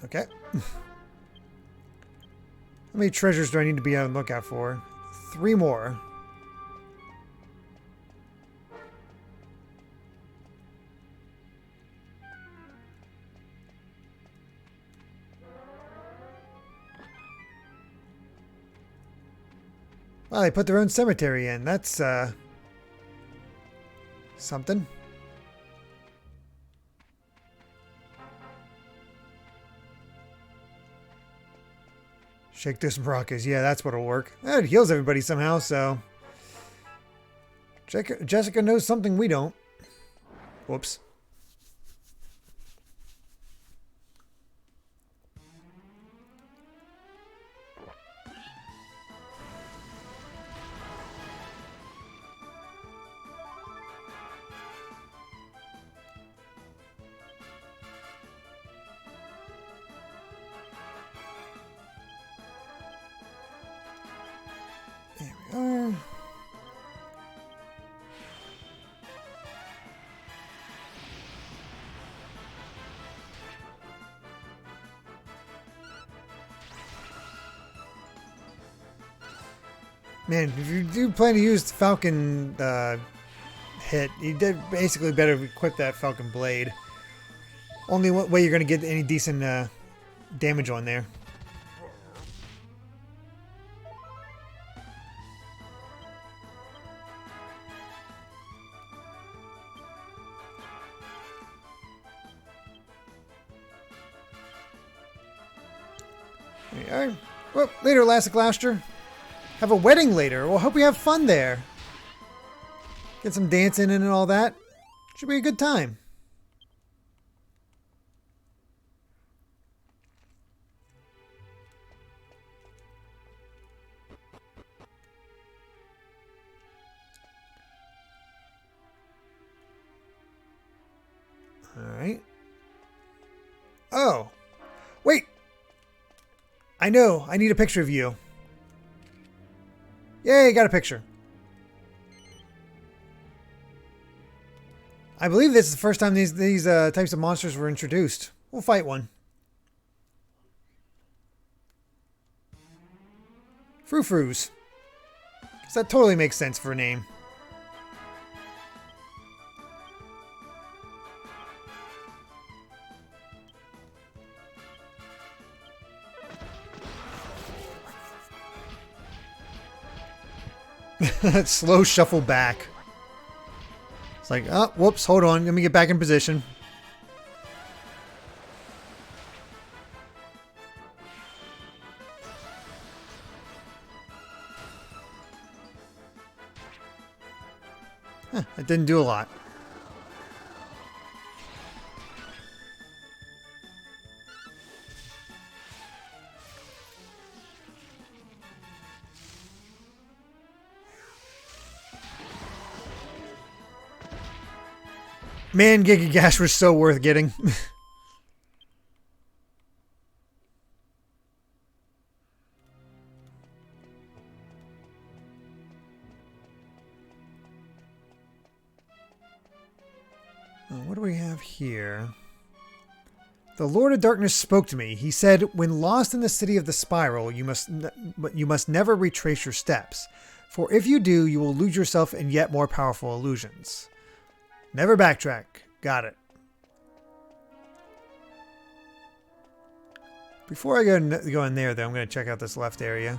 Okay. How many treasures do I need to be on the lookout for? 3 more. Well, they put their own cemetery in. That's, something. Shake this Maracas. Yeah, that's what'll work. It heals everybody somehow, so... Jessica knows something we don't. Whoops. There we are. Man, if you do plan to use the Falcon hit, you did basically better equip that Falcon Blade. Only way you're going to get any decent damage on there. There you are. Well, later, Elastic Laster. Have a wedding later. Well, hope we have fun there. Get some dancing in and all that. Should be a good time. All right. Oh. Wait. I know. I need a picture of you. Yay, got a picture. I believe this is the first time these types of monsters were introduced. We'll fight one. Frou-frous. Because that totally makes sense for a name. Slow shuffle back. It's like, oh, whoops, hold on. Let me get back in position. Huh, it didn't do a lot. Man, Giga Gash was so worth getting. What do we have here? The Lord of Darkness spoke to me. He said, when lost in the city of the Spiral, you must never retrace your steps. For if you do, you will lose yourself in yet more powerful illusions. Never backtrack. Got it. Before I go in there, though, I'm going to check out this left area.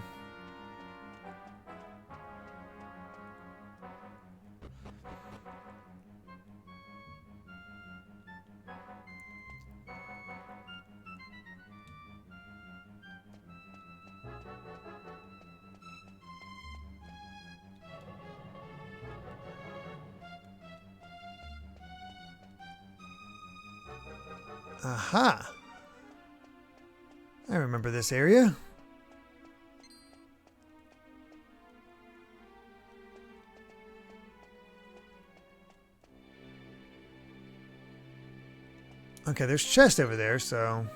Aha. I remember this area. Okay, there's chest over there, so...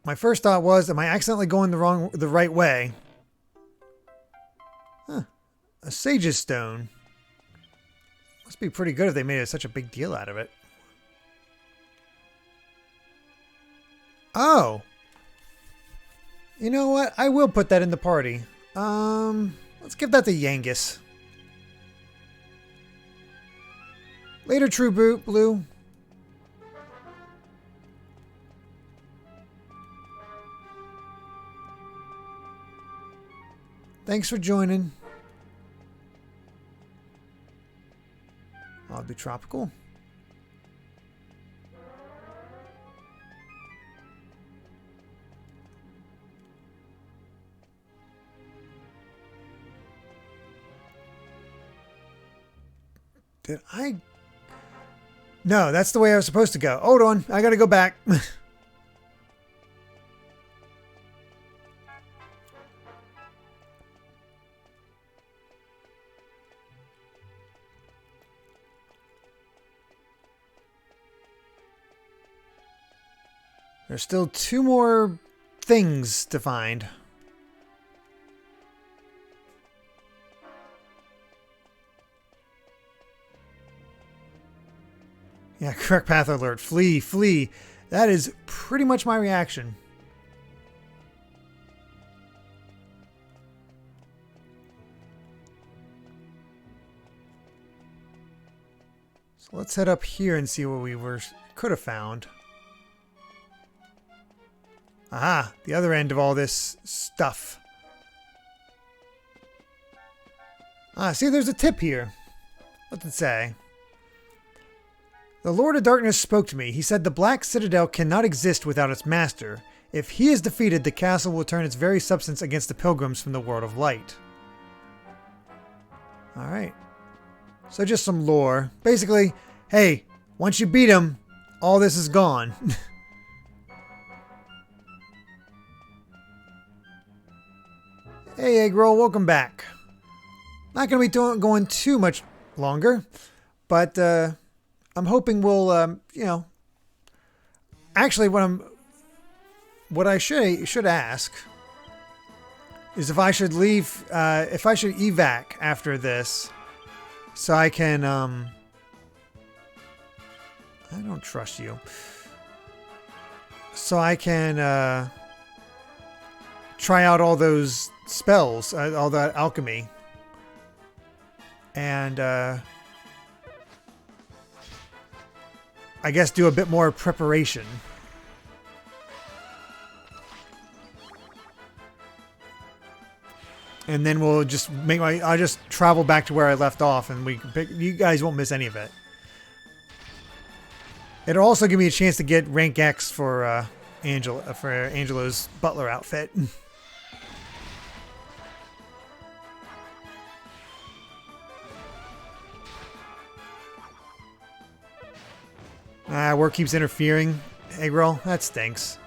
My first thought was, am I accidentally going the right way? Huh. A sage's stone. Must be pretty good if they made such a big deal out of it. Oh! You know what? I will put that in the party. Let's give that to Yangus. Later, True Blue. Thanks for joining. I'll be tropical. Did I? No, that's the way I was supposed to go. Hold on, I gotta go back. There's still 2 more things to find. Yeah, correct path alert. Flee, flee. That is pretty much my reaction. So let's head up here and see what we could have found. Aha, the other end of all this stuff. Ah, see, there's a tip here. What's it say? The Lord of Darkness spoke to me. He said the Black Citadel cannot exist without its master. If he is defeated, the castle will turn its very substance against the pilgrims from the world of light. Alright. So just some lore. Basically, hey, once you beat him, all this is gone. Hey, Egg Roll, welcome back. Not going to be going too much longer, but I'm hoping we'll, you know, actually what I should ask is if I should leave, if I should evac after this, so I can, I don't trust you, so I can try out all those spells, all that alchemy, and I guess do a bit more preparation. And then we'll just I'll just travel back to where I left off, and you guys won't miss any of it. It'll also give me a chance to get rank X for Angelo's butler outfit. Work keeps interfering. Egg roll? That stinks.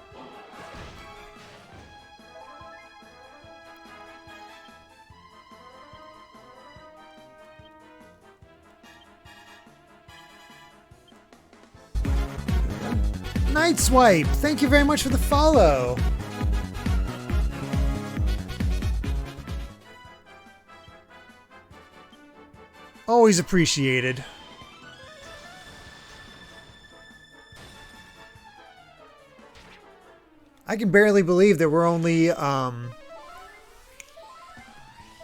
Night Swipe! Thank you very much for the follow! Always appreciated. I can barely believe that we're only,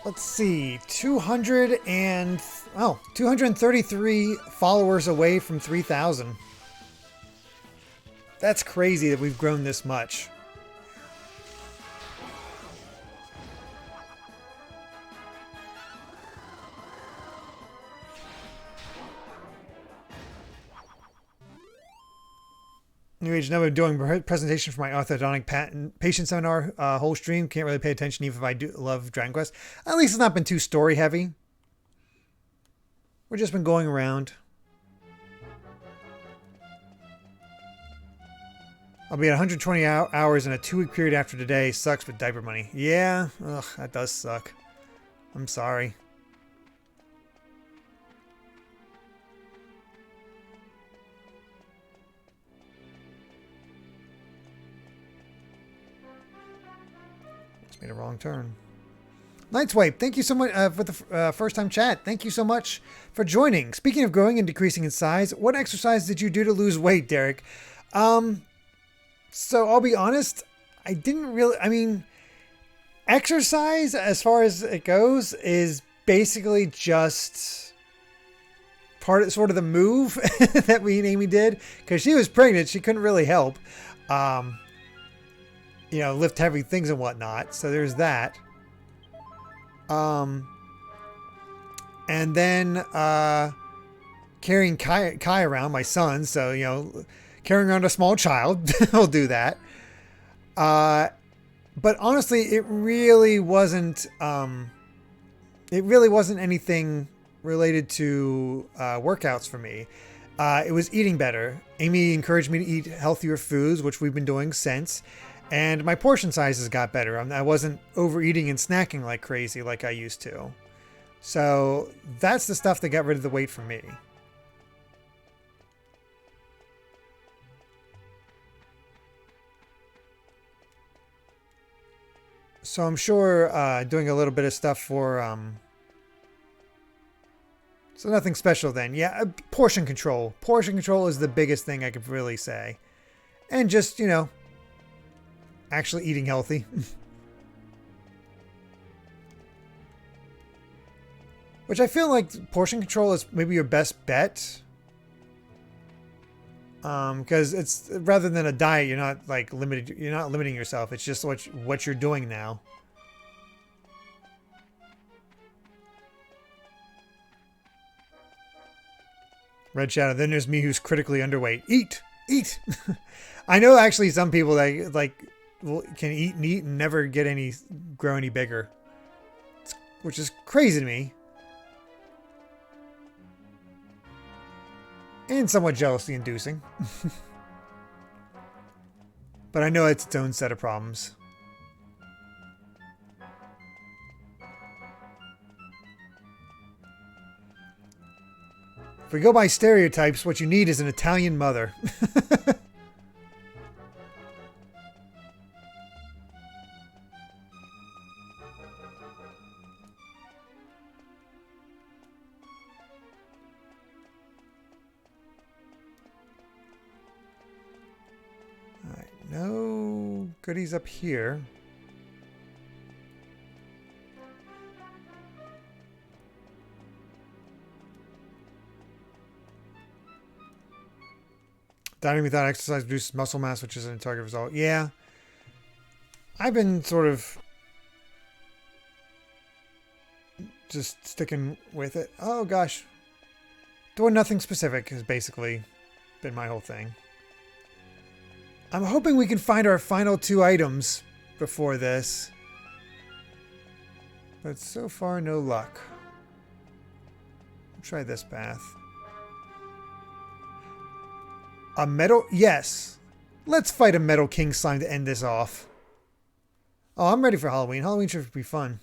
let's see, 233 followers away from 3,000. That's crazy that we've grown this much. New Age, now I'm doing a presentation for my orthodontic patient seminar whole stream. Can't really pay attention even if I do love Dragon Quest. At least it's not been too story heavy. We've just been going around. I'll be at 120 hours in a 2-week period after today. Sucks with diaper money. Yeah, ugh, that does suck. I'm sorry. Just made a wrong turn. Nightswipe, thank you so much for the first time chat. Thank you so much for joining. Speaking of growing and decreasing in size, what exercise did you do to lose weight, Derek? So I'll be honest, I didn't really, I mean, exercise as far as it goes is basically just sort of the move that me and Amy did, because she was pregnant. She couldn't really help, lift heavy things and whatnot. So there's that. And then, carrying Kai around, my son. So, carrying around a small child, I'll do that. But honestly, it really wasn't anything related to workouts for me. It was eating better. Amy encouraged me to eat healthier foods, which we've been doing since. And my portion sizes got better. I wasn't overeating and snacking like crazy like I used to. So that's the stuff that got rid of the weight for me. So I'm sure doing a little bit of stuff for... So nothing special then. Yeah, portion control. Portion control is the biggest thing I could really say. And just, actually eating healthy. Which I feel like portion control is maybe your best bet. Because it's rather than a diet, you're not limiting yourself. It's just what you're doing now. Red Shadow. Then there's me who's critically underweight. Eat. I know actually some people that can eat and never grow any bigger, which is crazy to me. And somewhat jealousy inducing. But I know it's its own set of problems. If we go by stereotypes, what you need is an Italian mother. No goodies up here. Dieting without exercise reduces muscle mass, which isn't a target result. Yeah. I've been sort of just sticking with it. Oh gosh. Doing nothing specific has basically been my whole thing. I'm hoping we can find our final 2 items before this. But so far, no luck. I'll try this path. A metal... Yes. Let's fight a Metal King slime to end this off. Oh, I'm ready for Halloween. Halloween should be fun.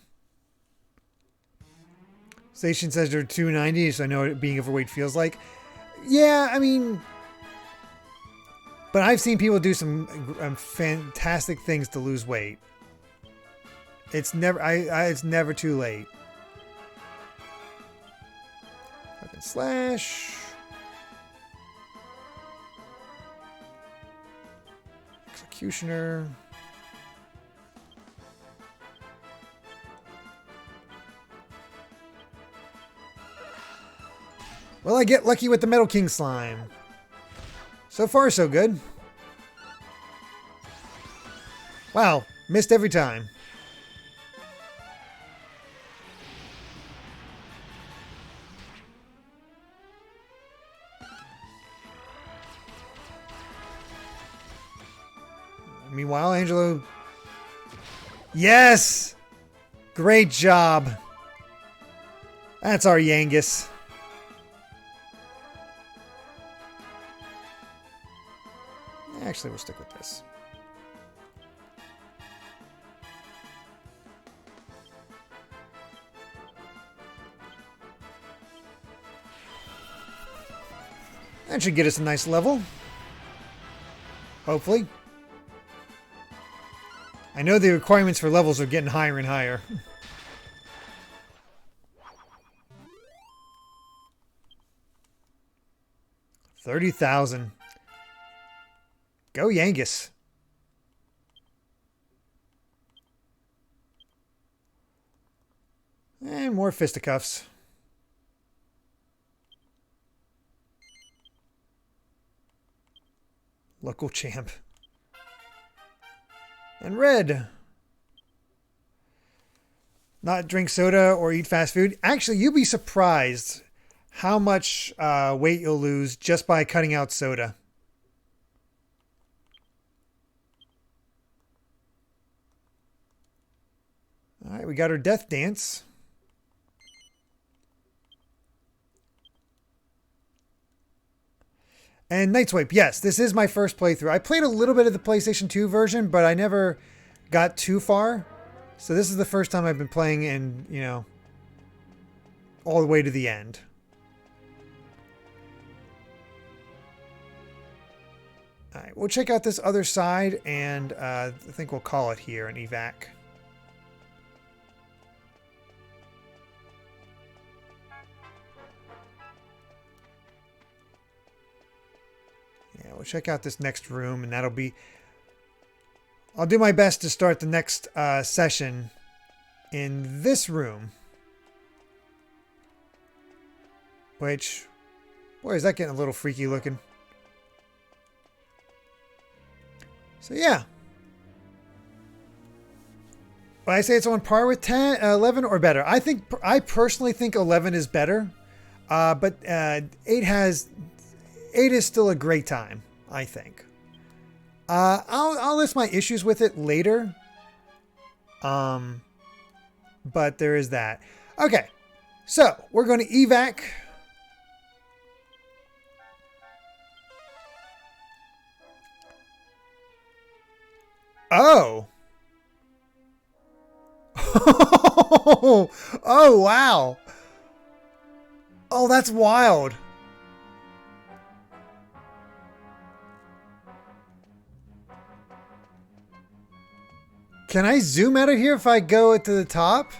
Station says they're 290, so I know what being overweight feels like. Yeah, I mean... But I've seen people do some fantastic things to lose weight. It's never too late. Weapon slash. Executioner. Well, I get lucky with the Metal King slime. So far, so good. Wow, missed every time. Meanwhile, Angelo... Yes! Great job. That's our Yangus. Actually, we'll stick with this. That should get us a nice level. Hopefully. I know the requirements for levels are getting higher and higher. $30,000. Go Yangus. And more fisticuffs. Local champ. And red. Not drink soda or eat fast food. Actually, you'd be surprised how much weight you'll lose just by cutting out soda. All right, we got our death dance. And Night Swipe, yes, this is my first playthrough. I played a little bit of the PlayStation 2 version, but I never got too far. So this is the first time I've been playing and, you know, all the way to the end. All right, we'll check out this other side, and I think we'll call it here an evac. Yeah, we'll check out this next room, and that'll be... I'll do my best to start the next session in this room. Which... Boy, is that getting a little freaky looking. So, yeah. Would I say it's on par with 11 or better? I personally think 11 is better. But 8 is still a great time, I think. I'll list my issues with it later. But there is that. Okay. So, we're going to evac. Oh. Oh, wow. Oh, that's wild. Can I zoom out of here if I go to the top?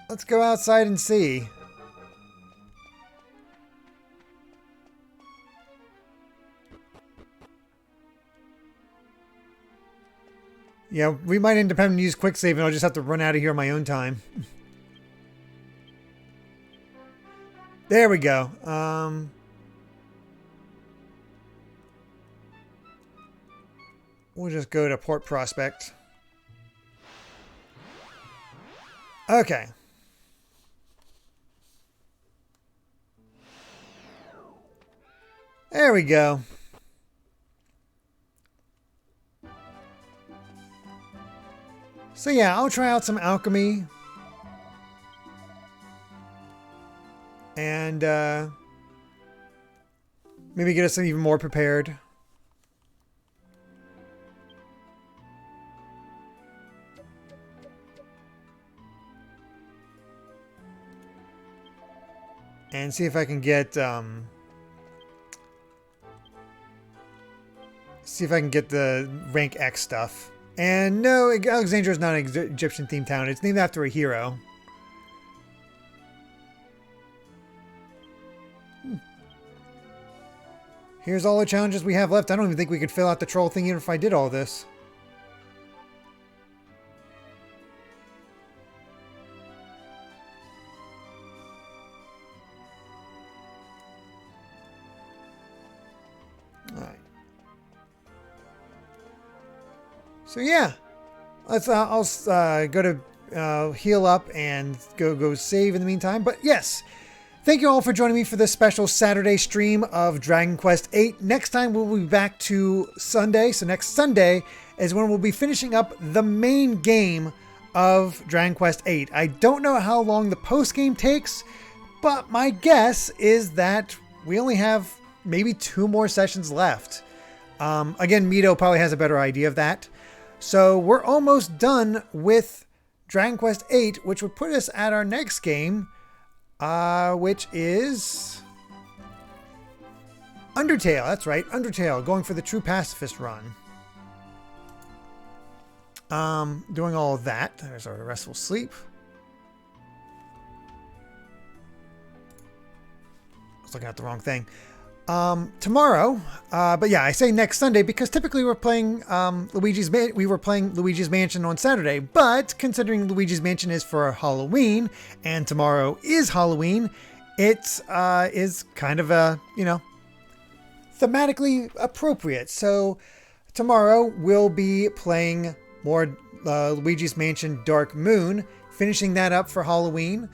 Let's go outside and see. Yeah, we might end up having to use quick save, and I'll just have to run out of here on my own time. There we go. We'll just go to Port Prospect. Okay. There we go. So yeah, I'll try out some alchemy. And maybe get us even more prepared. And see if I can get the rank X stuff. And no, Alexandria is not an Egyptian themed town. It's named after a hero. Here's all the challenges we have left. I don't even think we could fill out the troll thing even if I did all this. Alright. So yeah. I'll go to heal up and go save in the meantime. But yes. Thank you all for joining me for this special Saturday stream of Dragon Quest VIII. Next time we'll be back to Sunday. So next Sunday is when we'll be finishing up the main game of Dragon Quest VIII. I don't know how long the post-game takes, but my guess is that we only have maybe 2 more sessions left. Again, Mito probably has a better idea of that. So we're almost done with Dragon Quest VIII, which would put us at our next game, which is Undertale. That's right, Undertale, going for the True Pacifist run. Doing all of that. There's our restful sleep. I was looking at the wrong thing. Tomorrow, but yeah, I say next Sunday because typically we're playing we were playing Luigi's Mansion on Saturday, but considering Luigi's Mansion is for Halloween and tomorrow is Halloween, it is kind of a, you know, thematically appropriate. So tomorrow we'll be playing more Luigi's Mansion Dark Moon, finishing that up for Halloween,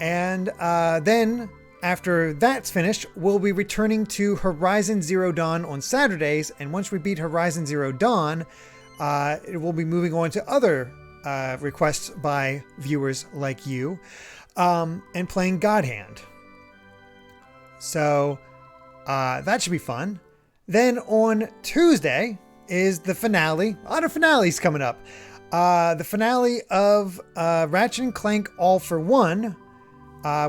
and then after that's finished, we'll be returning to Horizon Zero Dawn on Saturdays, and once we beat Horizon Zero Dawn, we'll be moving on to other requests by viewers like you, and playing God Hand. So that should be fun. Then on Tuesday is the finale. A lot of finales coming up. The finale of Ratchet & Clank All for One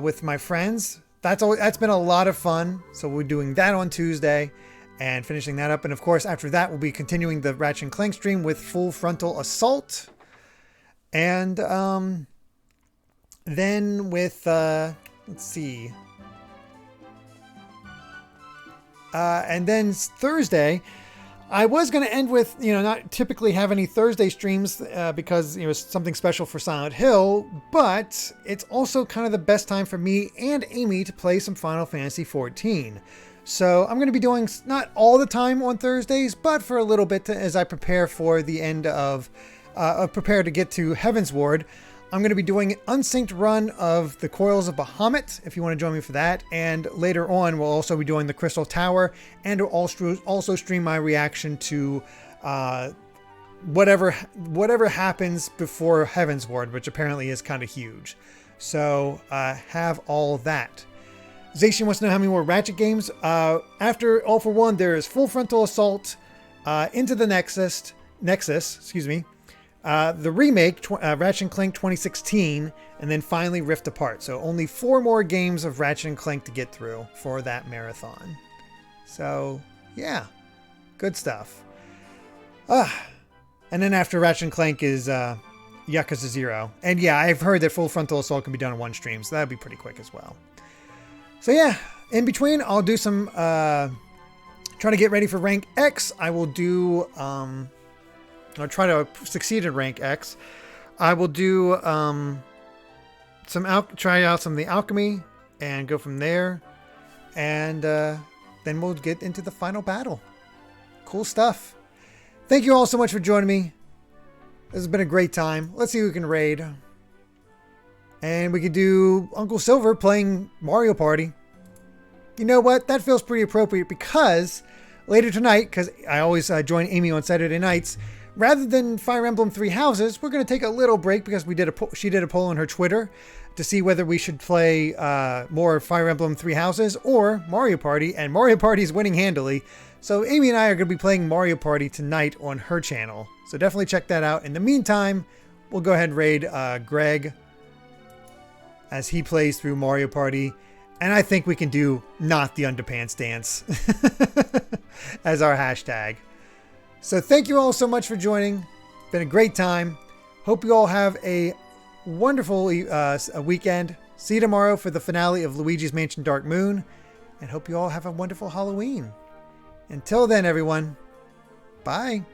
with my friends. That's been a lot of fun. So we're doing that on Tuesday and finishing that up. And of course, after that, we'll be continuing the Ratchet & Clank stream with Full Frontal Assault. And then with, let's see. And then Thursday, I was going to end with, you know, not typically have any Thursday streams because, you know, it's something special for Silent Hill, but it's also kind of the best time for me and Amy to play some Final Fantasy XIV. So I'm going to be doing not all the time on Thursdays, but for a little bit as I prepare for the end of, prepare to get to Heavensward. I'm going to be doing an unsynced run of the Coils of Bahamut, if you want to join me for that. And later on, we'll also be doing the Crystal Tower, and we'll also stream my reaction to whatever happens before Heavensward, which apparently is kind of huge. So have all that. Zacian wants to know how many more Ratchet games. After All for One, there is Full Frontal Assault, Into the Nexus, excuse me. The remake, Ratchet & Clank 2016, and then finally Rift Apart. So only 4 more games of Ratchet & Clank to get through for that marathon. So, yeah, good stuff. And then after Ratchet & Clank is Yakuza 0. And yeah, I've heard that Full Frontal Assault can be done in one stream, so that'd be pretty quick as well. So yeah, in between, I'll do some, try to get ready for Rank X. I will do, I'll try to succeed at Rank X. I will do try out some of the alchemy and go from there. And then we'll get into the final battle. Cool stuff. Thank you all so much for joining me. This has been a great time. Let's see who can raid. And we could do Uncle Silver playing Mario Party. You know what? That feels pretty appropriate because later tonight, because I always join Amy on Saturday nights, rather than Fire Emblem Three Houses, we're going to take a little break because she did a poll on her Twitter to see whether we should play more Fire Emblem Three Houses or Mario Party, and Mario Party is winning handily. So Amy and I are going to be playing Mario Party tonight on her channel. So definitely check that out. In the meantime, we'll go ahead and raid Greg as he plays through Mario Party. And I think we can do not the underpants dance as our hashtag. So thank you all so much for joining. Been a great time. Hope you all have a wonderful weekend. See you tomorrow for the finale of Luigi's Mansion Dark Moon. And hope you all have a wonderful Halloween. Until then, everyone. Bye.